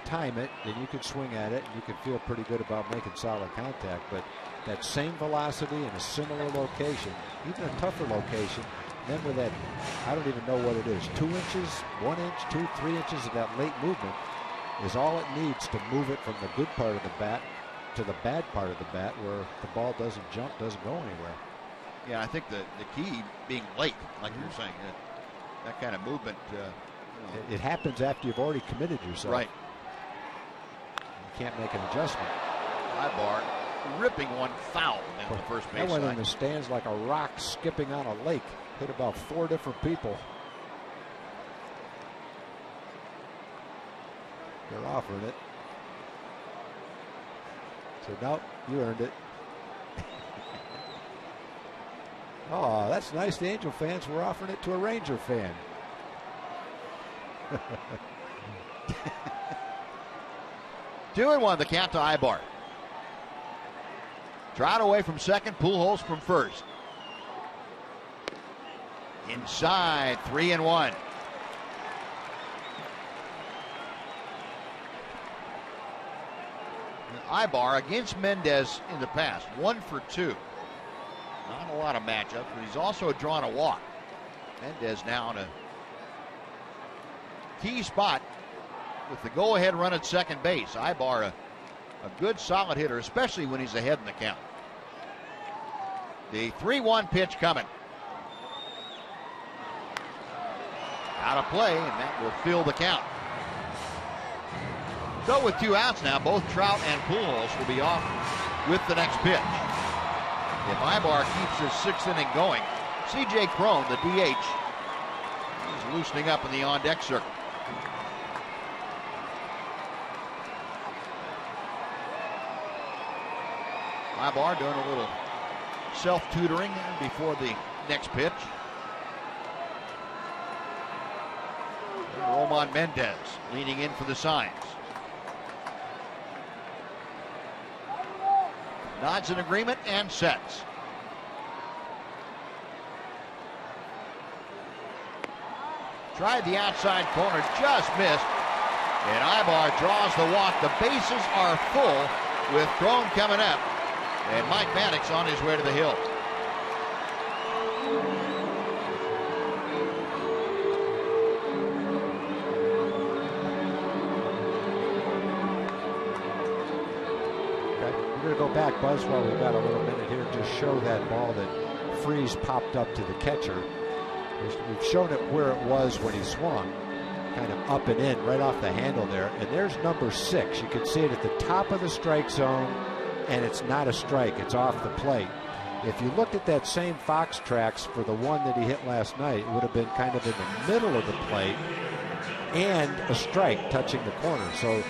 time it and you can swing at it and you can feel pretty good about making solid contact, but that same velocity in a similar location, even a tougher location, then with that, I don't even know what it is, 2 inches, 1 inch, 2, 3 inches of that late movement is all it needs to move it from the good part of the bat to the bad part of the bat where the ball doesn't jump, doesn't go anywhere. Yeah, I think the key being late, like you're saying, that kind of movement. It happens after you've already committed yourself. Right. You can't make an adjustment. Ibar ripping one foul down the first base That went line. in the stands like a rock skipping on a lake. Hit about 4 different people. They're offering it. So now you earned it. Oh, that's nice. The Angel fans were offering it to a Ranger fan. 2-1 the count to Ibar. Trout away from second, Pujols from first. Inside, 3-1. Ibar against Mendez in the past, 1 for 2. Not a lot of matchups, but he's also drawn a walk. Mendez now in a key spot with the go-ahead run at second base. Ibar a good solid hitter, especially when he's ahead in the count. The 3-1 pitch coming. Out of play, and that will fill the count. So with 2 outs now, both Trout and Pujols will be off with the next pitch. If Ibar keeps his 6th inning going, C.J. Cron, the DH, is loosening up in the on-deck circle. Ibar doing a little self-tutoring before the next pitch. Roman Mendez leaning in for the signs. Nods in agreement and sets. Tried the outside corner, just missed. And Ibar draws the walk. The bases are full with Cron coming up. And Mike Maddox on his way to the hill. We're going to go back, Buzz, while we've got a little minute here, just show that ball that Freese popped up to the catcher. We've shown it where it was when he swung, kind of up and in, right off the handle there. And there's number 6. You can see it at the top of the strike zone, and it's not a strike. It's off the plate. If you looked at that same Fox tracks for the one that he hit last night, it would have been kind of in the middle of the plate and a strike touching the corner. So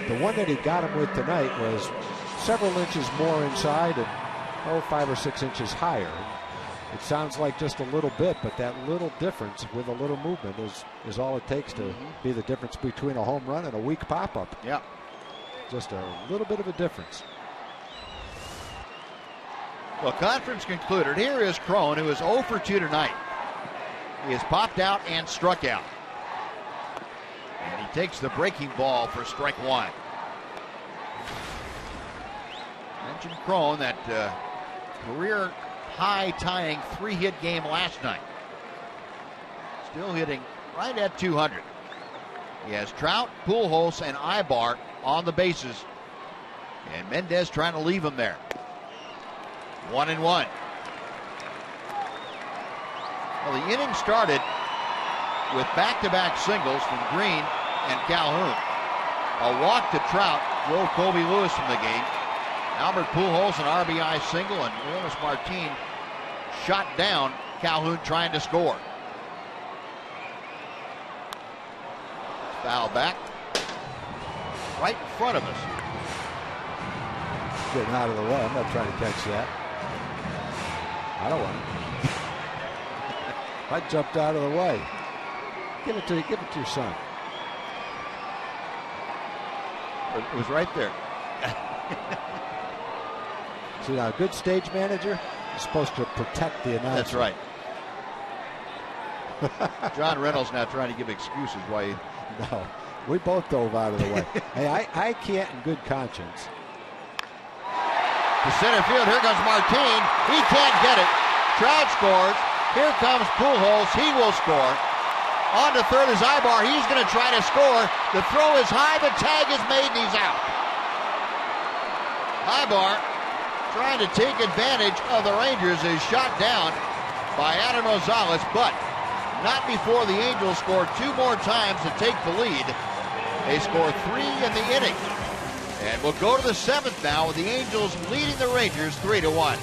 the one that he got him with tonight was several inches more inside and 5 or 6 inches higher. It sounds like just a little bit, but that little difference with a little movement is all it takes to be the difference between a home run and a weak pop-up. Yeah. Just a little bit of a difference. Well, conference concluded. Here is Cron, who is 0 for 2 tonight. He has popped out and struck out. And he takes the breaking ball for strike 1. Mentioned Cron, that career high tying 3-hit game last night. Still hitting right at 200. He has Trout, Pujols, and Ibar on the bases. And Mendez trying to leave him there. 1-1. Well, the inning started with back-to-back singles from Green and Calhoun. A walk to Trout drove Kobe Lewis from the game. Albert Pujols an RBI single, and Willis Martin shot down Calhoun trying to score. Foul back right in front of us. Getting out of the way. I'm not trying to catch that. I don't want it. I jumped out of the way. Give it to your son. It was right there. See, now a good stage manager is supposed to protect the announcer. That's right. John Reynolds now trying to give excuses why he... No, we both dove out of the way. Hey, I can't in good conscience. To center field, here comes Martin. He can't get it. Trout scores. Here comes Pujols. He will score. On to third is Ibar. He's going to try to score. The throw is high. The tag is made, and he's out. Ibar trying to take advantage of the Rangers is shot down by Adam Rosales, but not before the Angels scored 2 more times to take the lead. They score 3 in the inning. And we'll go to the 7th now with the Angels leading the Rangers 3-1.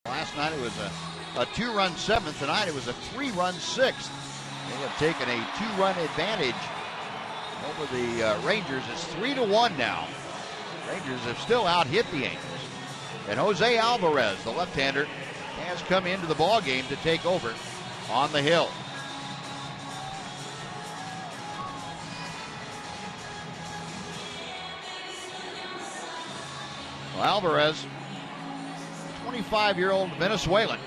Last night it was a 2-run 7th. Tonight it was a 3-run 6th. They have taken a 2-run advantage over the Rangers. It's 3-1 now. Rangers have still out-hit the Angels. And Jose Alvarez, the left-hander, has come into the ballgame to take over on the hill. Well, Alvarez, 25-year-old Venezuelan,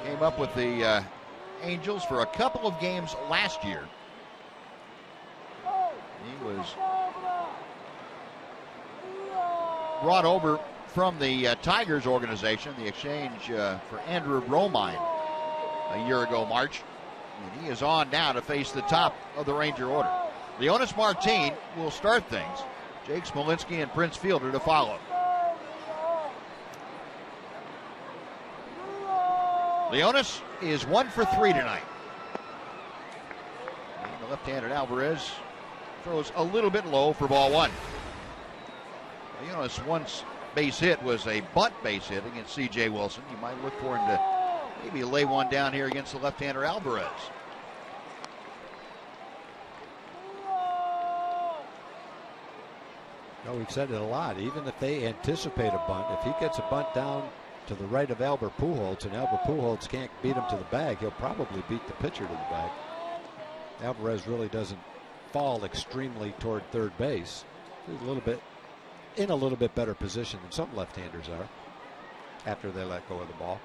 came up with the Angels for a couple of games last year. He was brought over from the Tigers organization, the exchange for Andrew Romine a year ago, March. And he is on now to face the top of the Ranger order. Leonis Martin will start things. Jake Smolinski and Prince Fielder to follow. Leonis is 1 for 3 tonight. And the left-handed Alvarez throws a little bit low for ball 1. Leonis' once base hit was a bunt base hit against C.J. Wilson. You might look for him to maybe lay one down here against the left-hander Alvarez. No, we've said it a lot. Even if they anticipate a bunt, if he gets a bunt down to the right of Albert Pujols and Albert Pujols can't beat him to the bag, he'll probably beat the pitcher to the bag. Alvarez really doesn't fall extremely toward third base. He's in a little bit better position than some left-handers are after they let go of the ball.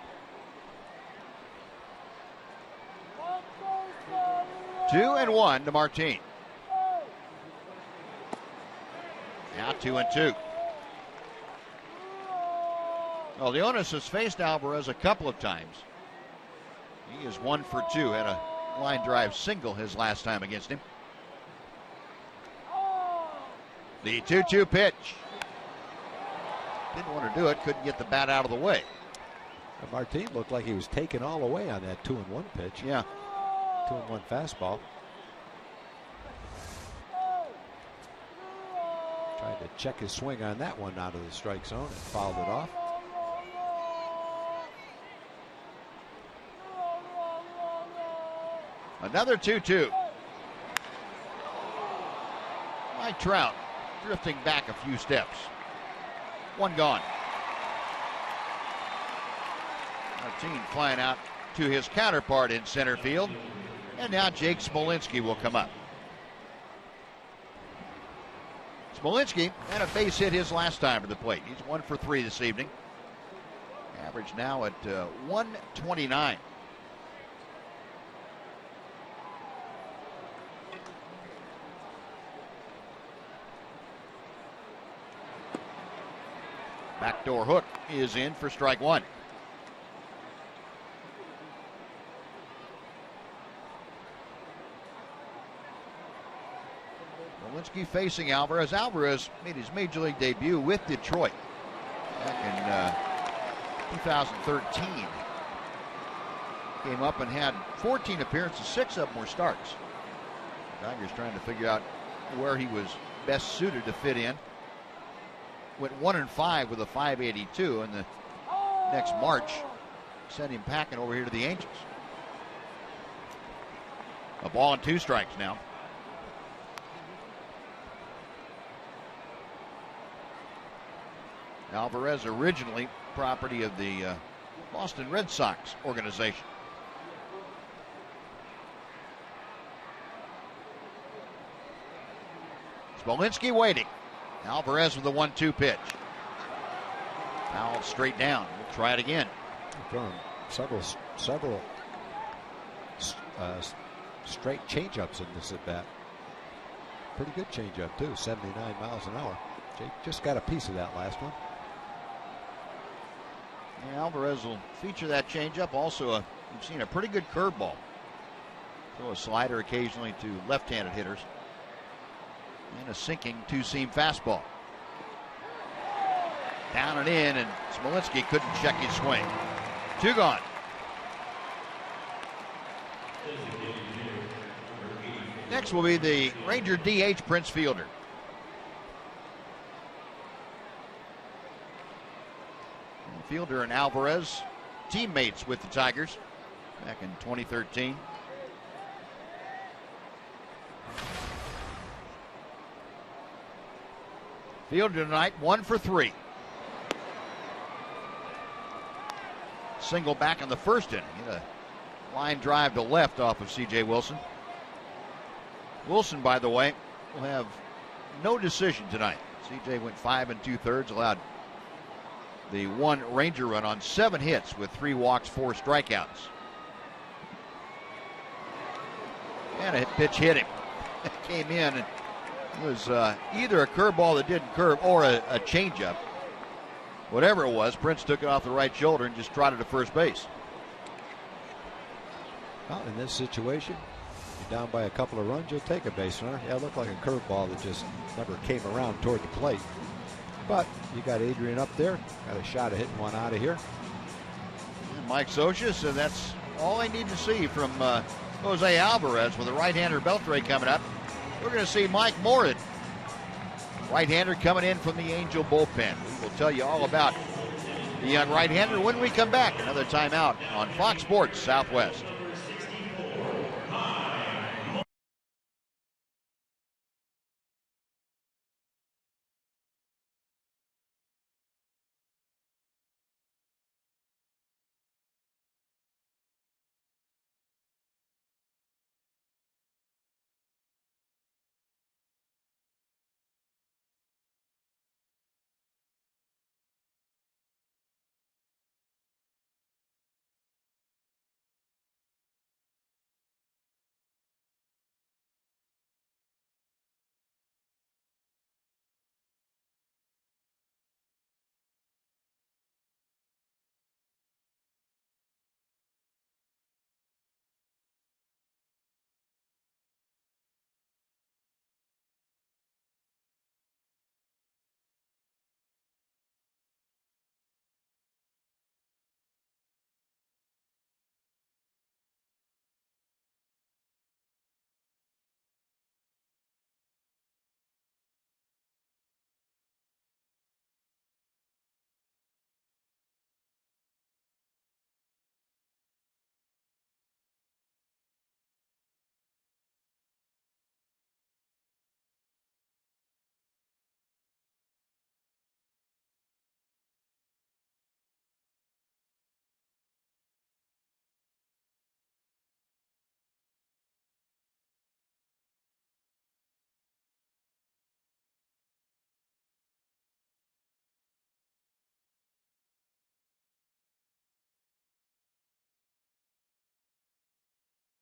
2-1 to Martin. Now 2-2. Well, Leonis has faced Alvarez a couple of times. He is 1 for 2. Had a line drive single his last time against him. The 2-2 pitch. Didn't want to do it. Couldn't get the bat out of the way. Martin looked like he was taken all away on that 2-1 pitch. Yeah. 2-1 fastball. Tried to check his swing on that one out of the strike zone and fouled it off. Another 2-2. Mike Trout drifting back a few steps. 1 gone. Martin flying out to his counterpart in center field. And now Jake Smolinski will come up. Smolinski had a base hit his last time to the plate. He's 1 for 3 this evening. Average now at 129. Backdoor hook is in for strike 1. Smolinski facing Alvarez. Alvarez made his major league debut with Detroit back in 2013. Came up and had 14 appearances, 6 of them were starts. Tigers trying to figure out where he was best suited to fit in. Went 1-5 with a 582, and the next March sent him packing over here to the Angels. A ball and 2 strikes now. Alvarez originally property of the Boston Red Sox organization. Smolinski waiting. Alvarez with the 1-2 pitch. Fouled straight down. We'll try it again. From several straight changeups in this at bat. Pretty good changeup too, 79 miles an hour. Jake just got a piece of that last one. Yeah, Alvarez will feature that changeup. Also, we've seen a pretty good curveball. Throw a slider occasionally to left-handed hitters. And a sinking 2-seam fastball. Down and in, and Smolinski couldn't check his swing. 2 gone. Next will be the Ranger DH Prince Fielder. Fielder and Alvarez, teammates with the Tigers back in 2013. Fielder tonight 1 for 3. Single back in the first inning. Hit a line drive to left off of C.J. Wilson. Wilson, by the way, will have no decision tonight. C.J. went 5 2/3, allowed the 1 Ranger run on 7 hits with 3 walks, 4 strikeouts. And a pitch hit him. It came in and was either a curveball that didn't curve or a changeup. Whatever it was, Prince took it off the right shoulder and just trotted to first base. Well, in this situation, you're down by a couple of runs, you'll take a base runner. Yeah, it looked like a curveball that just never came around toward the plate. But you got Adrian up there, got a shot of hitting one out of here. And Mike Socia said that's all they need to see from Jose Alvarez with a right-hander Beltre coming up. We're going to see Mike Morin, right-hander coming in from the Angel bullpen. We will tell you all about the young right-hander when we come back. Another timeout on Fox Sports Southwest.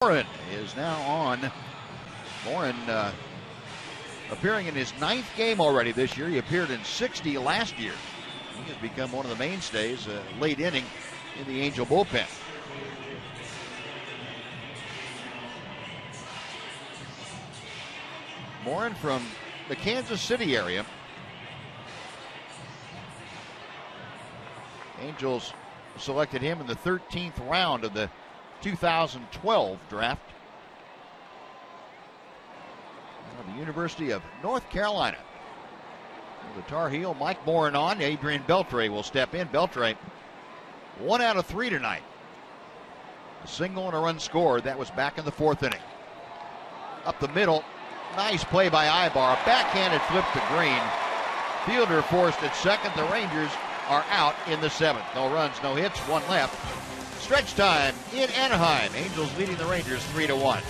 Morin is now on. Morin appearing in his 9th game already this year. He appeared in 60 last year. He has become one of the mainstays, late inning in the Angel bullpen. Morin from the Kansas City area. Angels selected him in the 13th round of the 2012 draft. Out of the University of North Carolina. The Tar Heel, Mike Morin on. Adrian Beltre will step in. Beltre, 1 out of 3 tonight. A single and a run scored. That was back in the 4th inning. Up the middle. Nice play by Ibar. Backhanded flip to Green. Fielder forced at second. The Rangers are out in the 7th. No runs, no hits, 1 left. Stretch time in Anaheim. Angels leading the Rangers 3-1.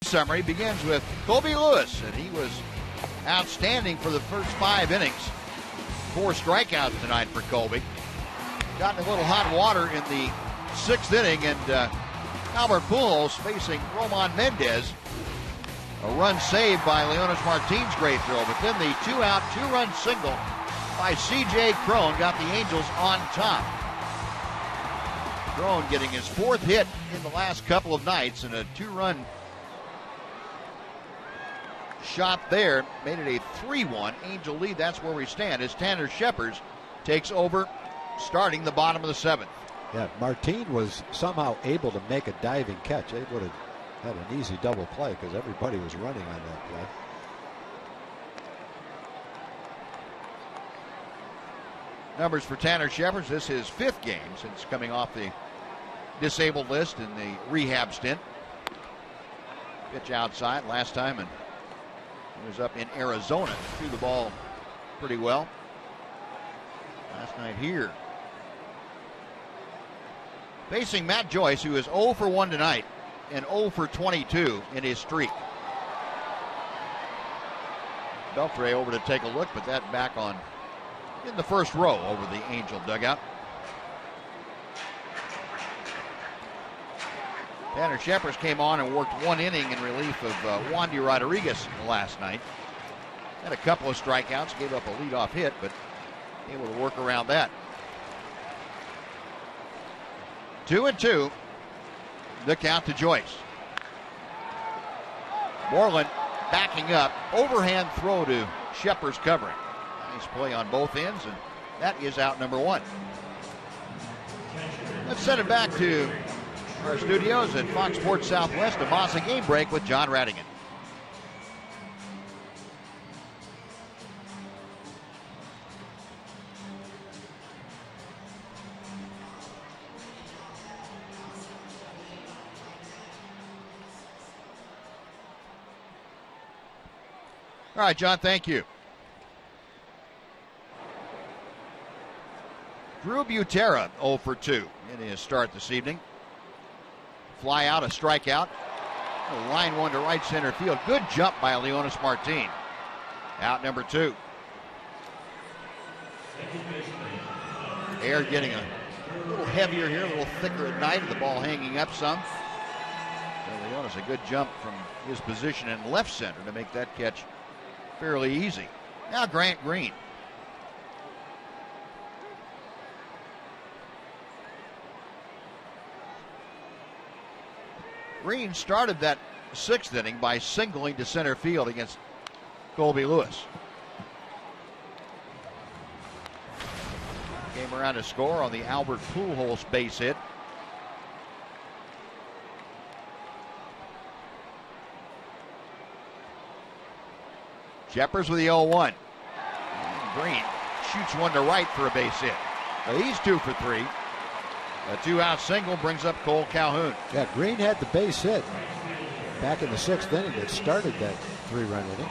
Summary begins with Colby Lewis, and he was outstanding for the first 5 innings. 4 strikeouts tonight for Colby. Got in a little hot water in the 6th inning, and Albert Pujols facing Roman Mendez. A run saved by Leonis Martin's great throw, but then the 2-out, 2-run single by C.J. Cron got the Angels on top. Cron getting his 4th hit in the last couple of nights, and a 2-run shot there made it a 3-1 Angel lead. That's where we stand as Tanner Scheppers takes over, starting the bottom of the 7th. Yeah, Martin was somehow able to make a diving catch. They would have had an easy double play because everybody was running on that play. Numbers for Tanner Scheppers. This is his 5th game since coming off the disabled list in the rehab stint. Pitch outside last time, and he was up in Arizona. Threw the ball pretty well last night here. Facing Matt Joyce, who is 0 for 1 tonight and 0 for 22 in his streak. Beltre over to take a look, but that back on in the first row over the Angel dugout. Tanner Scheppers came on and worked 1 inning in relief of Wandy Rodriguez last night. Had a couple of strikeouts, gave up a leadoff hit, but able to work around that. 2-2, the count to Joyce. Moreland backing up, overhand throw to Scheppers covering. Nice play on both ends, and that is out number 1. Let's send it back to our studios at Fox Sports Southwest, a Mazda game break with John Radigan. All right, John, thank you. Drew Butera 0 for 2 in his start this evening. Fly out, a strikeout. Line one to right center field. Good jump by Leonis Martin. Out number 2. Air getting a little heavier here, a little thicker at night. The ball hanging up some. So Leonis a good jump from his position in left center to make that catch fairly easy. Now Grant Green. Green started that 6th inning by singling to center field against Colby Lewis. Came around to score on the Albert Pujols base hit. Shepard with the 0-1. Green shoots one to right for a base hit. So he's 2 for 3. A 2-out single brings up Cole Calhoun. Yeah, Green had the base hit back in the 6th inning that started that 3-run inning.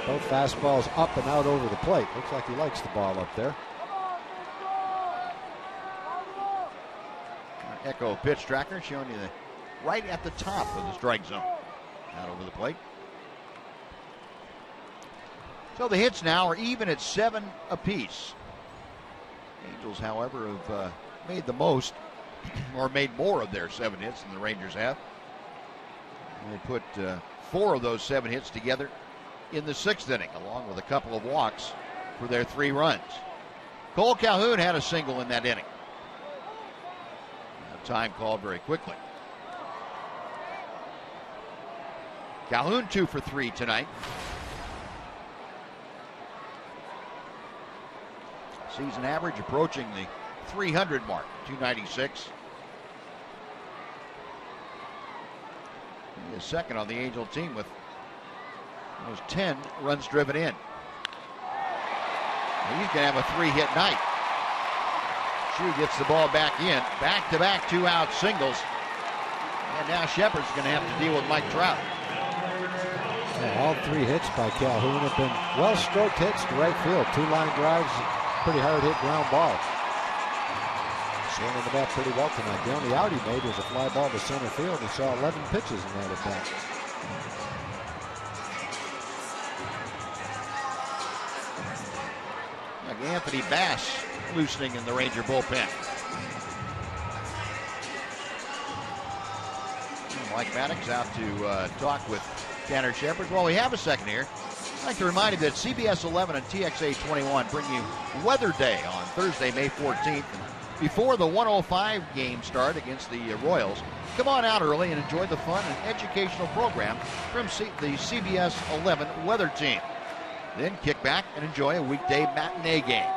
Both fastballs up and out over the plate. Looks like he likes the ball up there. Echo pitch tracker showing you right at the top of the strike zone. Out over the plate. So the hits now are even at 7 apiece. Angels, however, have made the most or made more of their 7 hits than the Rangers have. And they put 4 of those 7 hits together in the 6th inning, along with a couple of walks for their 3 runs. Cole Calhoun had a single in that inning. Time called very quickly. Calhoun 2 for 3 tonight. Season average approaching the 300 mark, 296. He is second on the Angel team with those 10 runs driven in. And he's going to have a 3-hit night. Shue gets the ball back in. Back-to-back 2-out singles. And now Shepard's going to have to deal with Mike Trout. Yeah, all 3 hits by Calhoun have been well-stroked hits to right field. 2 line drives, pretty hard hit ground ball. Swinging the bat pretty well tonight. The only out he made was a fly ball to center field. He saw 11 pitches in that at bat. Like Anthony Bass loosening in the Ranger bullpen. Mike Maddox out to talk with Tanner Shepard. Well, we have a second here. I'd like to remind you that CBS 11 and TXA 21 bring you Weather Day on Thursday, May 14th. And before the 105 game start against the Royals, come on out early and enjoy the fun and educational program from the CBS 11 weather team. Then kick back and enjoy a weekday matinee game.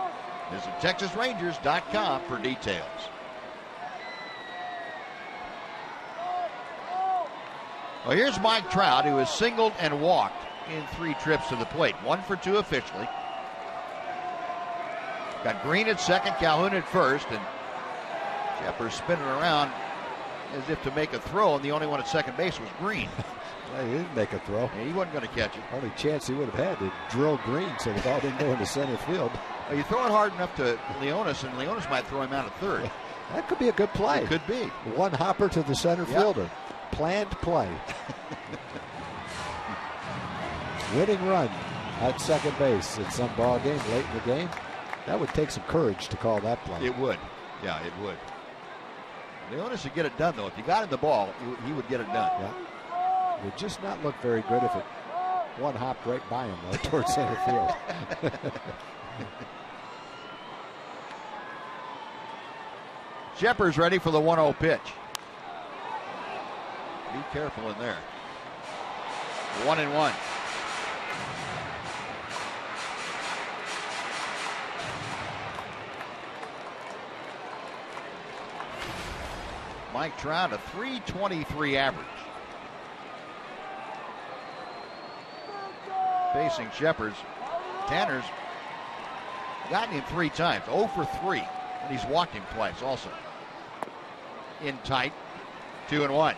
Visit TexasRangers.com for details. Well, here's Mike Trout, who has singled and walked in 3 trips to the plate. 1 for 2 officially. Got Green at second, Calhoun at first, and Shepard spinning around as if to make a throw, and the only one at second base was Green. Well, he didn't make a throw. Yeah, he wasn't going to catch it. Only chance he would have had to drill Green so the ball didn't go into center field. Well, you throw it hard enough to Leonis, and Leonis might throw him out at third. That could be a good play. It could be. 1 hopper to the center fielder. Planned play. Winning run at second base in some ball game late in the game. That would take some courage to call that play. It would. Yeah, it would. Leonis would get it done, though. If you got him the ball, he would get it done. Yeah. It would just not look very good if it 1 hopped right by him, though, towards center field. Shepard's ready for the 1-0 pitch. Be careful in there. 1-1. Mike Trout, a .323 average. Facing Shepard's. Tanner's gotten him 3 times. 0 for 3. And he's walked him twice also. In tight. 2-1.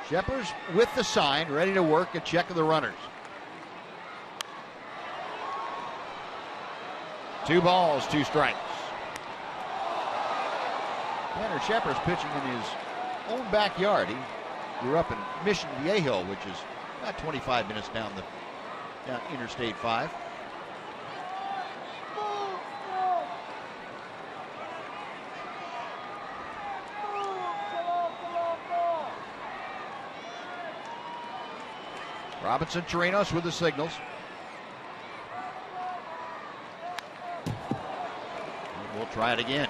Shepard's with the sign, ready to work a check of the runners. 2 balls, 2 strikes. Tanner Shepard's pitching in his own backyard. He grew up in Mission Viejo, which is about 25 minutes down Interstate 5. Robinson Chirinos with the signals. And we'll try it again.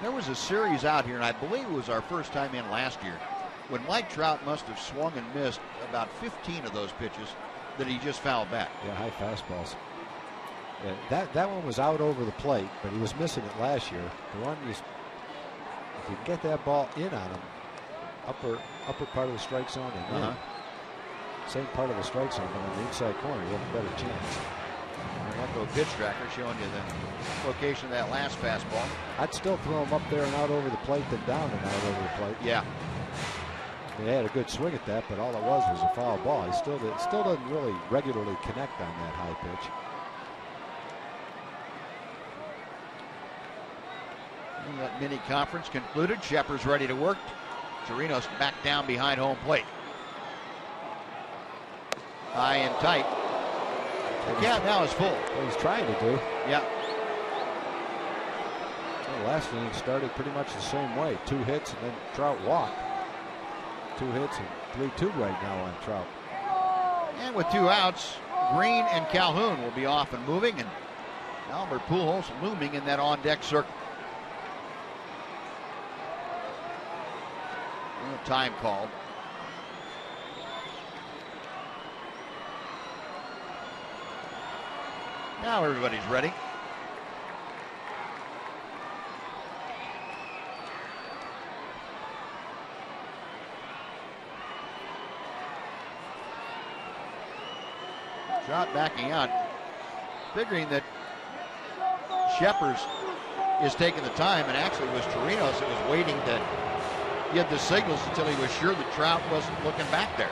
There was a series out here, and I believe it was our first time in last year, when Mike Trout must have swung and missed about 15 of those pitches that he just fouled back. Yeah, high fastballs. Yeah, that one was out over the plate, but he was missing it last year. The one if you get that ball in on him, upper part of the strike zone and in, same part of the strike zone, but on the inside corner, you have a better chance. Echo pitch tracker showing you the location of that last fastball. I'd still throw him up there and out over the plate than down and out over the plate. Yeah. They had a good swing at that, but all it was a foul ball. He still doesn't really regularly connect on that high pitch. And that mini conference concluded. Shepard's ready to work. Chirinos back down behind home plate. High and tight. The count now is full. What he's trying to do. Yeah. Well, last inning started pretty much the same way. 2 hits and then Trout walked. 2 hits and 3-2 right now on Trout. And with 2 outs, Green and Calhoun will be off and moving, and Albert Pujols looming in that on-deck circle. Time called. Now everybody's ready. Shot backing out, figuring that Shepard is taking the time, and actually it was Chirinos that was waiting to give the signals until he was sure that Trout wasn't looking back there.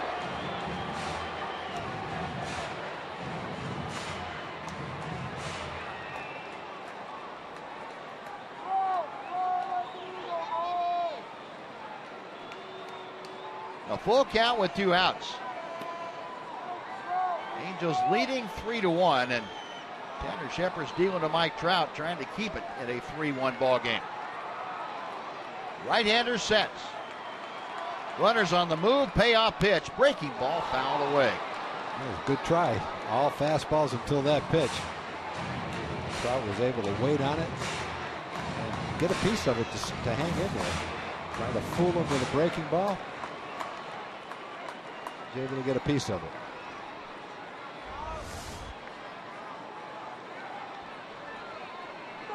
A full count with 2 outs. Angels leading 3-1, and Tanner Shepard's dealing to Mike Trout, trying to keep it at a 3-1 ball game. Right-hander sets. Runners on the move, payoff pitch, breaking ball fouled away. Good try. All fastballs until that pitch. Trout was able to wait on it and get a piece of it to hang in there. Trying to fool him with a breaking ball. He's able to get a piece of it.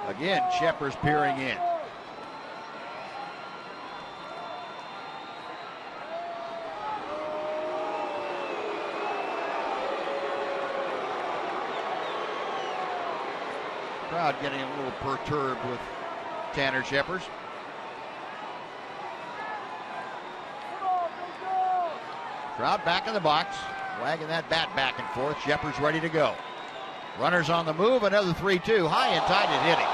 Again, Shepard's peering in. Crowd getting a little perturbed with Tanner Shepard. Crowd back in the box, wagging that bat back and forth. Shepard's ready to go. Runners on the move, another 3-2, high and tight and hitting.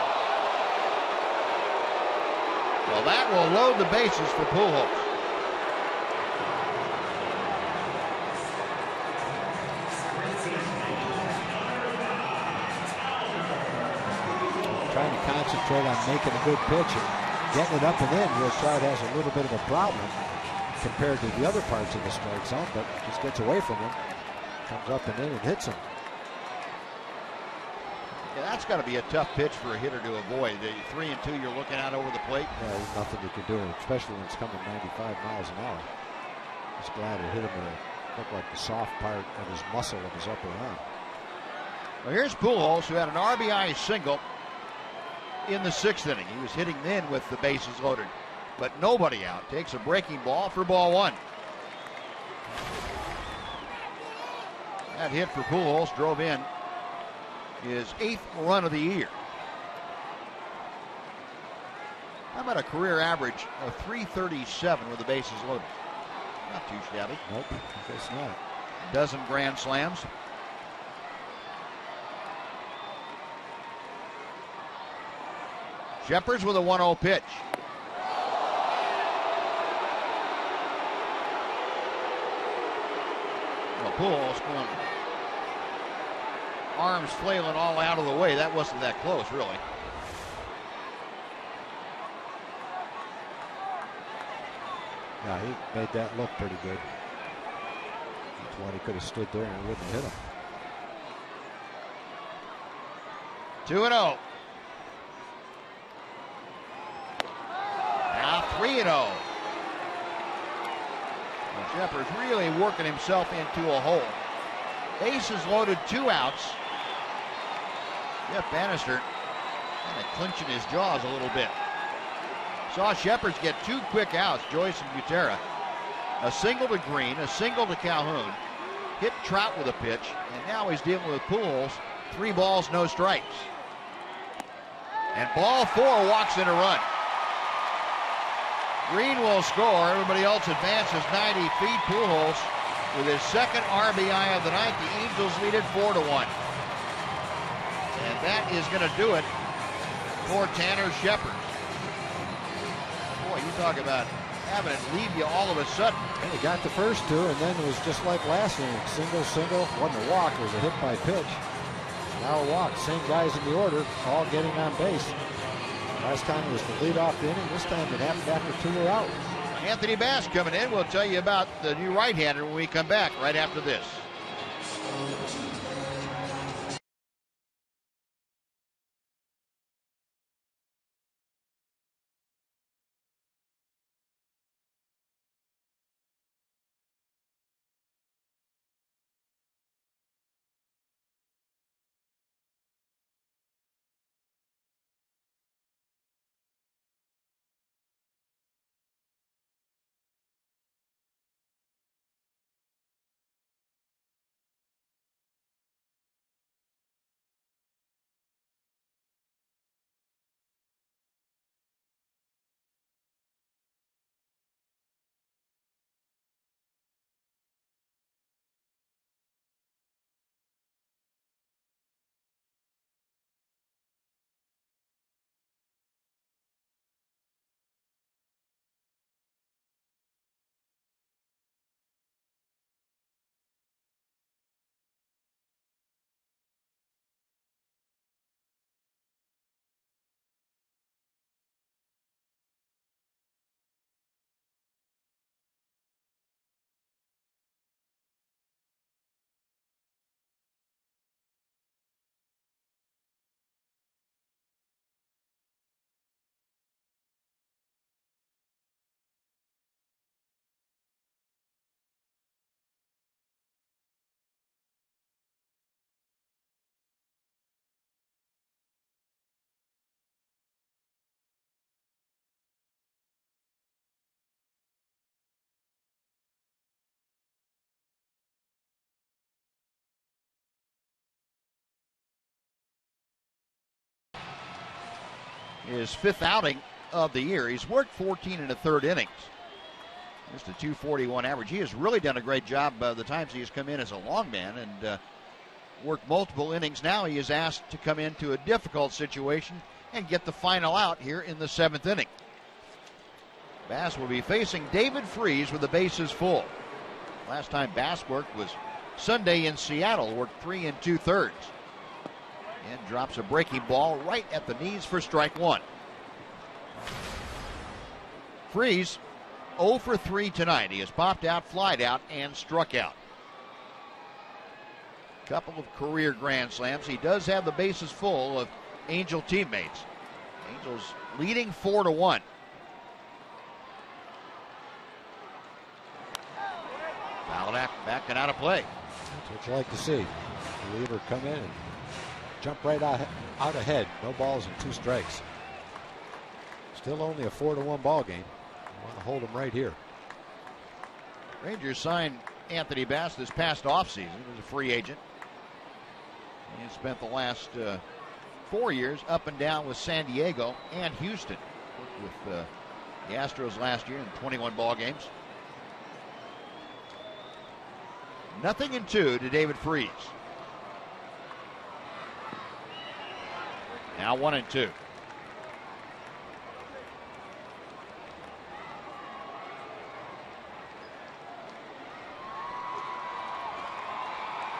Well, that will load the bases for Pujols. Trying to concentrate on making a good pitch and getting it up and in, where Trout has a little bit of a problem compared to the other parts of the strike zone, but just gets away from him, comes up and in and hits him. Yeah, that's got to be a tough pitch for a hitter to avoid. The 3-2 you're looking at over the plate. Yeah, there's nothing you can do, especially when it's coming 95 miles an hour. Just glad it hit him in looked like the soft part of his muscle of his upper arm. Well, here's Pujols, who had an RBI single in the 6th inning. He was hitting then with the bases loaded, but nobody out. Takes a breaking ball for ball 1. That hit for Pujols drove in his 8th run of the year. How about a career average of .337 with the bases loaded? Not too shabby. Nope, I guess not. Dozen grand slams. Shepard's with a 1-0 pitch. Well, Pujols going, arms flailing all out of the way. That wasn't that close, really. Yeah, he made that look pretty good. That's why he could have stood there and it wouldn't hit him. 2-0. Now 3-0. Shepard's really working himself into a hole. Bases loaded, 2 outs. Jeff Bannister kind of clenching his jaws a little bit. Saw Shepard's get 2 quick outs, Joyce and Butera. A single to Green, a single to Calhoun. Hit Trout with a pitch, and now he's dealing with Pujols. 3 balls, no strikes. And ball 4 walks in a run. Green will score. Everybody else advances 90 feet. Pujols with his second RBI of the night. The Angels lead it 4-1. And that is going to do it for Tanner Shepard. Boy, you talk about having it leave you all of a sudden. And he got the first 2, and then it was just like last inning. Single. Wasn't a walk. It was a hit by pitch. Now a walk. Same guys in the order, all getting on base. Last time it was the lead off the inning. This time it happened after 2 were out. Anthony Bass coming in. We'll tell you about the new right-hander when we come back right after this. His 5th outing of the year. He's worked 14 1/3 innings. Just a .241 average. He has really done a great job the times he has come in as a long man and worked multiple innings. Now he is asked to come into a difficult situation and get the final out here in the 7th inning. Bass will be facing David Freese with the bases full. Last time Bass worked was Sunday in Seattle, worked 3 2/3. And drops a breaking ball right at the knees for strike 1. Freese 0 for 3 tonight. He has popped out, flied out, and struck out. Couple of career grand slams. He does have the bases full of Angel teammates. Angels leading 4-1. Fouled back and out of play. That's what you like to see. The reliever come in and jump right out ahead. No balls and 2 strikes. Still only a 4-1 ball game. I want to hold him right here. Rangers signed Anthony Bass this past offseason. He was a free agent. He spent the last 4 years up and down with San Diego and Houston. with the Astros last year in 21 ball games. 0-2 to David Freese. Now 1-2.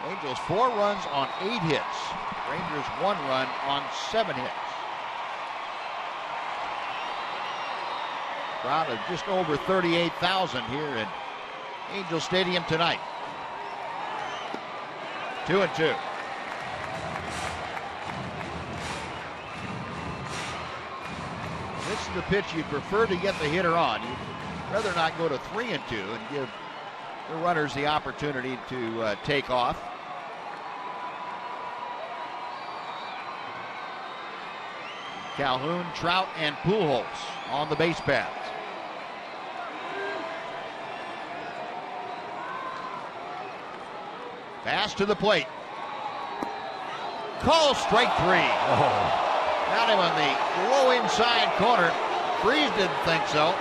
Angels 4 runs on 8 hits. Rangers 1 run on 7 hits. Crowd of just over 38,000 here in Angel Stadium tonight. 2-2. This is the pitch you'd prefer to get the hitter on. You'd rather not go to 3-2 and give the runners the opportunity to take off. Calhoun, Trout, and Pujols on the base paths. Pass to the plate. Call strike 3. Got him on the low inside corner. Freese didn't think so,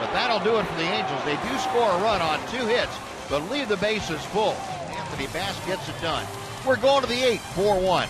but that'll do it for the Angels. They do score a run on 2 hits, but leave the bases full. Anthony Bass gets it done. We're going to the 8th, 4-1.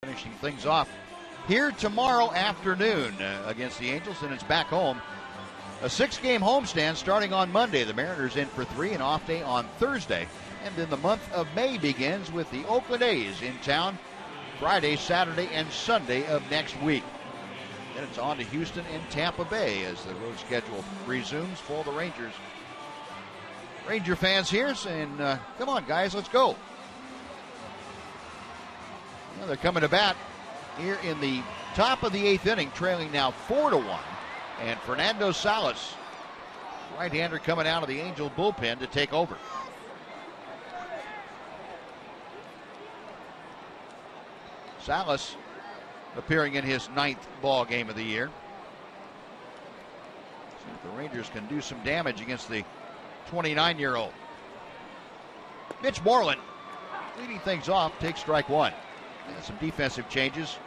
Finishing things off here tomorrow afternoon against the Angels, and it's back home. A 6-game homestand starting on Monday. The Mariners in for 3, an off day on Thursday. And then the month of May begins with the Oakland A's in town Friday, Saturday, and Sunday of next week. Then it's on to Houston and Tampa Bay as the road schedule resumes for the Rangers. Ranger fans here saying, come on, guys, let's go. Well, they're coming to bat here in the top of the 8th inning, trailing now 4-1. And Fernando Salas, right-hander, coming out of the Angel bullpen to take over. Salas appearing in his 9th ball game of the year. See if the Rangers can do some damage against the 29-year-old. Mitch Moreland leading things off, takes strike 1. And some defensive changes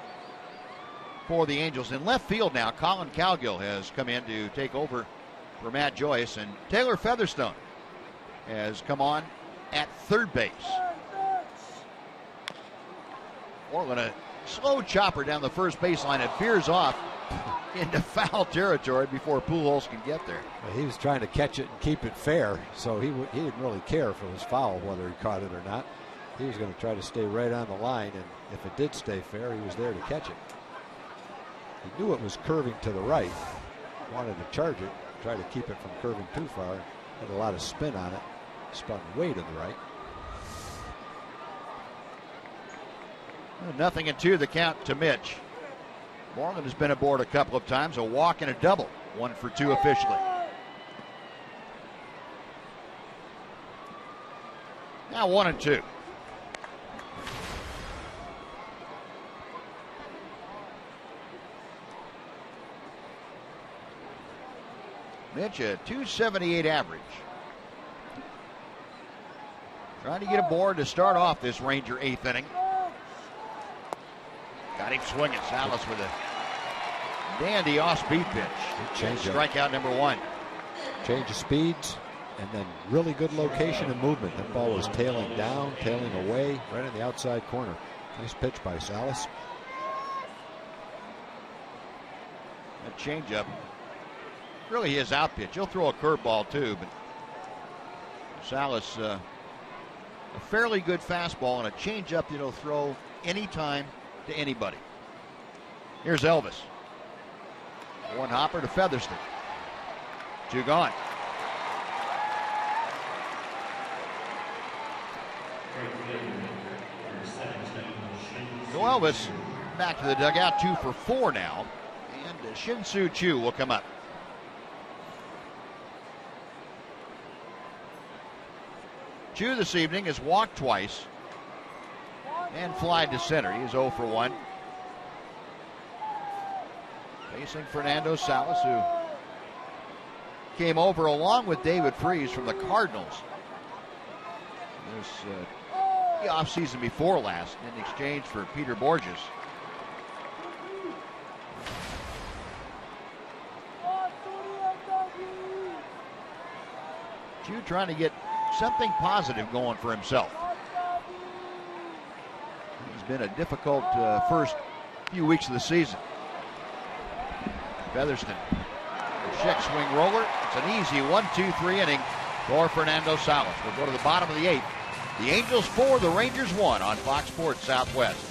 for the Angels. In left field now, Colin Cowgill has come in to take over for Matt Joyce, and Taylor Featherstone has come on at third base. Moreland, a slow chopper down the first baseline. It veers off into foul territory before Pujols can get there. He was trying to catch it and keep it fair, so he didn't really care if it was foul, whether he caught it or not. He was going to try to stay right on the line, and if it did stay fair, he was there to catch it. He knew it was curving to the right, wanted to charge it, try to keep it from curving too far, had a lot of spin on it, spun way to the right. 0-2 the count to Mitch. Moreland has been aboard a couple of times, a walk and a double, 1 for 2 officially. Now 1-2. Mitch, a .278 average. Trying to get aboard to start off this Ranger 8th inning. Got him swinging. Salas with a dandy off-speed pitch. Strikeout number 1. Change of speeds, and then really good location and movement. That ball was tailing down, tailing away, right in the outside corner. Nice pitch by Salas. That changeup, really his out pitch. He'll throw a curveball too, but Salas, a fairly good fastball and a changeup that he'll throw anytime to anybody. Here's Elvis. One hopper to Featherston. 2 gone. So Elvis back to the dugout, 2 for 4 now. And Shin-Soo Choo will come up. Choo this evening has walked twice and flied to center. He is 0 for 1. Facing Fernando Salas, who came over along with David Freese from the Cardinals this the offseason before last in exchange for Peter Borges. Choo trying to get something positive going for himself. It's been a difficult first few weeks of the season. Featherston, check swing roller. It's an easy 1-2-3 inning for Fernando Salas. We'll go to the bottom of the 8th. The Angels 4, the Rangers 1 on Fox Sports Southwest.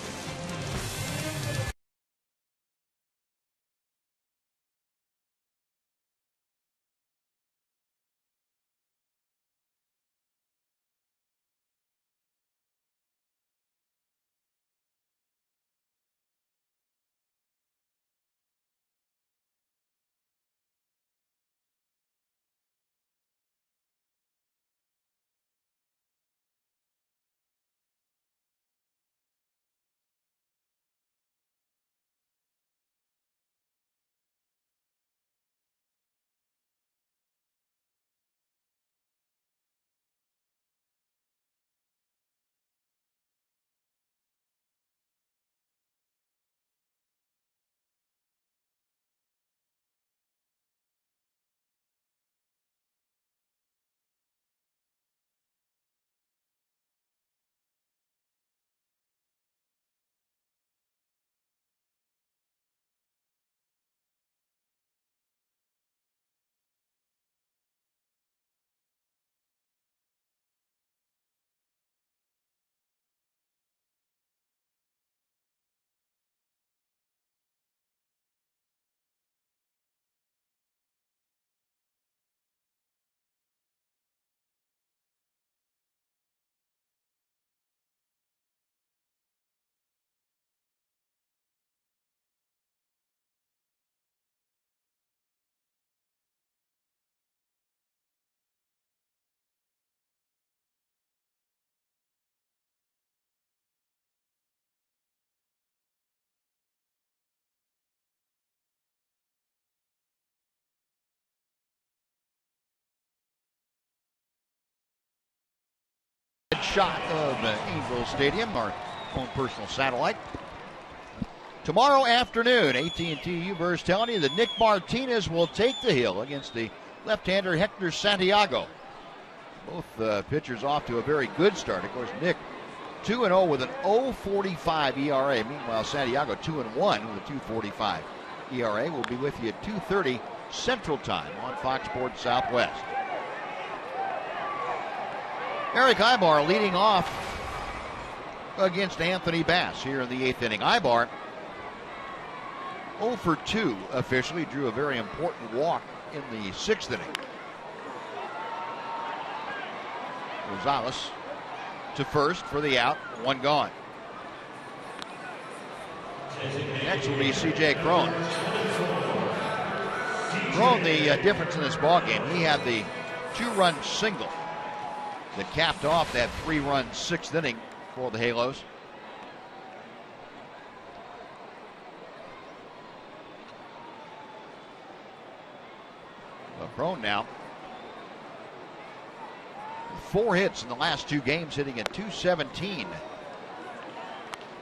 Shot of Angel Stadium, our own personal satellite. Tomorrow afternoon, AT&T Uverse telling you that Nick Martinez will take the hill against the left-hander Hector Santiago. Both pitchers off to a very good start. Of course, Nick 2-0 with an 0.45 ERA. Meanwhile, Santiago 2-1 with a 2.45 ERA. We'll be with you at 2:30 Central Time on Fox Sports Southwest. Eric Ibar leading off against Anthony Bass here in the 8th inning. Ibar 0 for 2 officially, drew a very important walk in the 6th inning. Rosales to first for the out, 1 gone. Next will be C.J. Cron. Cron, the difference in this ball game, he had the 2-run single that capped off that 3-run 6th inning for the Halos. Crone now. 4 hits in the last 2 games, hitting at .217.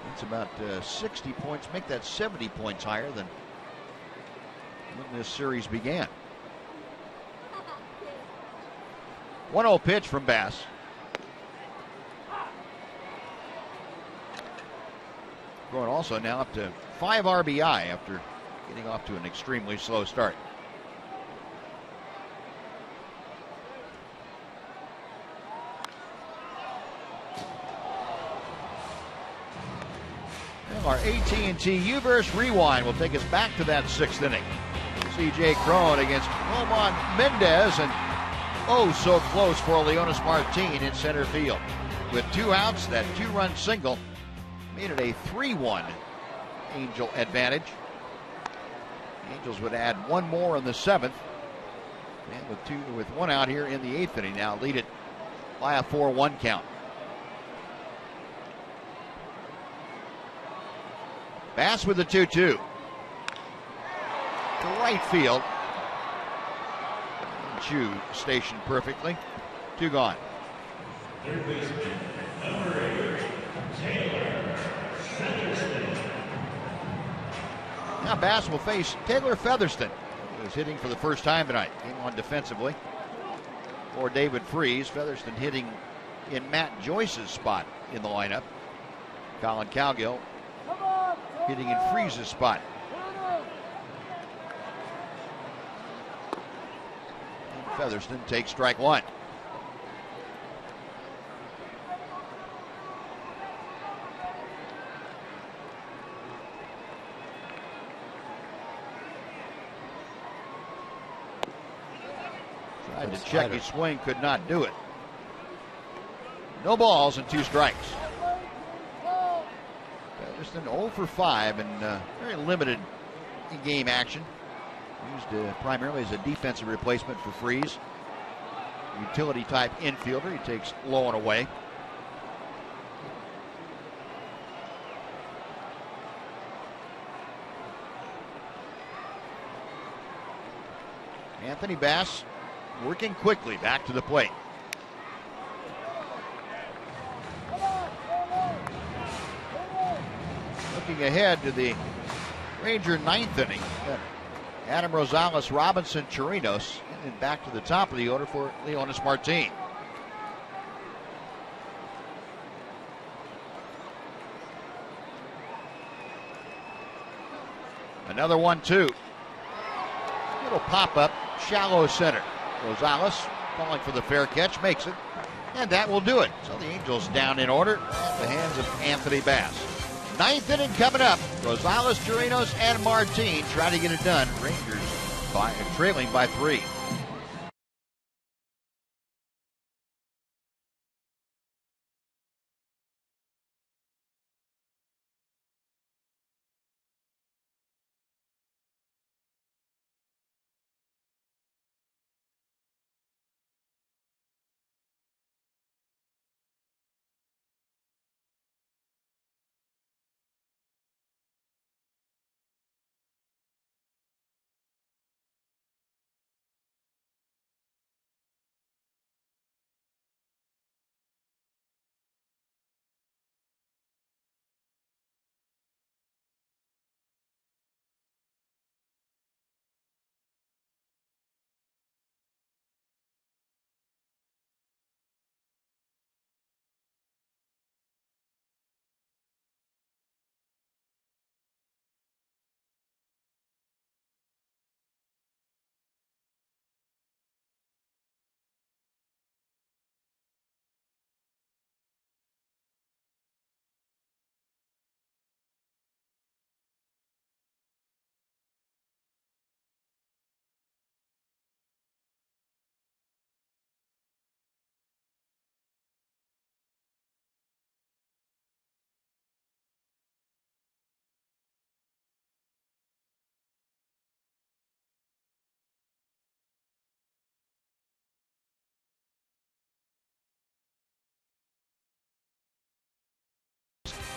That's about 60 points, make that 70 points higher than when this series began. 1-0 pitch from Bass. Crone also now up to 5 RBI after getting off to an extremely slow start. Our AT&T U-verse rewind will take us back to that 6th inning. C.J. Crone against Roman Mendez, and oh so close for Leonis Martin in center field. With 2 outs, that 2-run single made it a 3-1 Angel advantage. The Angels would add 1 more in the 7th, and with 1 out here in the 8th inning now lead it by a 4-1 count. Bass with the 2-2. To right field. Chu stationed perfectly. 2 gone. Third baseman, number 8, Taylor Featherston. Now Bass will face Taylor Featherston, who is hitting for the first time tonight. Came on defensively for David Freese. Featherston hitting in Matt Joyce's spot in the lineup. Colin Cowgill hitting in Freese's spot. And Featherston takes strike 1. Tried to check his swing, could not do it. No balls and 2 strikes. Just an 0 for 5 and very limited in-game action. Used primarily as a defensive replacement for Freese. Utility type infielder. He takes low and away. Anthony Bass working quickly back to the plate. Looking ahead to the Ranger 9th inning. Adam Rosales, Robinson, Chirinos, and back to the top of the order for Leonis Martin. Another 1-2. Little pop-up, shallow center. Rosales calling for the fair catch, makes it, and that will do it. So the Angels down in order at the hands of Anthony Bass. 9th inning coming up. Rosales, Chirinos, and Martin try to get it done. Rangers trailing by 3.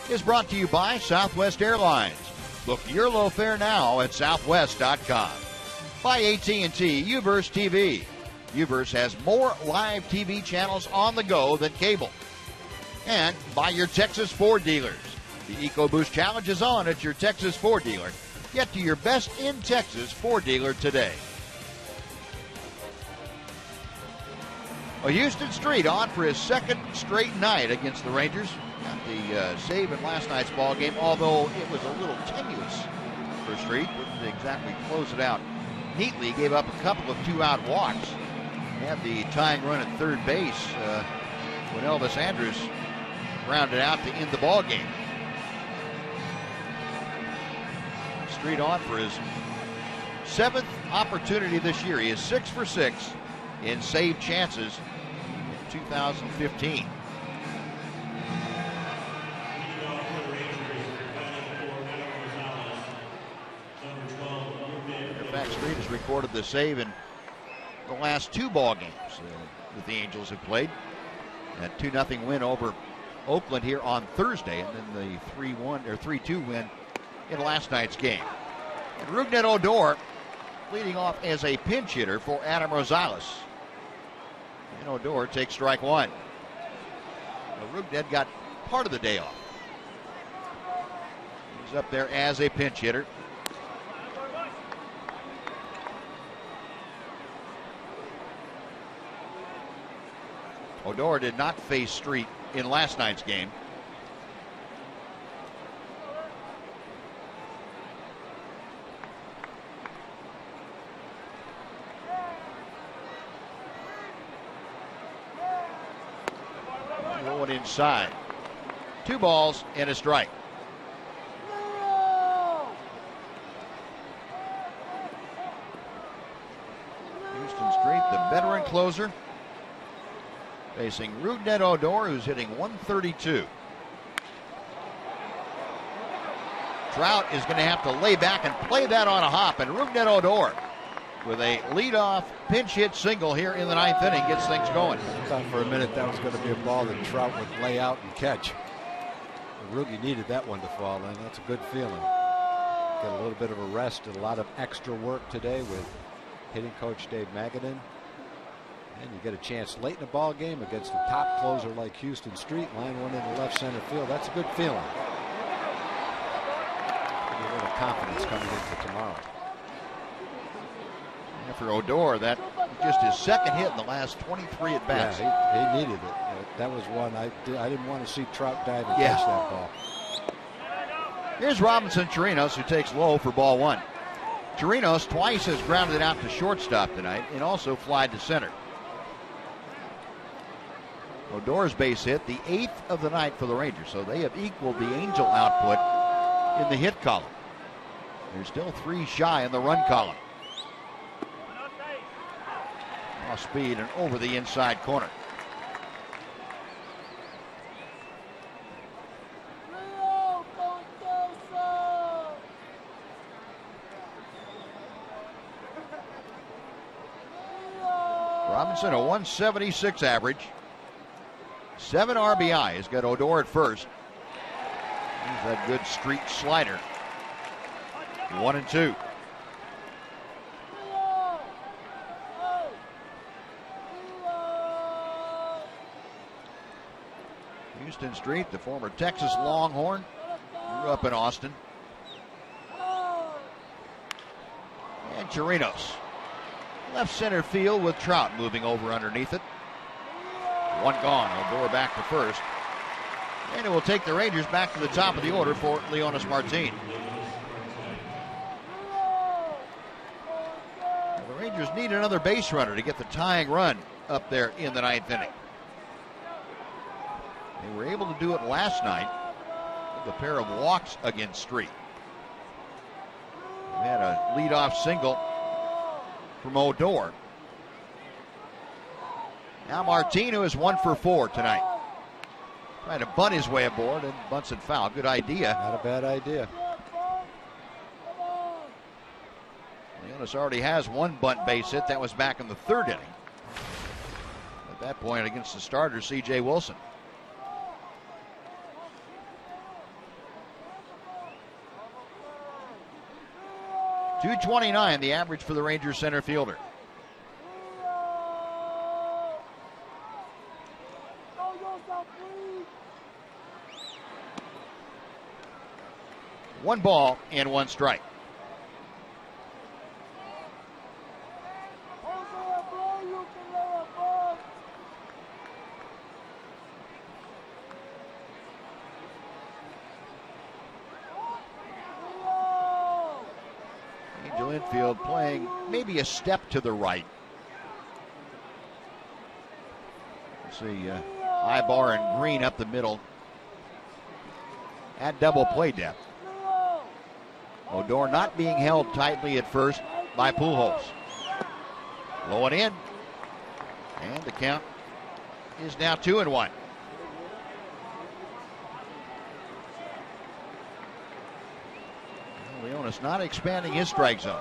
is brought to you by Southwest Airlines. Book your low fare now at southwest.com. By AT&T UVerse TV. UVerse has more live TV channels on the go than cable. And by your Texas Ford dealers. The EcoBoost Challenge is on at your Texas Ford dealer. Get to your best in Texas Ford dealer today. Well, Houston Street on for his second straight night against the Rangers. Got the save in last night's ball game, although it was a little tenuous for Street. Didn't exactly close it out neatly. Gave up a couple of two-out walks. Had the tying run at third base when Elvis Andrus rounded out to end the ball game. Street on for his seventh opportunity this year. He is 6 for 6 in save chances in 2015. In fact, Street has recorded the save in the last two ball games that the Angels have played. That 2-0 win over Oakland here on Thursday, and then the 3-1 or 3-2 win in last night's game. And Rougned Odor leading off as a pinch hitter for Adam Rosales. And Odor takes strike one. Rougned got part of the day off. He's up there as a pinch hitter. Odor did not face Street in last night's game. Rolling inside. 2 balls and a strike. Houston Street, the veteran closer, facing Rougned Odor, who's hitting 132. Trout is going to have to lay back and play that on a hop, and Rougned Odor with a leadoff pinch hit single here in the 9th inning gets things going. I thought for a minute that was going to be a ball that Trout would lay out and catch. The rookie needed that one to fall in. That's a good feeling. Get a little bit of a rest, did a lot of extra work today with hitting coach Dave Magadan. And you get a chance late in the ball game against a top closer like Houston Street. Line one into left center field. That's a good feeling. A little confidence coming into tomorrow. And for Odor, that just his second hit in the last 23 at bats. Yeah, he needed it. That was one I didn't want to see Trout dive and catch that ball. Here's Robinson Chirinos, who takes low for ball one. Chirinos twice has grounded it out to shortstop tonight and also flied to center. Odor's base hit, the 8th of the night for the Rangers, so they have equaled the Angel output in the hit column. They're still 3 shy in the run column. Off speed and over the inside corner. Robinson, a 176 average. 7 RBI. He's got Odor at first. He's that good street slider. 1-2. Houston Street, the former Texas Longhorn, grew up in Austin. And Chirinos. Left center field with Trout moving over underneath it. 1 gone. Odor back to first. And it will take the Rangers back to the top of the order for Leonis Martin. The Rangers need another base runner to get the tying run up there in the 9th inning. They were able to do it last night with a pair of walks against Street. They had a leadoff single from Odor. Now Martin, who is 1 for 4 tonight. Trying to bunt his way aboard and bunts and foul. Good idea. Not a bad idea. Leonis already has 1 bunt base hit. That was back in the 3rd inning. At that point against the starter, C.J. Wilson. .229 the average for the Rangers center fielder. One ball and one strike. Angel infield playing maybe a step to the right. Let's see, Ibar and Green up the middle at double play depth. Odor not being held tightly at first by Pujols. Low and in. And the count is now 2-1. Leonis not expanding his strike zone.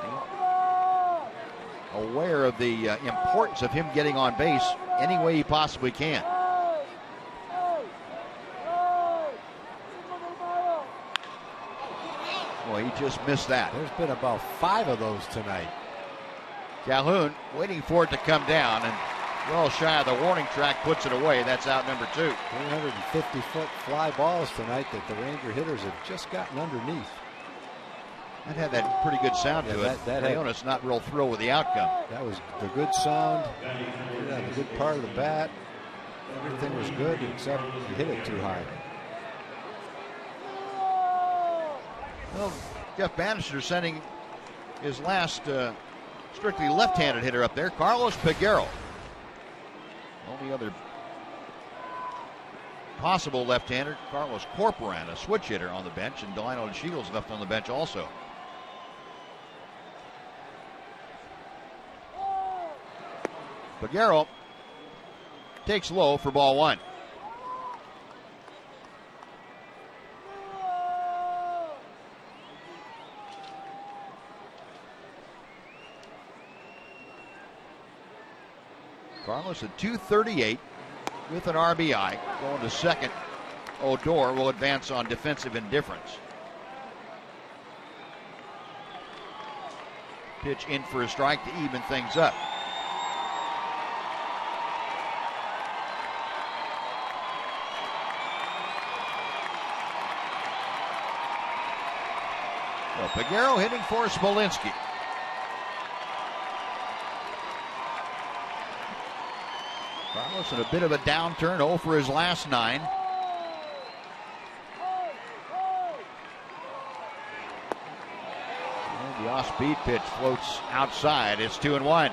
Aware of the importance of him getting on base any way he possibly can. Well, he just missed that. There's been about 5 of those tonight. Calhoun waiting for it to come down, and well shy of the warning track, puts it away. That's out number 2. 350-foot fly balls tonight that the Ranger hitters have just gotten underneath. That had that pretty good sound to it. Leonis not real thrilled with the outcome. That was the good sound, the good part of the bat. Everything was good except he hit it too high. Well, Jeff Bannister sending his last strictly left-handed hitter up there, Carlos Peguero. Only other possible left-hander, Carlos Corporan, a switch hitter on the bench, and Delino Shields left on the bench also. Peguero takes low for ball 1. Carlos at 238 with an RBI. Going to second. Odor will advance on defensive indifference. Pitch in for a strike to even things up. So Peguero hitting for Smolinski. Carlos in a bit of a downturn, 0 for his last 9. And the off-speed pitch floats outside. It's 2-1. Well,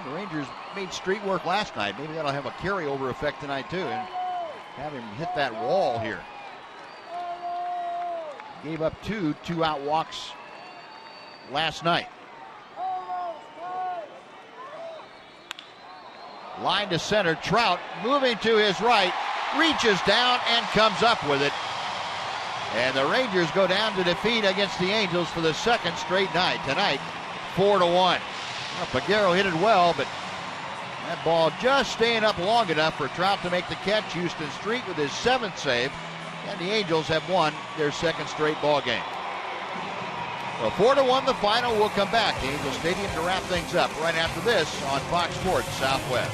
the Rangers made street work last night. Maybe that'll have a carryover effect tonight too, and have him hit that wall here. Gave up 2 2-out walks last night. Line to center. Trout moving to his right, reaches down and comes up with it. And the Rangers go down to defeat against the Angels for the second straight night. Tonight, 4-1. Well, Peguero hit it well, but that ball just staying up long enough for Trout to make the catch. Houston Street with his 7th save, and the Angels have won their second straight ball game. So 4-1 the final. We'll come back to Angel Stadium to wrap things up right after this on Fox Sports Southwest.